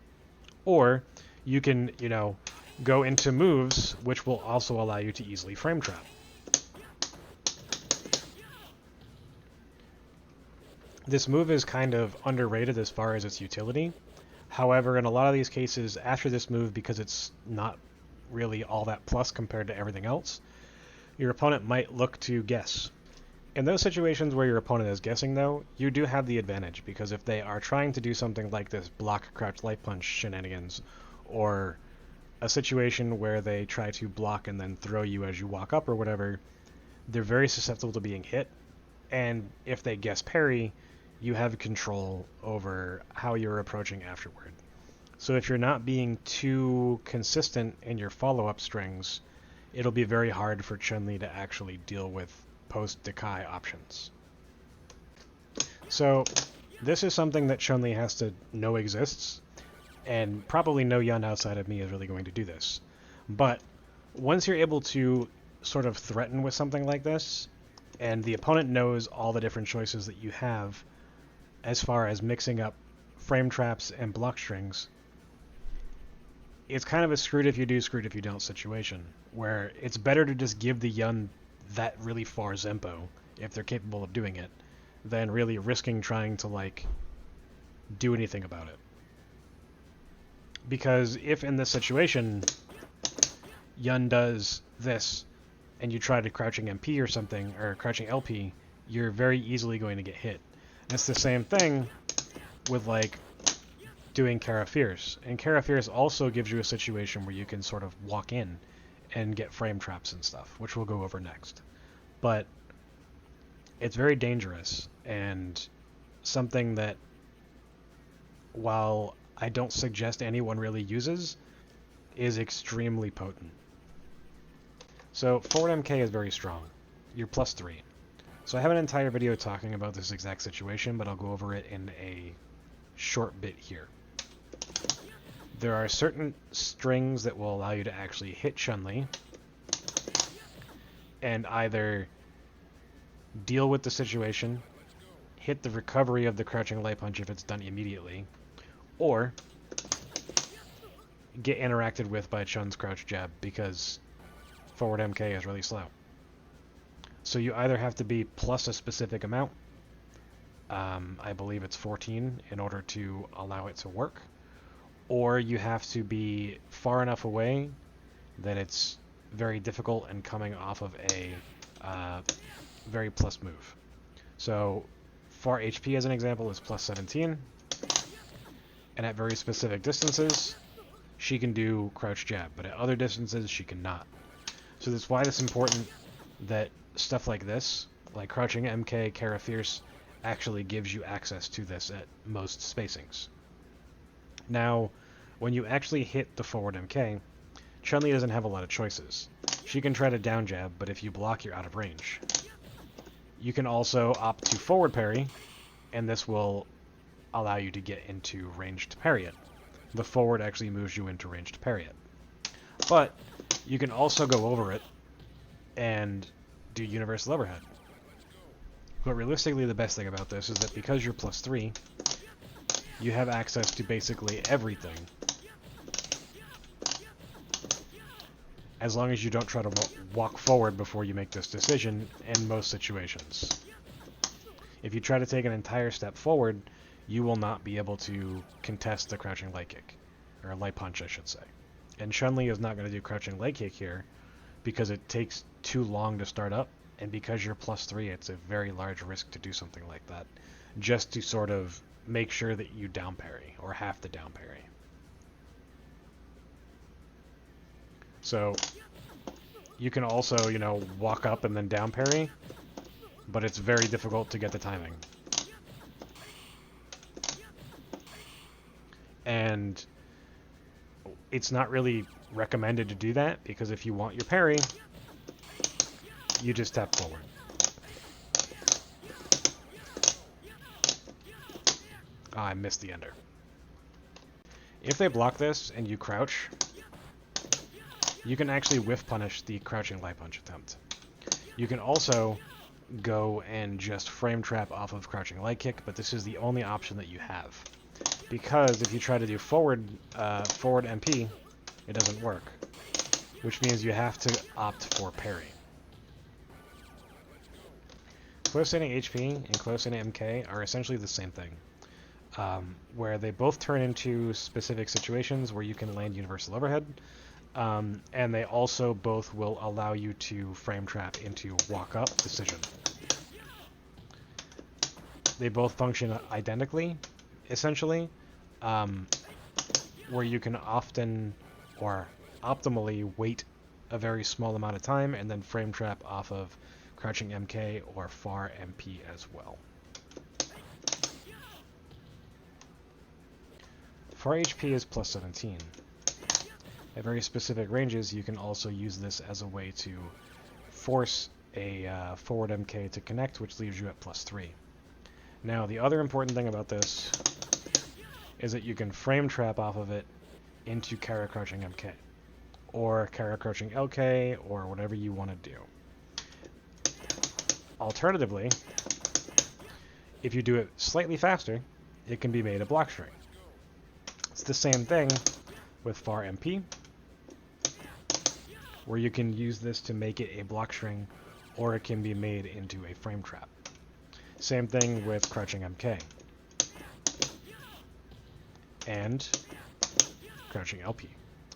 Or you can, go into moves which will also allow you to easily frame trap. This move is kind of underrated as far as its utility. However, in a lot of these cases, after this move, because it's not really all that plus compared to everything else, your opponent might look to guess. In those situations where your opponent is guessing, though, you do have the advantage, because if they are trying to do something like this block crouch light punch shenanigans, or a situation where they try to block and then throw you as you walk up or whatever, they're very susceptible to being hit, and if they guess parry, you have control over how you're approaching afterward. So if you're not being too consistent in your follow-up strings, it'll be very hard for Chun-Li to actually deal with post-Dekai options. So this is something that Chun-Li has to know exists, and probably no Yun outside of me is really going to do this. But once you're able to sort of threaten with something like this, and the opponent knows all the different choices that you have as far as mixing up frame traps and block strings, it's kind of a screwed if you do, screwed if you don't situation, where it's better to just give the Yun that really far Zempo, if they're capable of doing it, than really risking trying to, do anything about it. Because if in this situation, Yun does this, and you try to crouching MP or something, or crouching LP, you're very easily going to get hit. And it's the same thing with, doing Kara Fierce. And Kara Fierce also gives you a situation where you can sort of walk in and get frame traps and stuff, which we'll go over next. But it's very dangerous, and something that, while I don't suggest anyone really uses, is extremely potent. So forward MK is very strong. You're +3. So I have an entire video talking about this exact situation, but I'll go over it in a short bit here. There are certain strings that will allow you to actually hit Chun-Li and either deal with the situation, hit the recovery of the crouching light punch if it's done immediately, or get interacted with by Chun's crouch jab, because forward MK is really slow. So you either have to be plus a specific amount, I believe it's 14 in order to allow it to work, or you have to be far enough away that it's very difficult and coming off of a very plus move. So far HP as an example is +17, and at very specific distances she can do crouch jab, but at other distances she cannot. So that's why it's important that stuff like this, like crouching MK, Kara Fierce, actually gives you access to this at most spacings. Now, when you actually hit the forward MK, Chun-Li doesn't have a lot of choices. She can try to down jab, but if you block, you're out of range. You can also opt to forward parry, and this will allow you to get into range to parry it. The forward actually moves you into range to parry it. But you can also go over it and do universal overhead. But realistically, the best thing about this is that because you're +3, you have access to basically everything, as long as you don't try to walk forward before you make this decision in most situations. If you try to take an entire step forward, you will not be able to contest the crouching light kick. or light punch, I should say. And Chun-Li is not going to do crouching leg kick here because it takes too long to start up, and because you're +3, it's a very large risk to do something like that, just to sort of make sure that you down parry, or have to down parry. So you can also, you know, walk up and then down parry, but it's very difficult to get the timing. And it's not really recommended to do that, because if you want your parry, you just tap forward. Ah, I missed the ender. If they block this and you crouch, you can actually whiff punish the crouching light punch attempt. You can also go and just frame trap off of crouching light kick, but this is the only option that you have. Because if you try to do forward MP, it doesn't work, which means you have to opt for parry. Close standing HP and close standing MK are essentially the same thing, where they both turn into specific situations where you can land universal overhead, and they also both will allow you to frame trap into walk up decision. They both function identically, essentially, where you can often or optimally wait a very small amount of time and then frame trap off of crouching MK or far MP as well. Far HP is +17. At very specific ranges, you can also use this as a way to force a forward MK to connect, which leaves you at +3. Now, the other important thing about this is that you can frame trap off of it into Kara crouching MK, or Kara crouching LK, or whatever you want to do. Alternatively, if you do it slightly faster, it can be made a block string. It's the same thing with far MP, where you can use this to make it a block string, or it can be made into a frame trap. Same thing with crouching MK. And crouching LP,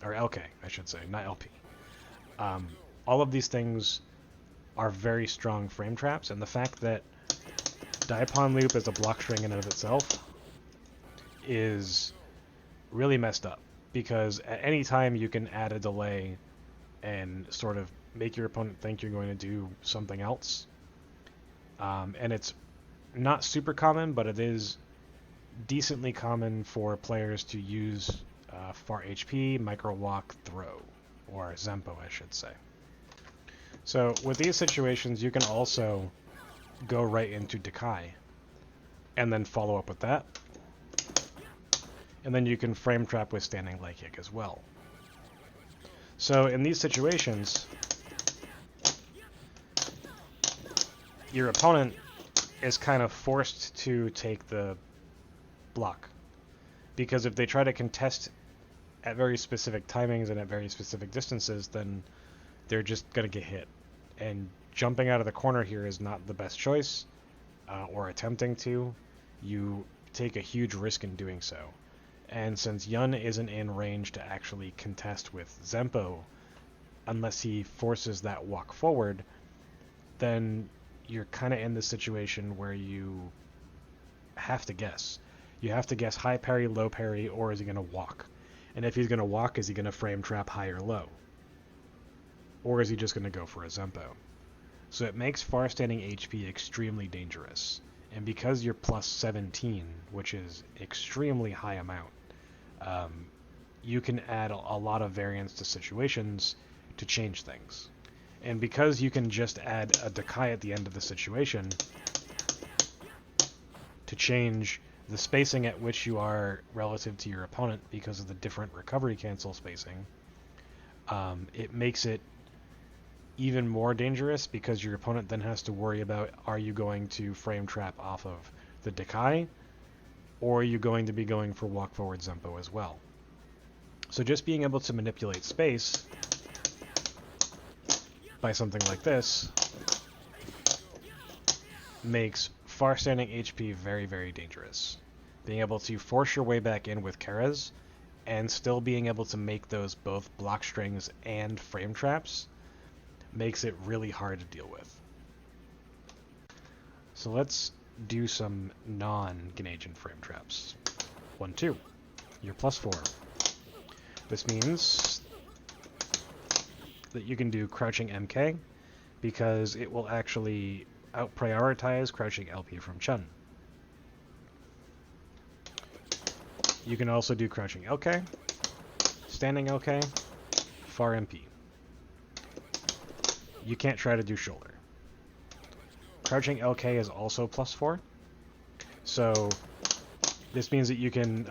or LK, I should say, not LP. All of these things are very strong frame traps, and the fact that Daipon Loop as a block string in and of itself is really messed up, because at any time you can add a delay and sort of make your opponent think you're going to do something else. And it's not super common, but it is decently common for players to use far HP, micro walk, throw, or Zempo, I should say. So with these situations, you can also go right into Dekai, and then follow up with that. And then you can frame trap with standing leg kick as well. So in these situations, your opponent is kind of forced to take the block, because if they try to contest at very specific timings and at very specific distances, then they're just going to get hit. And jumping out of the corner here is not the best choice, or attempting to. You take a huge risk in doing so. And since Yun isn't in range to actually contest with Zempo, unless he forces that walk forward, then you're kind of in this situation where you have to guess. You have to guess high parry, low parry, or is he going to walk? And if he's going to walk, is he going to frame trap high or low? Or is he just going to go for a Zempo? So it makes far standing HP extremely dangerous. And because you're +17, which is extremely high amount, you can add a lot of variance to situations to change things. And because you can just add a Dekai at the end of the situation to change the spacing at which you are relative to your opponent because of the different recovery cancel spacing, it makes it even more dangerous, because your opponent then has to worry about, are you going to frame trap off of the Dekai, or are you going to be going for walk forward Zempo as well? So just being able to manipulate space by something like this makes far standing HP very, very dangerous. Being able to force your way back in with Karas and still being able to make those both block strings and frame traps makes it really hard to deal with. So let's do some non-Gnagian frame traps. 1, 2. You're +4. This means that you can do crouching MK because it will actually out-prioritize crouching LP from Chun. You can also do crouching LK, standing LK, far MP. You can't try to do shoulder. Crouching LK is also +4, so this means that you can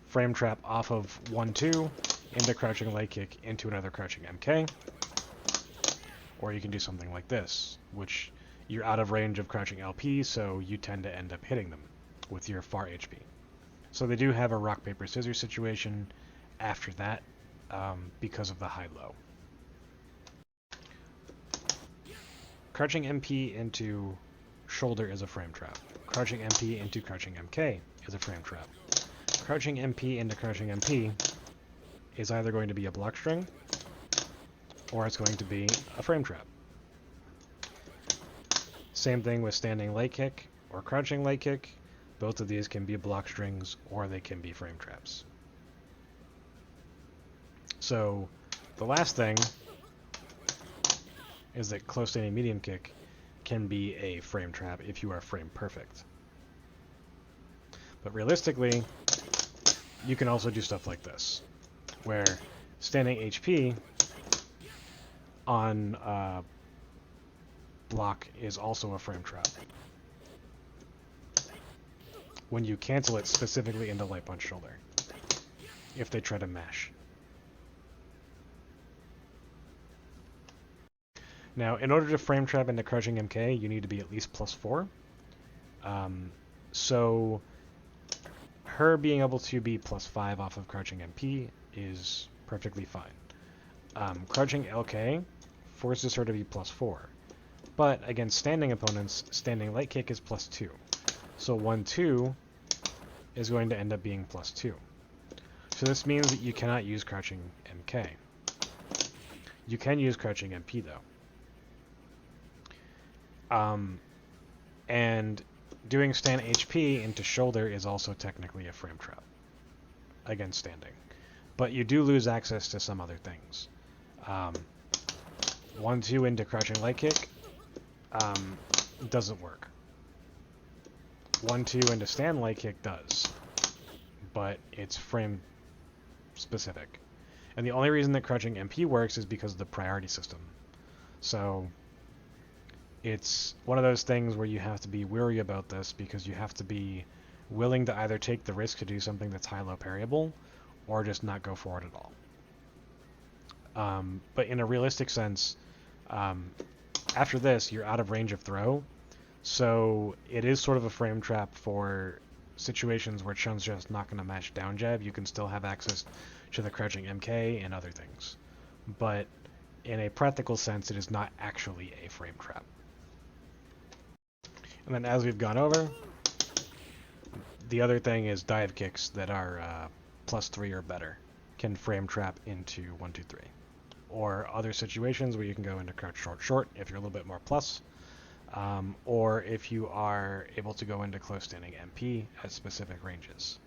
frame trap off of 1, 2 into crouching leg kick into another crouching MK, or you can do something like this, which you're out of range of crouching LP, so you tend to end up hitting them with your far HP. So they do have a rock, paper, scissors situation after that because of the high-low. Crouching MP into shoulder is a frame trap. Crouching MP into crouching MK is a frame trap. Crouching MP into crouching MP is either going to be a block string or it's going to be a frame trap. Same thing with standing leg kick or crouching leg kick. Both of these can be block strings or they can be frame traps. So the last thing is that close standing medium kick can be a frame trap if you are frame perfect. But realistically, you can also do stuff like this, where standing HP on block is also a frame trap when you cancel it specifically into light punch shoulder if they try to mash. Now, in order to frame trap into crouching MK, you need to be at least +4. So her being able to be +5 off of crouching MP is perfectly fine. Crouching LK forces her to be +4. But against standing opponents, standing light kick is +2. So 1, 2 is going to end up being +2. So this means that you cannot use crouching MK. You can use crouching MP though. And doing stand HP into shoulder is also technically a frame trap against standing. But you do lose access to some other things. 1, 2 into crouching leg kick doesn't work. 1, 2 into stand leg kick does, but it's frame specific. And the only reason that crouching MP works is because of the priority system. So it's one of those things where you have to be wary about this because you have to be willing to either take the risk to do something that's high-low parryable or just not go for it at all. But in a realistic sense, after this, you're out of range of throw, so it is sort of a frame trap for situations where Chun's just not going to match down jab. You can still have access to the crouching MK and other things. But in a practical sense, it is not actually a frame trap. And then as we've gone over, the other thing is dive kicks that are +3 or better can frame trap into 1, 2, 3. Or other situations where you can go into crouch short short if you're a little bit more plus, or if you are able to go into close standing MP at specific ranges.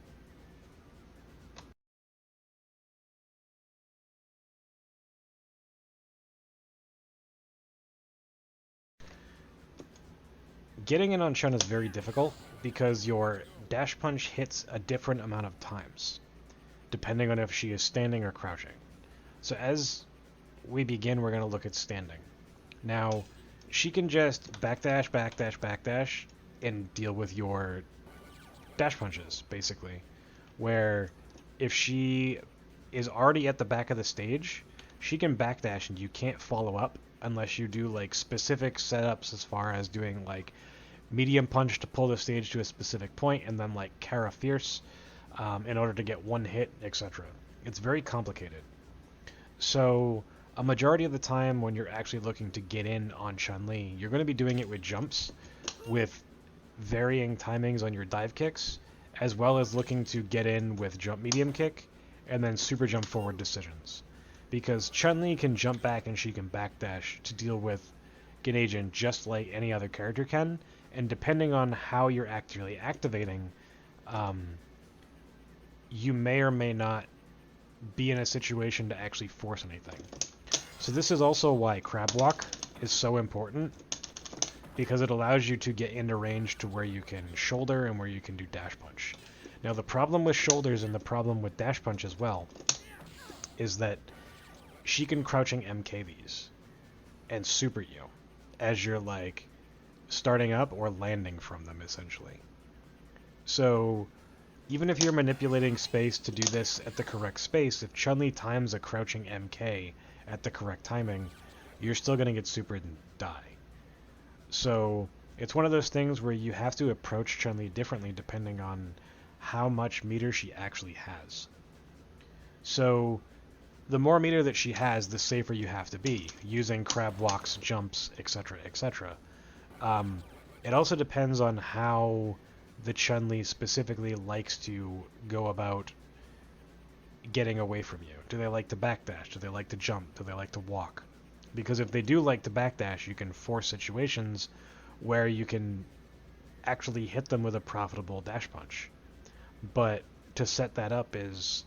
Getting in on Chun is very difficult because your dash punch hits a different amount of times, depending on if she is standing or crouching. So as we begin, we're going to look at standing. Now, she can just backdash, backdash, backdash, and deal with your dash punches, basically. Where if she is already at the back of the stage, she can backdash and you can't follow up unless you do like specific setups as far as doing like medium punch to pull the stage to a specific point and then like Kara Fierce in order to get one hit, etc. It's very complicated. So a majority of the time when you're actually looking to get in on Chun-Li, you're going to be doing it with jumps with varying timings on your dive kicks as well as looking to get in with jump medium kick, and then super jump forward decisions. Because Chun-Li can jump back and she can backdash to deal with Ganajin just like any other character can, and depending on how you're actually activating, you may or may not be in a situation to actually force anything. So this is also why Crab Walk is so important, because it allows you to get into range to where you can shoulder and where you can do dash punch. Now the problem with shoulders and the problem with dash punch as well is that she can crouching MK these and super you as you're like starting up or landing from them essentially. So even if you're manipulating space to do this at the correct space, if Chun-Li times a crouching MK at the correct timing, you're still going to get supered and die. So it's one of those things where you have to approach Chun-Li differently depending on how much meter she actually has. So the more meter that she has, the safer you have to be, using crab walks, jumps, etc., etc. It also depends on how the Chun-Li specifically likes to go about getting away from you. Do they like to backdash? Do they like to jump? Do they like to walk? Because if they do like to backdash, you can force situations where you can actually hit them with a profitable dash punch. But to set that up is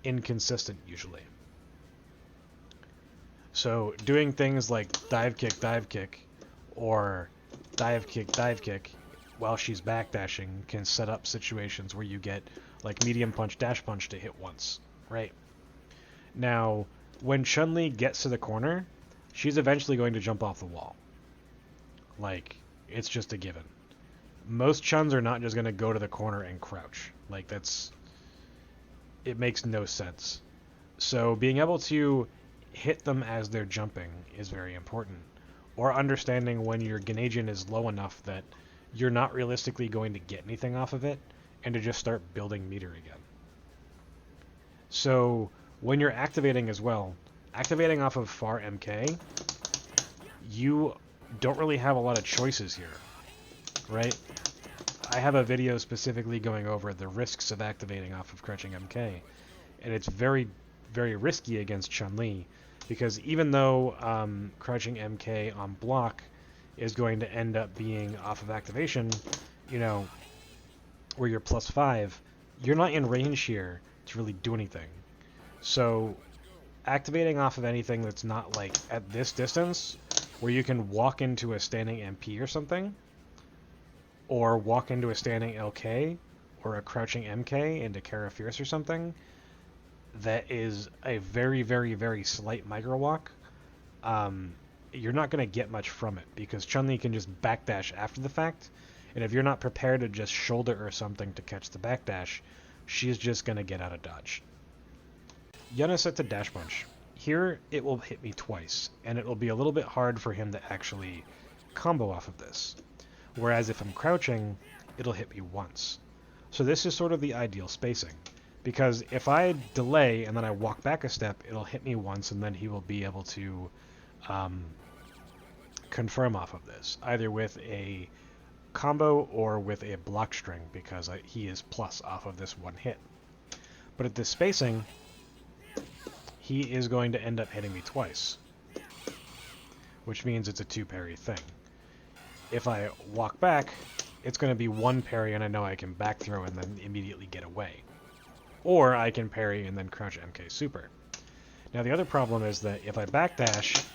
inconsistent usually. So doing things like dive kick, or dive kick while she's backdashing can set up situations where you get like medium punch, dash punch to hit once, right? Now, when Chun-Li gets to the corner, she's eventually going to jump off the wall. Like, it's just a given. Most Chuns are not just going to go to the corner and crouch. Like, it makes no sense. So being able to hit them as they're jumping is very important. Or understanding when your Ganajin is low enough that you're not realistically going to get anything off of it, and to just start building meter again. So when you're activating as well, activating off of far MK, you don't really have a lot of choices here, right? I have a video specifically going over the risks of activating off of crouching MK, and it's very, very risky against Chun-Li, because even though crouching MK on block is going to end up being off of activation, you know, where you're +5, you're not in range here to really do anything. So activating off of anything that's not like at this distance, where you can walk into a standing MP or something, or walk into a standing LK, or a crouching MK into Kara Fierce or something, that is a very, very, very slight micro walk, you're not going to get much from it, because Chun-Li can just backdash after the fact, and if you're not prepared to just shoulder or something to catch the backdash, she's just going to get out of dodge. Yuna set to dash punch. Here, it will hit me twice, and it will be a little bit hard for him to actually combo off of this. Whereas if I'm crouching, it'll hit me once. So this is sort of the ideal spacing, because if I delay and then I walk back a step, it'll hit me once, and then he will be able to confirm off of this, either with a combo or with a block string, because he is plus off of this one hit. But at this spacing, he is going to end up hitting me twice, which means it's a 2-parry thing. If I walk back, it's going to be 1 parry, and I know I can back throw and then immediately get away. Or I can parry and then crouch MK super. Now the other problem is that if I backdash,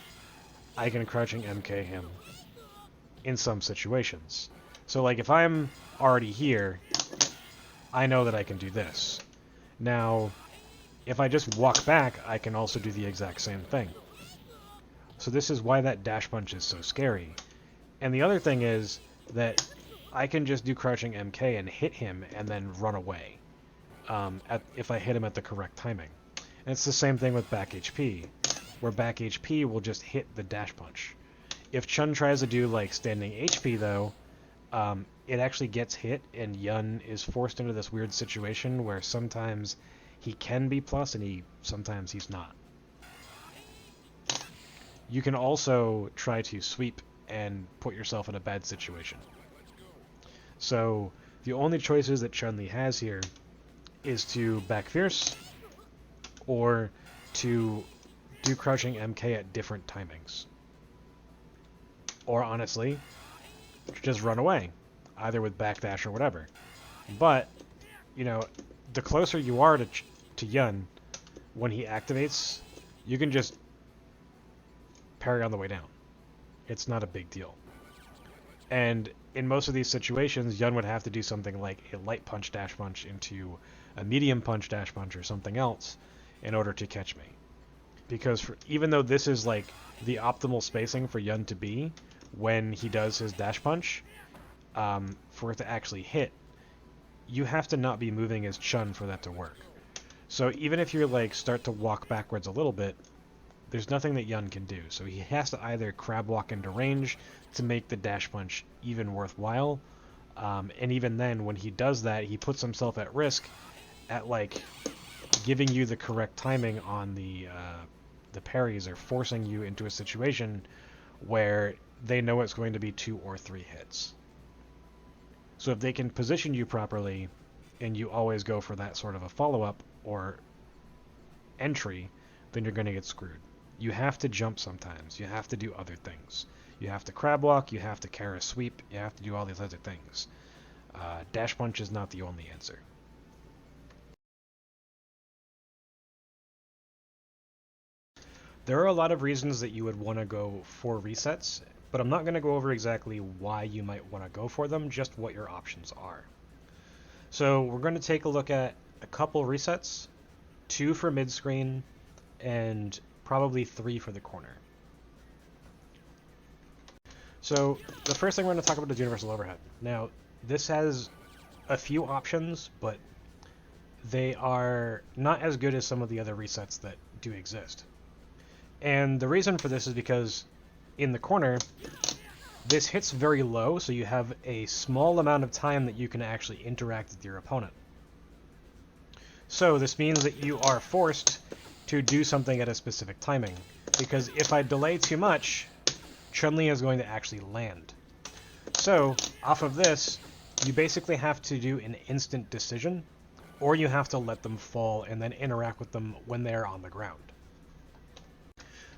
I can crouching MK him in some situations. So like if I'm already here, I know that I can do this. Now, if I just walk back, I can also do the exact same thing. So this is why that dash punch is so scary. And the other thing is that I can just do crouching MK and hit him and then run away if I hit him at the correct timing. And it's the same thing with back HP, where back HP will just hit the dash punch. If Chun tries to do like standing HP though, it actually gets hit, and Yun is forced into this weird situation where sometimes he can be plus and sometimes he's not. You can also try to sweep and put yourself in a bad situation. So The only choices that Chun-Li has here is to back fierce or to do crouching MK at different timings. Or honestly, just run away, either with backdash or whatever. But, you know, the closer you are to Yun, when he activates, you can just parry on the way down. It's not a big deal. And in most of these situations, Yun would have to do something like a light punch dash punch into a medium punch dash punch or something else in order to catch me. Because even though this is like the optimal spacing for Yun to be when he does his dash punch, for it to actually hit, you have to not be moving as Chun for that to work. So even if you like start to walk backwards a little bit, there's nothing that Yun can do. So he has to either crab walk into range to make the dash punch even worthwhile, and even then, when he does that, he puts himself at risk at like giving you the correct timing on the parries, or forcing you into a situation where they know it's going to be 2 or 3 hits. So if they can position you properly, and you always go for that sort of a follow-up or entry, then you're going to get screwed. You have to jump sometimes. You have to do other things. You have to crab walk, you have to Kara sweep, you have to do all these other things. Dash punch is not the only answer. There are a lot of reasons that you would want to go for resets, but I'm not going to go over exactly why you might want to go for them, just what your options are. So we're going to take a look at a couple resets, 2 for mid-screen, and probably 3 for the corner. So the first thing we're going to talk about is universal overhead. Now, this has a few options, but they are not as good as some of the other resets that do exist. And the reason for this is because in the corner, this hits very low, so you have a small amount of time that you can actually interact with your opponent. So this means that you are forced to do something at a specific timing, because if I delay too much, Chun-Li is going to actually land. So off of this, you basically have to do an instant decision, or you have to let them fall and then interact with them when they're on the ground.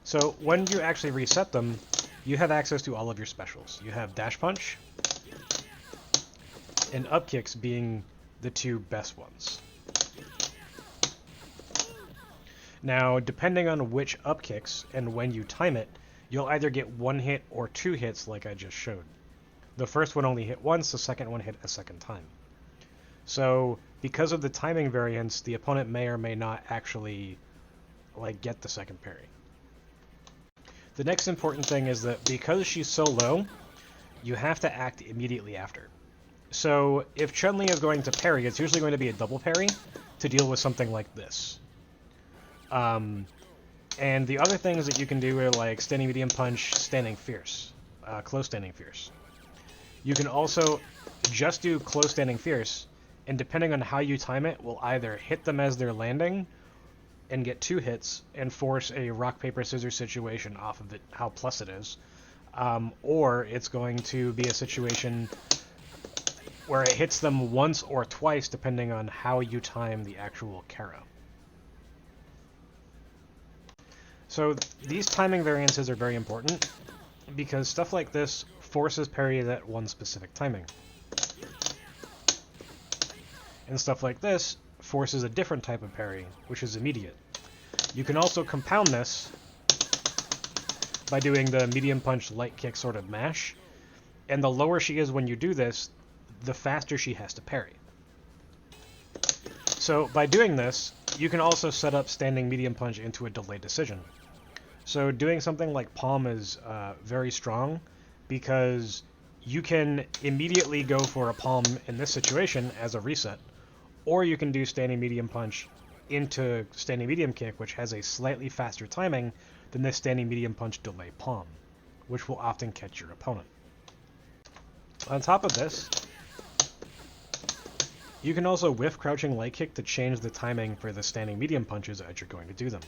So when you actually reset them, you have access to all of your specials. You have dash punch and up kicks being the 2 best ones. Now, depending on which up kicks and when you time it, you'll either get 1 hit or 2 hits like I just showed. The first one only hit once, the second one hit a second time. So because of the timing variance, the opponent may or may not actually like get the second parry. The next important thing is that because she's so low, you have to act immediately after. So if Chun-Li is going to parry, it's usually going to be a double parry to deal with something like this. And the other things that you can do are like standing medium punch, standing fierce, close standing fierce. You can also just do close standing fierce, and depending on how you time it, will either hit them as they're landing and get 2 hits and force a rock paper scissors situation off of it, how plus it is, or it's going to be a situation where it hits them once or twice depending on how you time the actual Kara. So these timing variances are very important because stuff like this forces parries at one specific timing. And stuff like this forces a different type of parry, which is immediate. You can also compound this by doing the medium punch light kick sort of mash, and the lower she is when you do this, the faster she has to parry. So by doing this, you can also set up standing medium punch into a delayed decision. So doing something like palm is very strong because you can immediately go for a palm in this situation as a reset, or you can do standing medium punch into standing medium kick, which has a slightly faster timing than this standing medium punch delay palm, which will often catch your opponent. On top of this, you can also whiff crouching light kick to change the timing for the standing medium punches as you're going to do them.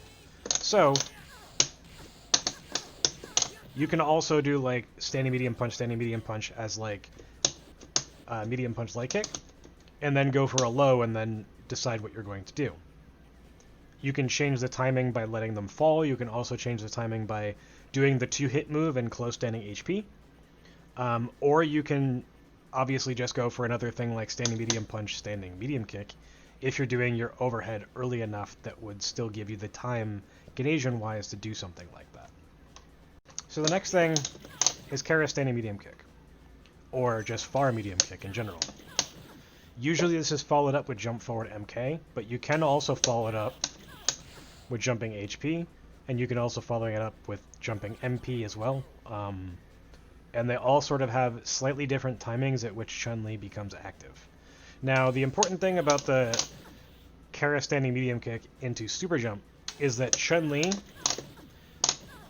So you can also do like standing medium punch as like medium punch light kick, and then go for a low and then decide what you're going to do. You can change the timing by letting them fall. You can also change the timing by doing the 2-hit move and close standing HP. Or you can obviously just go for another thing like standing medium punch, standing medium kick, if you're doing your overhead early enough that would still give you the time Ganesian-wise to do something like that. So the next thing is Kara standing medium kick, or just far medium kick in general. Usually this is followed up with jump forward MK, but you can also follow it up with jumping HP, and you can also follow it up with jumping MP as well. And they all sort of have slightly different timings at which Chun-Li becomes active. Now, the important thing about the Kara standing medium kick into super jump is that Chun-Li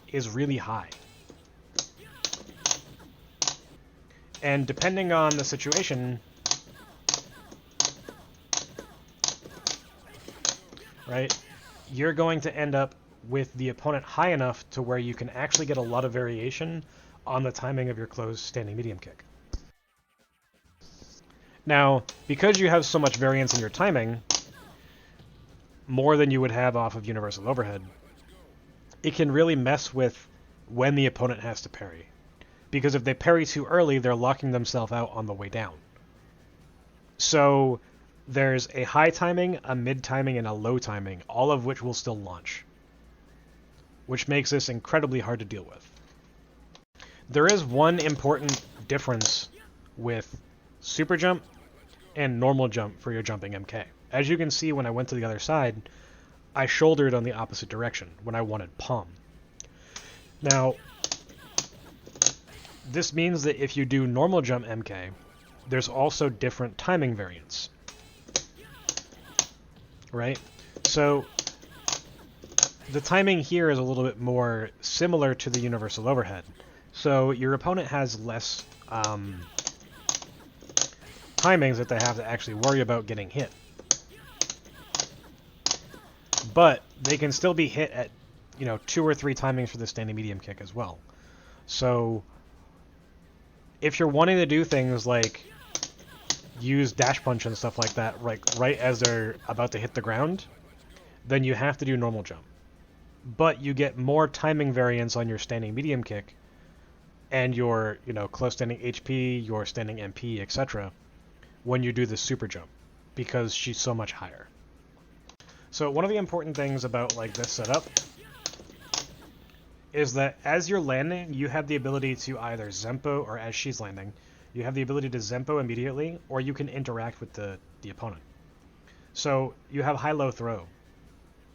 is really high. And depending on the situation, right, you're going to end up with the opponent high enough to where you can actually get a lot of variation on the timing of your closed standing medium kick. Now, because you have so much variance in your timing, more than you would have off of universal overhead, it can really mess with when the opponent has to parry. Because if they parry too early, they're locking themselves out on the way down. So there's a high timing, a mid timing, and a low timing, all of which will still launch, which makes this incredibly hard to deal with. There is one important difference with super jump and normal jump for your jumping MK. As you can see, when I went to the other side, I shouldered on the opposite direction when I wanted palm. Now, this means that if you do normal jump MK, there's also different timing variants, right? So the timing here is a little bit more similar to the universal overhead. So your opponent has less timings that they have to actually worry about getting hit. But they can still be hit at, 2 or 3 timings for the standing medium kick as well. So if you're wanting to do things like use dash punch and stuff like that right as they're about to hit the ground, then you have to do normal jump. But you get more timing variance on your standing medium kick and your, close standing HP, your standing MP, etc. when you do the super jump, because she's so much higher. So one of the important things about this setup is that as you're landing, you have the ability to either Zempo, or as she's landing, you have the ability to Zempo immediately, or you can interact with the opponent. So you have high-low throw,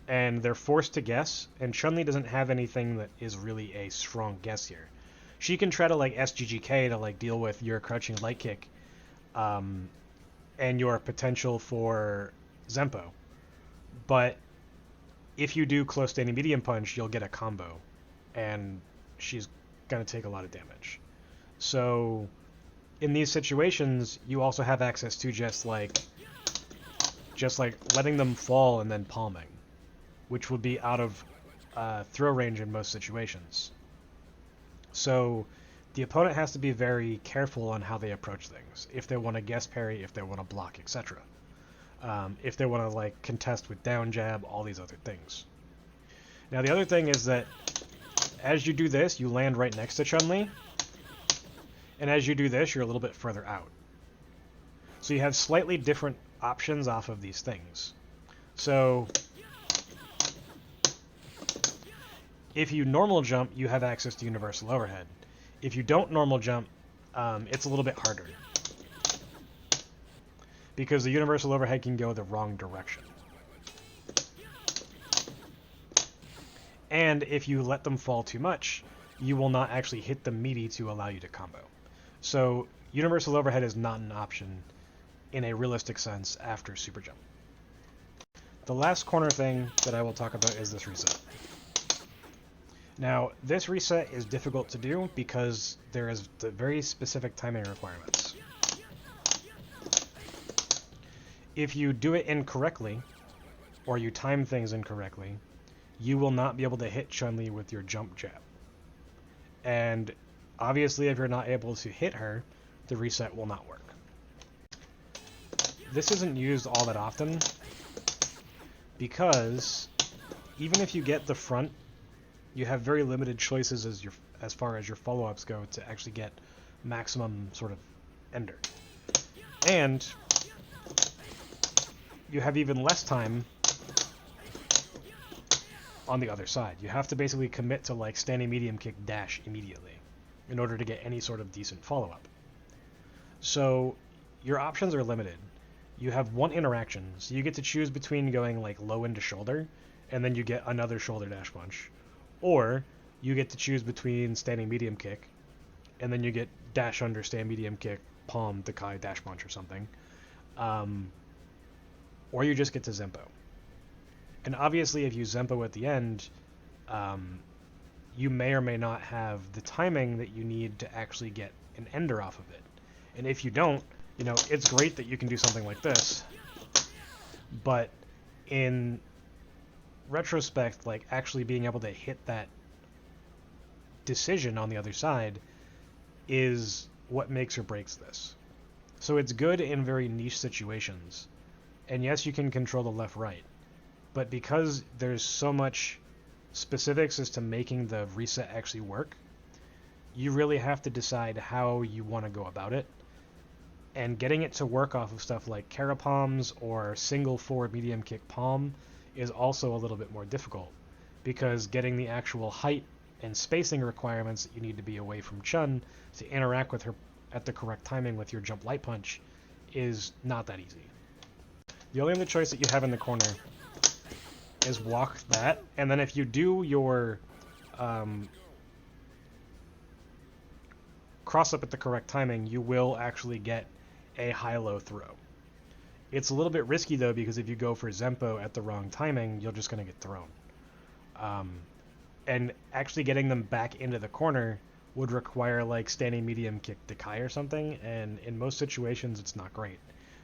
and they're forced to guess, and Chun-Li doesn't have anything that is really a strong guess here. She can try to SGGK to deal with your crouching light kick and your potential for Zempo. But if you do close standing medium punch, you'll get a combo, and she's going to take a lot of damage. So in these situations, you also have access to just letting them fall and then palming, which would be out of throw range in most situations. So the opponent has to be very careful on how they approach things. If they want to guess parry, if they want to block, etc. If they want to contest with down jab, all these other things. Now the other thing is that as you do this, you land right next to Chun-Li, and as you do this, you're a little bit further out. So you have slightly different options off of these things. So if you normal jump, you have access to universal overhead. If you don't normal jump, it's a little bit harder, because the universal overhead can go the wrong direction. And if you let them fall too much, you will not actually hit them meaty to allow you to combo. So universal overhead is not an option in a realistic sense after super jump. The last corner thing that I will talk about is this reset. Now, this reset is difficult to do because there is the very specific timing requirements. If you do it incorrectly, or you time things incorrectly, you will not be able to hit Chun-Li with your jump jab. And obviously, if you're not able to hit her, the reset will not work. this isn't used all that often because even if you get the front, you have very limited choices as far as your follow-ups go to actually get maximum sort of ender. And you have even less time on the other side. You have to basically commit to like standing medium kick dash immediately in order to get any sort of decent follow-up. So your options are limited. You have one interaction, so you get to choose between going like low into shoulder and then you get another shoulder dash punch, or you get to choose between standing medium kick and then you get dash under, stand medium kick, palm, Dakai, dash punch or something, or you just get to Zempo. And obviously if you Zempo at the end, you may or may not have the timing that you need to actually get an ender off of it. And if you don't, you know, it's great that you can do something like this, but in retrospect, like actually being able to hit that decision on the other side is what makes or breaks this. So it's good in very niche situations. And yes, you can control the left-right, but because there's so much specifics as to making the reset actually work, you really have to decide how you want to go about it. And getting it to work off of stuff like Carapalms or single forward medium kick palm is also a little bit more difficult, because getting the actual height and spacing requirements that you need to be away from Chun to interact with her at the correct timing with your jump light punch is not that easy. The only other choice that you have in the corner is walk that, and then if you do your cross up at the correct timing, you will actually get a high-low throw. It's a little bit risky though, because if you go for Zempo at the wrong timing, you're just going to get thrown. And actually getting them back into the corner would require like standing medium kick Dakai or something, and in most situations it's not great.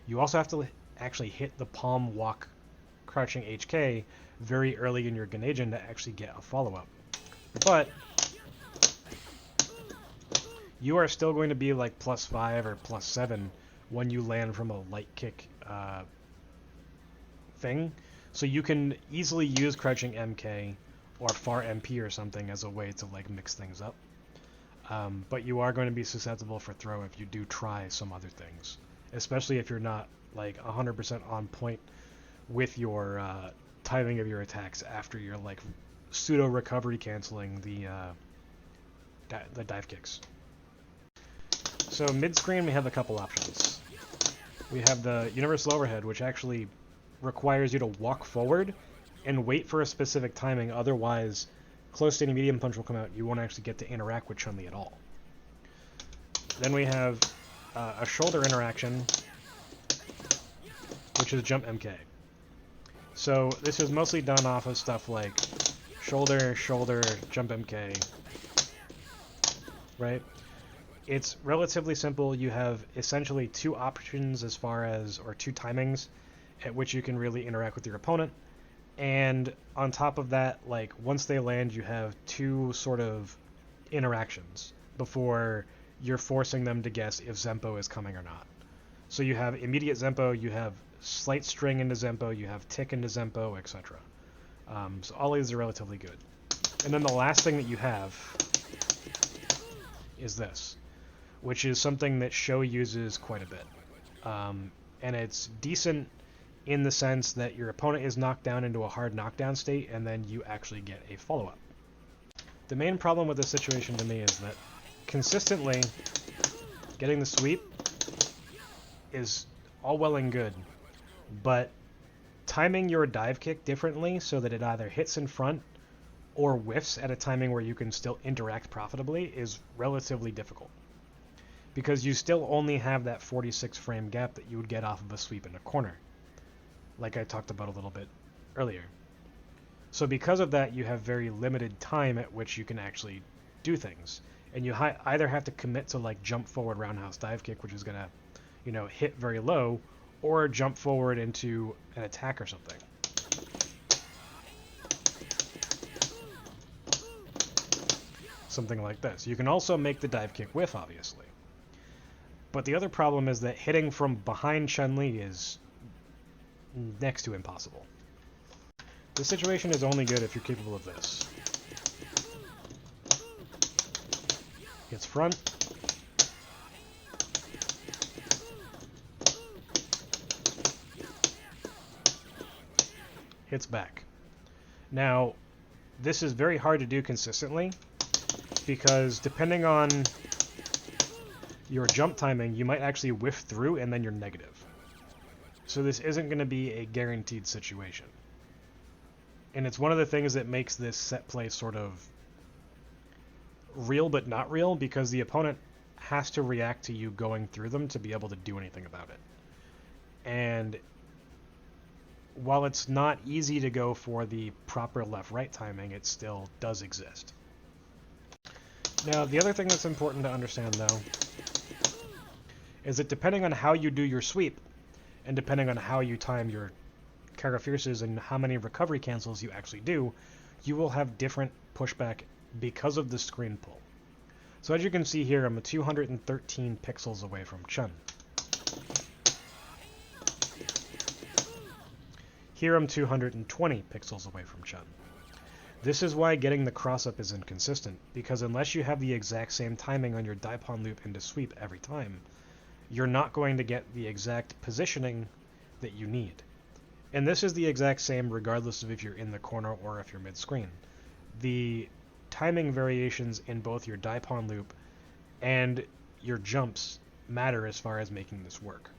You also have to actually hit the palm walk crouching HK very early in your Ganejin to actually get a follow-up. But you are still going to be like +5 or +7 when you land from a light kick thing. So you can easily use crouching MK or far MP or something as a way to like mix things up. But you are going to be susceptible for throw if you do try some other things, especially if you're not like 100% on point with your timing of your attacks after you're like pseudo recovery canceling the dive kicks. So mid-screen we have a couple options. We have the universal overhead, which actually requires you to walk forward and wait for a specific timing, otherwise close standing medium punch will come out, you won't actually get to interact with Chun-Li at all. Then we have a shoulder interaction, which is jump MK. So this is mostly done off of stuff like shoulder, shoulder, jump MK, right? It's relatively simple. You have essentially two options as far as, or two timings at which you can really interact with your opponent. And on top of that, like once they land, you have two sort of interactions before you're forcing them to guess if Zempo is coming or not. So you have immediate Zempo, you have slight string into Zempo, you have tick into Zempo, etc. So all these are relatively good. And then the last thing that you have is this, which is something that Sho uses quite a bit. And it's decent in the sense that your opponent is knocked down into a hard knockdown state, and then you actually get a follow-up. The main problem with this situation to me is that consistently getting the sweep is all well and good, but timing your dive kick differently so that it either hits in front or whiffs at a timing where you can still interact profitably is relatively difficult, because you still only have that 46 frame gap that you would get off of a sweep in a corner, like I talked about a little bit earlier. So because of that, you have very limited time at which you can actually do things, and you either have to commit to like jump forward roundhouse dive kick, which is gonna, you know, hit very low, or jump forward into an attack or something. Something like this. You can also make the dive kick whiff, obviously. But the other problem is that hitting from behind Chun-Li is next to impossible. This situation is only good if you're capable of this. Hits front. Hits back. Now, this is very hard to do consistently because depending on your jump timing, you might actually whiff through and then you're negative. So this isn't going to be a guaranteed situation. And it's one of the things that makes this set play sort of real but not real, because the opponent has to react to you going through them to be able to do anything about it. And while it's not easy to go for the proper left-right timing, it still does exist. Now, the other thing that's important to understand, though, is that depending on how you do your sweep, and depending on how you time your Kara Fierces and how many recovery cancels you actually do, you will have different pushback because of the screen pull. So as you can see here, I'm 213 pixels away from Chun. Here I'm 220 pixels away from Chun. This is why getting the cross-up is inconsistent, because unless you have the exact same timing on your Daipon loop into sweep every time, you're not going to get the exact positioning that you need. And this is the exact same regardless of if you're in the corner or if you're mid-screen. The timing variations in both your Daipon loop and your jumps matter as far as making this work.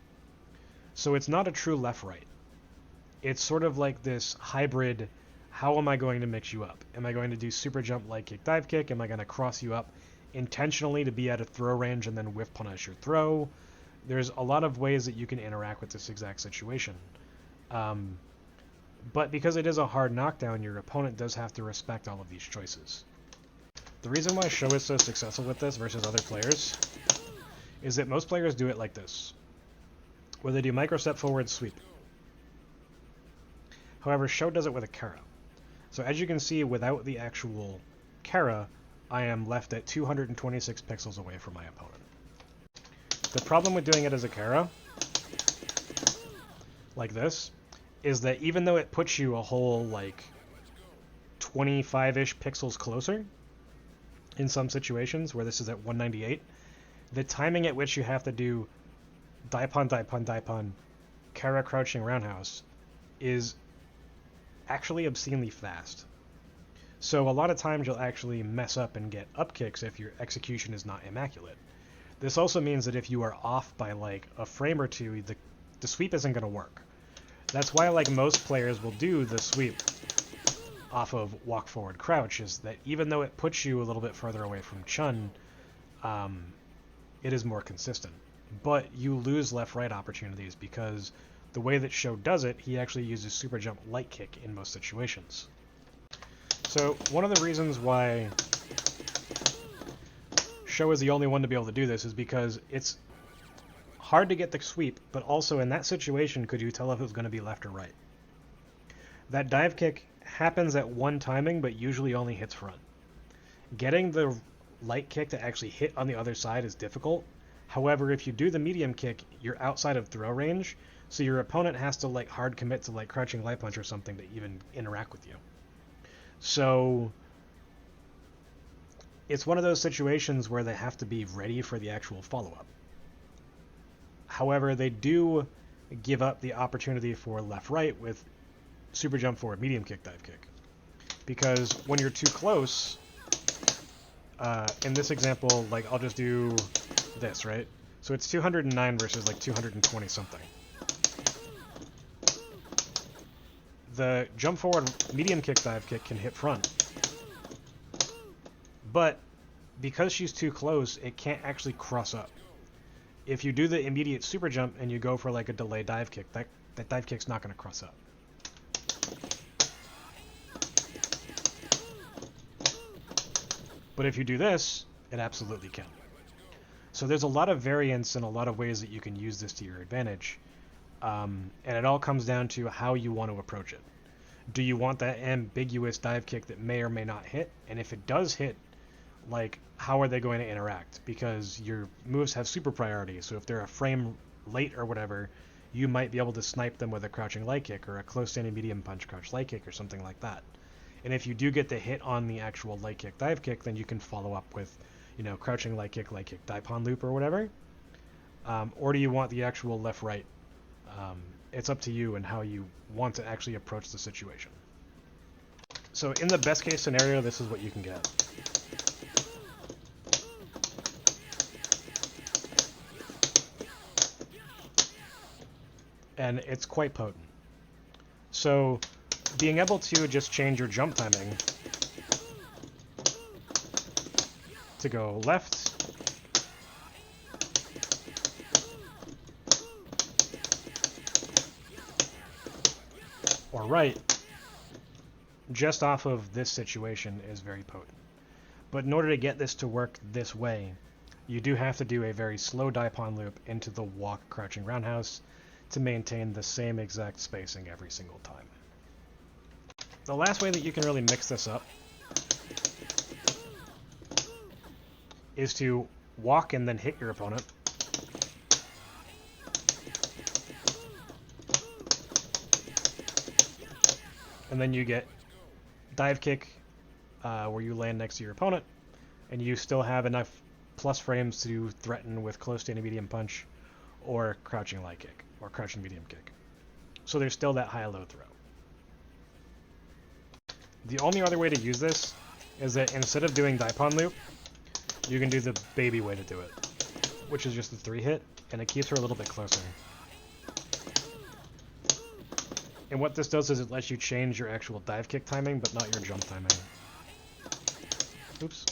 So it's not a true left-right. It's sort of like this hybrid, how am I going to mix you up? Am I going to do super jump, light kick, dive kick? Am I going to cross you up intentionally to be at a throw range and then whiff punish your throw? There's a lot of ways that you can interact with this exact situation. But because it is a hard knockdown, your opponent does have to respect all of these choices. The reason why Sho is so successful with this versus other players is that most players do it like this, where they do micro step forward sweep. However, Sho does it with a Kara. So as you can see, without the actual Kara, I am left at 226 pixels away from my opponent. The problem with doing it as a Kara, like this, is that even though it puts you a whole, like, 25-ish pixels closer, in some situations, where this is at 198, the timing at which you have to do Daipon, Daipon, Daipon, Kara crouching roundhouse is actually obscenely fast. So a lot of times you'll actually mess up and get up kicks if your execution is not immaculate. This also means that if you are off by like a frame or two, the sweep isn't going to work. That's why like most players will do the sweep off of walk forward crouch, is that even though it puts you a little bit further away from Chun, it is more consistent. But you lose left-right opportunities because the way that Sho does it, he actually uses super jump light kick in most situations. So one of the reasons why Sho is the only one to be able to do this is because it's hard to get the sweep, but also in that situation, could you tell if it was going to be left or right? That dive kick happens at one timing, but usually only hits front. Getting the light kick to actually hit on the other side is difficult. However, if you do the medium kick, you're outside of throw range, so your opponent has to like hard commit to like crouching light punch or something to even interact with you. So it's one of those situations where they have to be ready for the actual follow-up. However, they do give up the opportunity for left-right with super jump forward, medium kick, dive kick. Because when you're too close, in this example, like I'll just do this, right? So it's 209 versus like 220 something. The jump forward, medium kick, dive kick can hit front. But because she's too close, it can't actually cross up. If you do the immediate super jump and you go for like a delay dive kick, that dive kick's not going to cross up. But if you do this, it absolutely can. So there's a lot of variance and a lot of ways that you can use this to your advantage. And it all comes down to how you want to approach it. Do you want that ambiguous dive kick that may or may not hit? And if it does hit, like, how are they going to interact? Because your moves have super priority, so if they're a frame late or whatever, you might be able to snipe them with a crouching light kick or a close standing medium punch crouch light kick or something like that. And if you do get the hit on the actual light kick dive kick, then you can follow up with, you know, crouching light kick daipon loop or whatever. Or do you want the actual left right? It's up to you and how you want to actually approach the situation. So in the best case scenario, this is what you can get. And it's quite potent. So being able to just change your jump timing to go left, or right, just off of this situation is very potent. But in order to get this to work this way, you do have to do a very slow daipon loop into the walk crouching roundhouse to maintain the same exact spacing every single time. The last way that you can really mix this up is to walk and then hit your opponent. And then you get dive kick where you land next to your opponent, and you still have enough plus frames to threaten with close standing medium punch or crouching light kick or crouching medium kick. So there's still that high-low throw. The only other way to use this is that instead of doing daipon loop, you can do the baby way to do it, which is just the 3-hit, and it keeps her a little bit closer. And what this does is it lets you change your actual dive kick timing, but not your jump timing. Oops.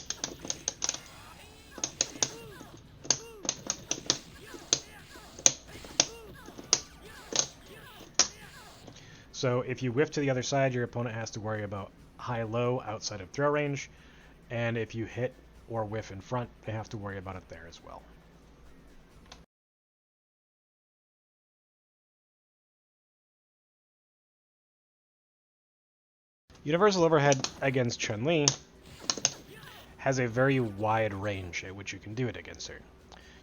So if you whiff to the other side, your opponent has to worry about high-low outside of throw range, and if you hit or whiff in front, they have to worry about it there as well. Universal Overhead against Chun-Li has a very wide range at which you can do it against her.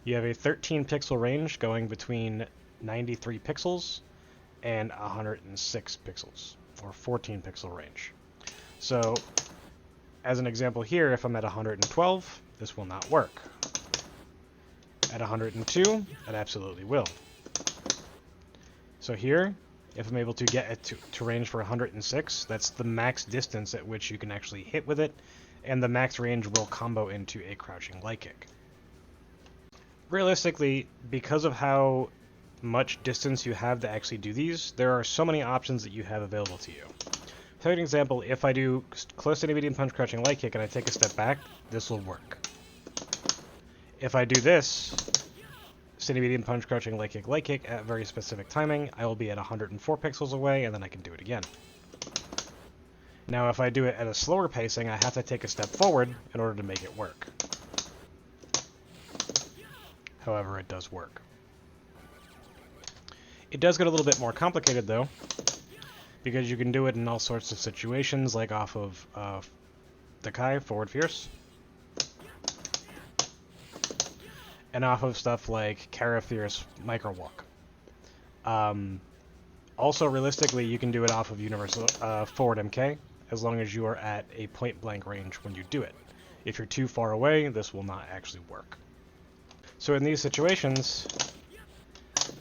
You have a 13 pixel range going between 93 pixels and 106 pixels, or 14 pixel range. So, as an example here, if I'm at 112, this will not work. At 102, it absolutely will. So here, if I'm able to get it to range for 106, that's the max distance at which you can actually hit with it, and the max range will combo into a crouching light kick. Realistically, because of how much distance you have to actually do these, there are so many options that you have available to you. For an example, if I do close to medium punch crouching light kick and I take a step back, this will work. If I do this, steady medium punch crouching light kick at very specific timing, I will be at 104 pixels away, and then I can do it again. Now if I do it at a slower pacing, I have to take a step forward in order to make it work. However, it does work. It does get a little bit more complicated though, because you can do it in all sorts of situations, like off of Dakai, forward fierce, and off of stuff like Kara Fierce Micro Walk. Also, realistically, you can do it off of Universal Forward MK, as long as you are at a point-blank range when you do it. If you're too far away, this will not actually work. So in these situations,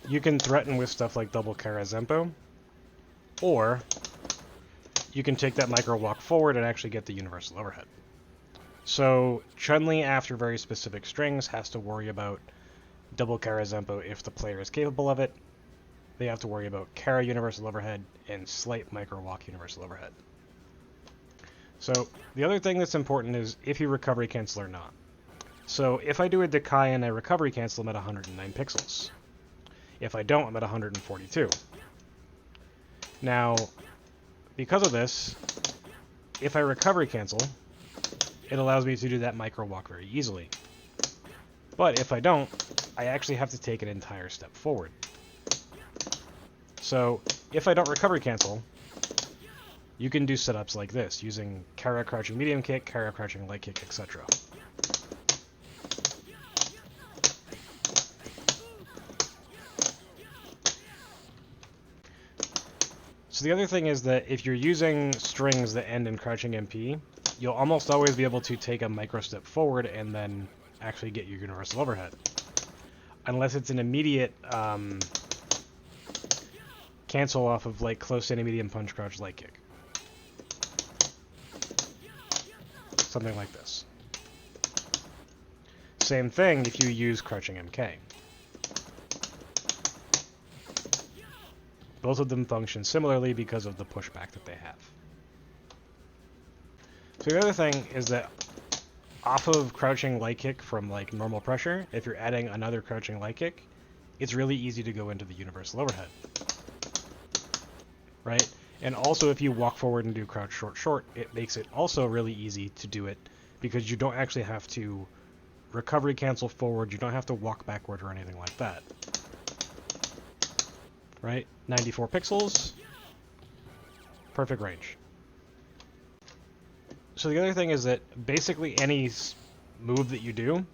you can threaten with stuff like double Kara Zempo, or you can take that micro walk forward and actually get the universal overhead. So Chun-Li, after very specific strings, has to worry about double Kara Zempo if the player is capable of it. They have to worry about Kara universal overhead and slight micro walk universal overhead. So the other thing that's important is if you recovery cancel or not. So if I do a Dakai and I recovery cancel, I'm at 109 pixels. If I don't, I'm at 142. Now, because of this, if I recovery cancel, it allows me to do that micro walk very easily. But if I don't, I actually have to take an entire step forward. So if I don't recovery cancel, you can do setups like this, using Kara crouching medium kick, Kara crouching light kick, etc. So the other thing is that if you're using strings that end in crouching MP, you'll almost always be able to take a micro step forward and then actually get your universal overhead. Unless it's an immediate cancel off of like close to medium punch crouch light kick. Something like this. Same thing if you use crouching MK. Both of them function similarly because of the pushback that they have. So the other thing is that off of crouching light kick from like normal pressure, if you're adding another crouching light kick, it's really easy to go into the universal overhead. Right? And also if you walk forward and do crouch short short, it makes it also really easy to do it because you don't actually have to recovery cancel forward, you don't have to walk backward or anything like that. Right? 94 pixels. Perfect range. So the other thing is that basically any move that you do,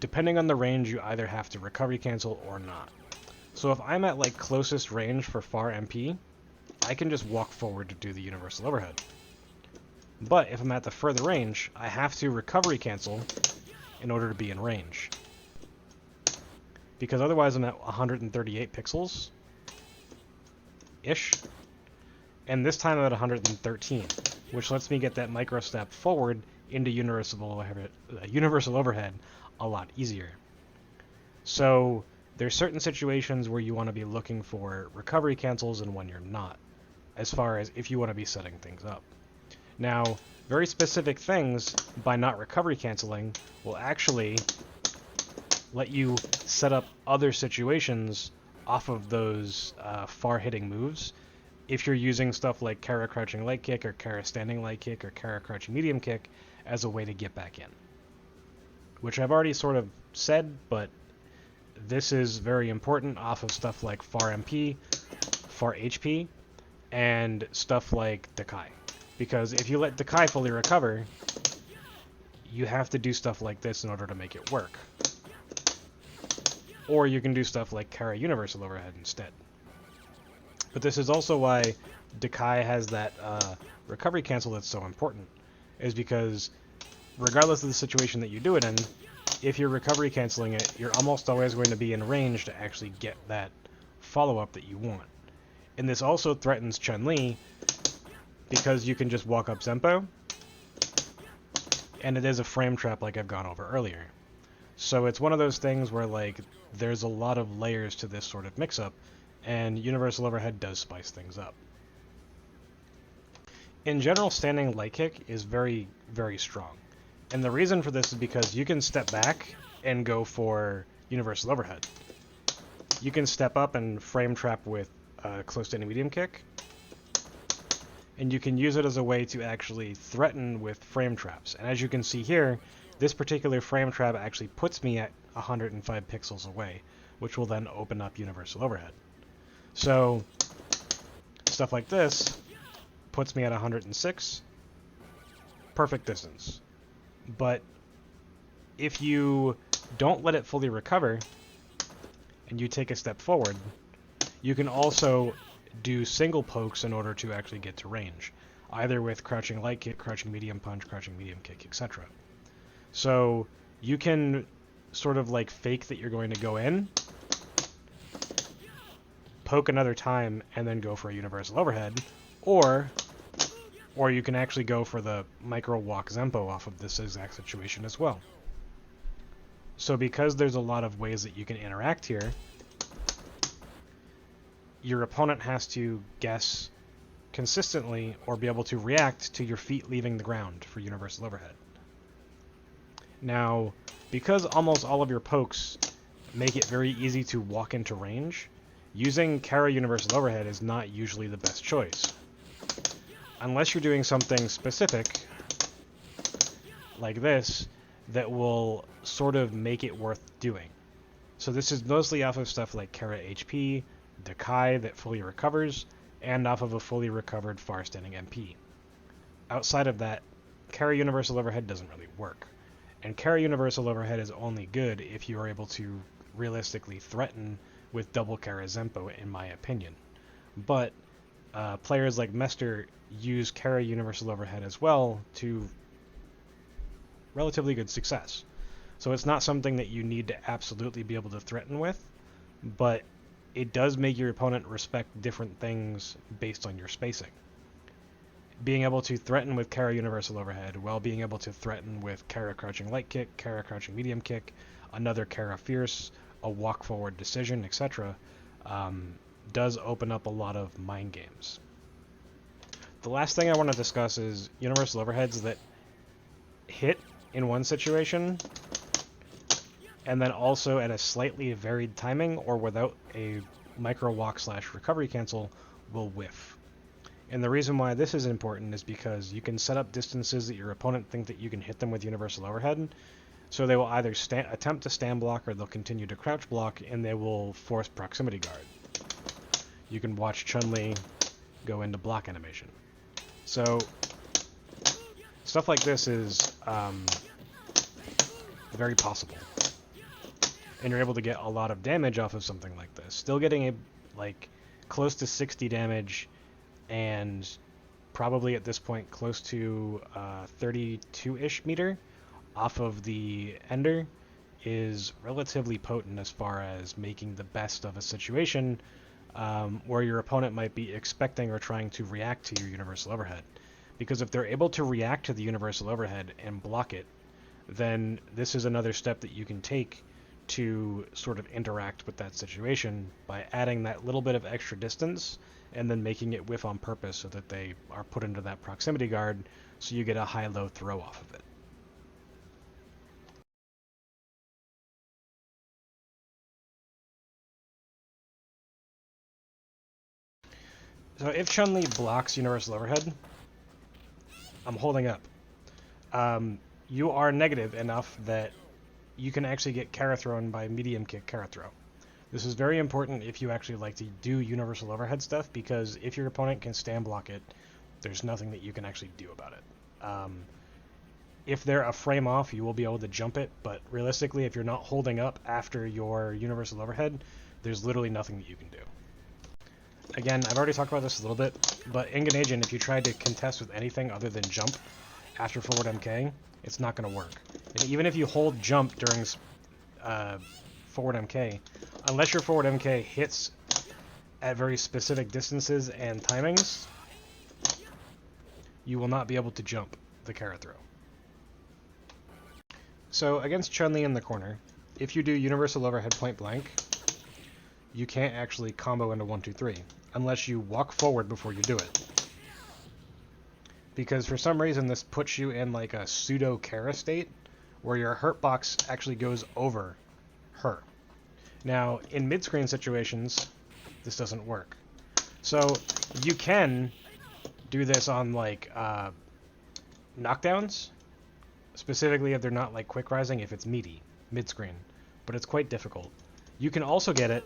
depending on the range, you either have to recovery cancel or not. So if I'm at like closest range for far MP, I can just walk forward to do the universal overhead. But if I'm at the further range, I have to recovery cancel in order to be in range. Because otherwise I'm at 138 pixels-ish. And this time I'm at 113, which lets me get that micro step forward into universal overhead a lot easier. So there's certain situations where you want to be looking for recovery cancels and when you're not, as far as if you want to be setting things up. Now, very specific things, by not recovery canceling, will actually let you set up other situations off of those far-hitting moves if you're using stuff like Kara crouching light kick or Kara standing light kick or Kara crouching medium kick as a way to get back in. Which I've already sort of said, but this is very important off of stuff like far MP, far HP, and stuff like Dakai. Because if you let Dakai fully recover, you have to do stuff like this in order to make it work. Or you can do stuff like Kara universal overhead instead. But this is also why Dakai has that recovery cancel that's so important, is because regardless of the situation that you do it in, if you're recovery canceling it, you're almost always going to be in range to actually get that follow-up that you want. And this also threatens Chun-Li, because you can just walk up Zempo, and it is a frame trap like I've gone over earlier. So it's one of those things where like there's a lot of layers to this sort of mix-up, and universal overhead does spice things up. In general, standing light kick is very, very strong. And the reason for this is because you can step back and go for universal overhead. You can step up and frame trap with close to medium kick. And you can use it as a way to actually threaten with frame traps. And as you can see here, this particular frame trap actually puts me at 105 pixels away, which will then open up universal overhead. So stuff like this puts me at 106, perfect distance. But if you don't let it fully recover and you take a step forward, you can also do single pokes in order to actually get to range, either with crouching light kick, crouching medium punch, crouching medium kick, etc. So you can sort of like fake that you're going to go in, poke another time, and then go for a universal overhead, or you can actually go for the micro walk Zempo off of this exact situation as well. So because there's a lot of ways that you can interact here, your opponent has to guess consistently or be able to react to your feet leaving the ground for universal overhead. Now, because almost all of your pokes make it very easy to walk into range, using Kara universal overhead is not usually the best choice. Unless you're doing something specific, like this, that will sort of make it worth doing. So this is mostly off of stuff like Kara HP, Dakai that fully recovers, and off of a fully recovered far standing MP. Outside of that, carry universal overhead doesn't really work. And carry universal overhead is only good if you are able to realistically threaten with double Kara Zempo, in my opinion. But players like Mester use carry universal overhead as well to relatively good success. So it's not something that you need to absolutely be able to threaten with, but it does make your opponent respect different things based on your spacing. Being able to threaten with Kara universal overhead while being able to threaten with Kara crouching light kick, Kara crouching medium kick, another Kara fierce, a walk forward decision, etc., does open up a lot of mind games. The last thing I want to discuss is universal overheads that hit in one situation and then also at a slightly varied timing or without a micro walk / recovery cancel will whiff. And the reason why this is important is because you can set up distances that your opponent think that you can hit them with universal overhead, so they will either attempt to stand block or they'll continue to crouch block, and they will force proximity guard. You can watch Chun go into block animation. So stuff like this is very possible, and you're able to get a lot of damage off of something like this. Still getting close to 60 damage, and probably at this point close to 32-ish meter off of the Ender is relatively potent as far as making the best of a situation where your opponent might be expecting or trying to react to your universal overhead. Because if they're able to react to the universal overhead and block it, then this is another step that you can take to sort of interact with that situation by adding that little bit of extra distance and then making it whiff on purpose so that they are put into that proximity guard, so you get a high-low throw off of it. So if Chun-Li blocks universal overhead, I'm holding up. You are negative enough that you can actually get Kara thrown by medium kick Kara throw. This is very important if you actually like to do universal overhead stuff, because if your opponent can stand block it, there's nothing that you can actually do about it. If they're a frame off, you will be able to jump it, but realistically, if you're not holding up after your universal overhead, there's literally nothing that you can do. Again, I've already talked about this a little bit, but in Ganesian, if you try to contest with anything other than jump after forward MK, it's not going to work. And even if you hold jump during forward MK, unless your forward MK hits at very specific distances and timings, you will not be able to jump the Kara throw. So against Chun-Li in the corner, if you do universal overhead point blank, you can't actually combo into 1-2-3 unless you walk forward before you do it. Because for some reason this puts you in like a pseudo Kara state where your hurt box actually goes over her. Now, in mid-screen situations, this doesn't work. So you can do this on like knockdowns, specifically if they're not like quick rising, if it's meaty mid-screen, but it's quite difficult. You can also get it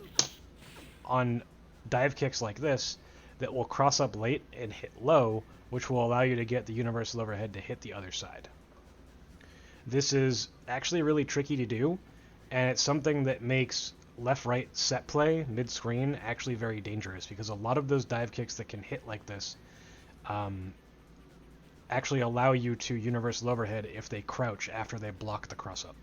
on dive kicks like this that will cross up late and hit low, which will allow you to get the universal overhead to hit the other side. This is actually really tricky to do, and it's something that makes left-right set play mid-screen actually very dangerous, because a lot of those dive kicks that can hit like this actually allow you to universal overhead if they crouch after they block the cross-up.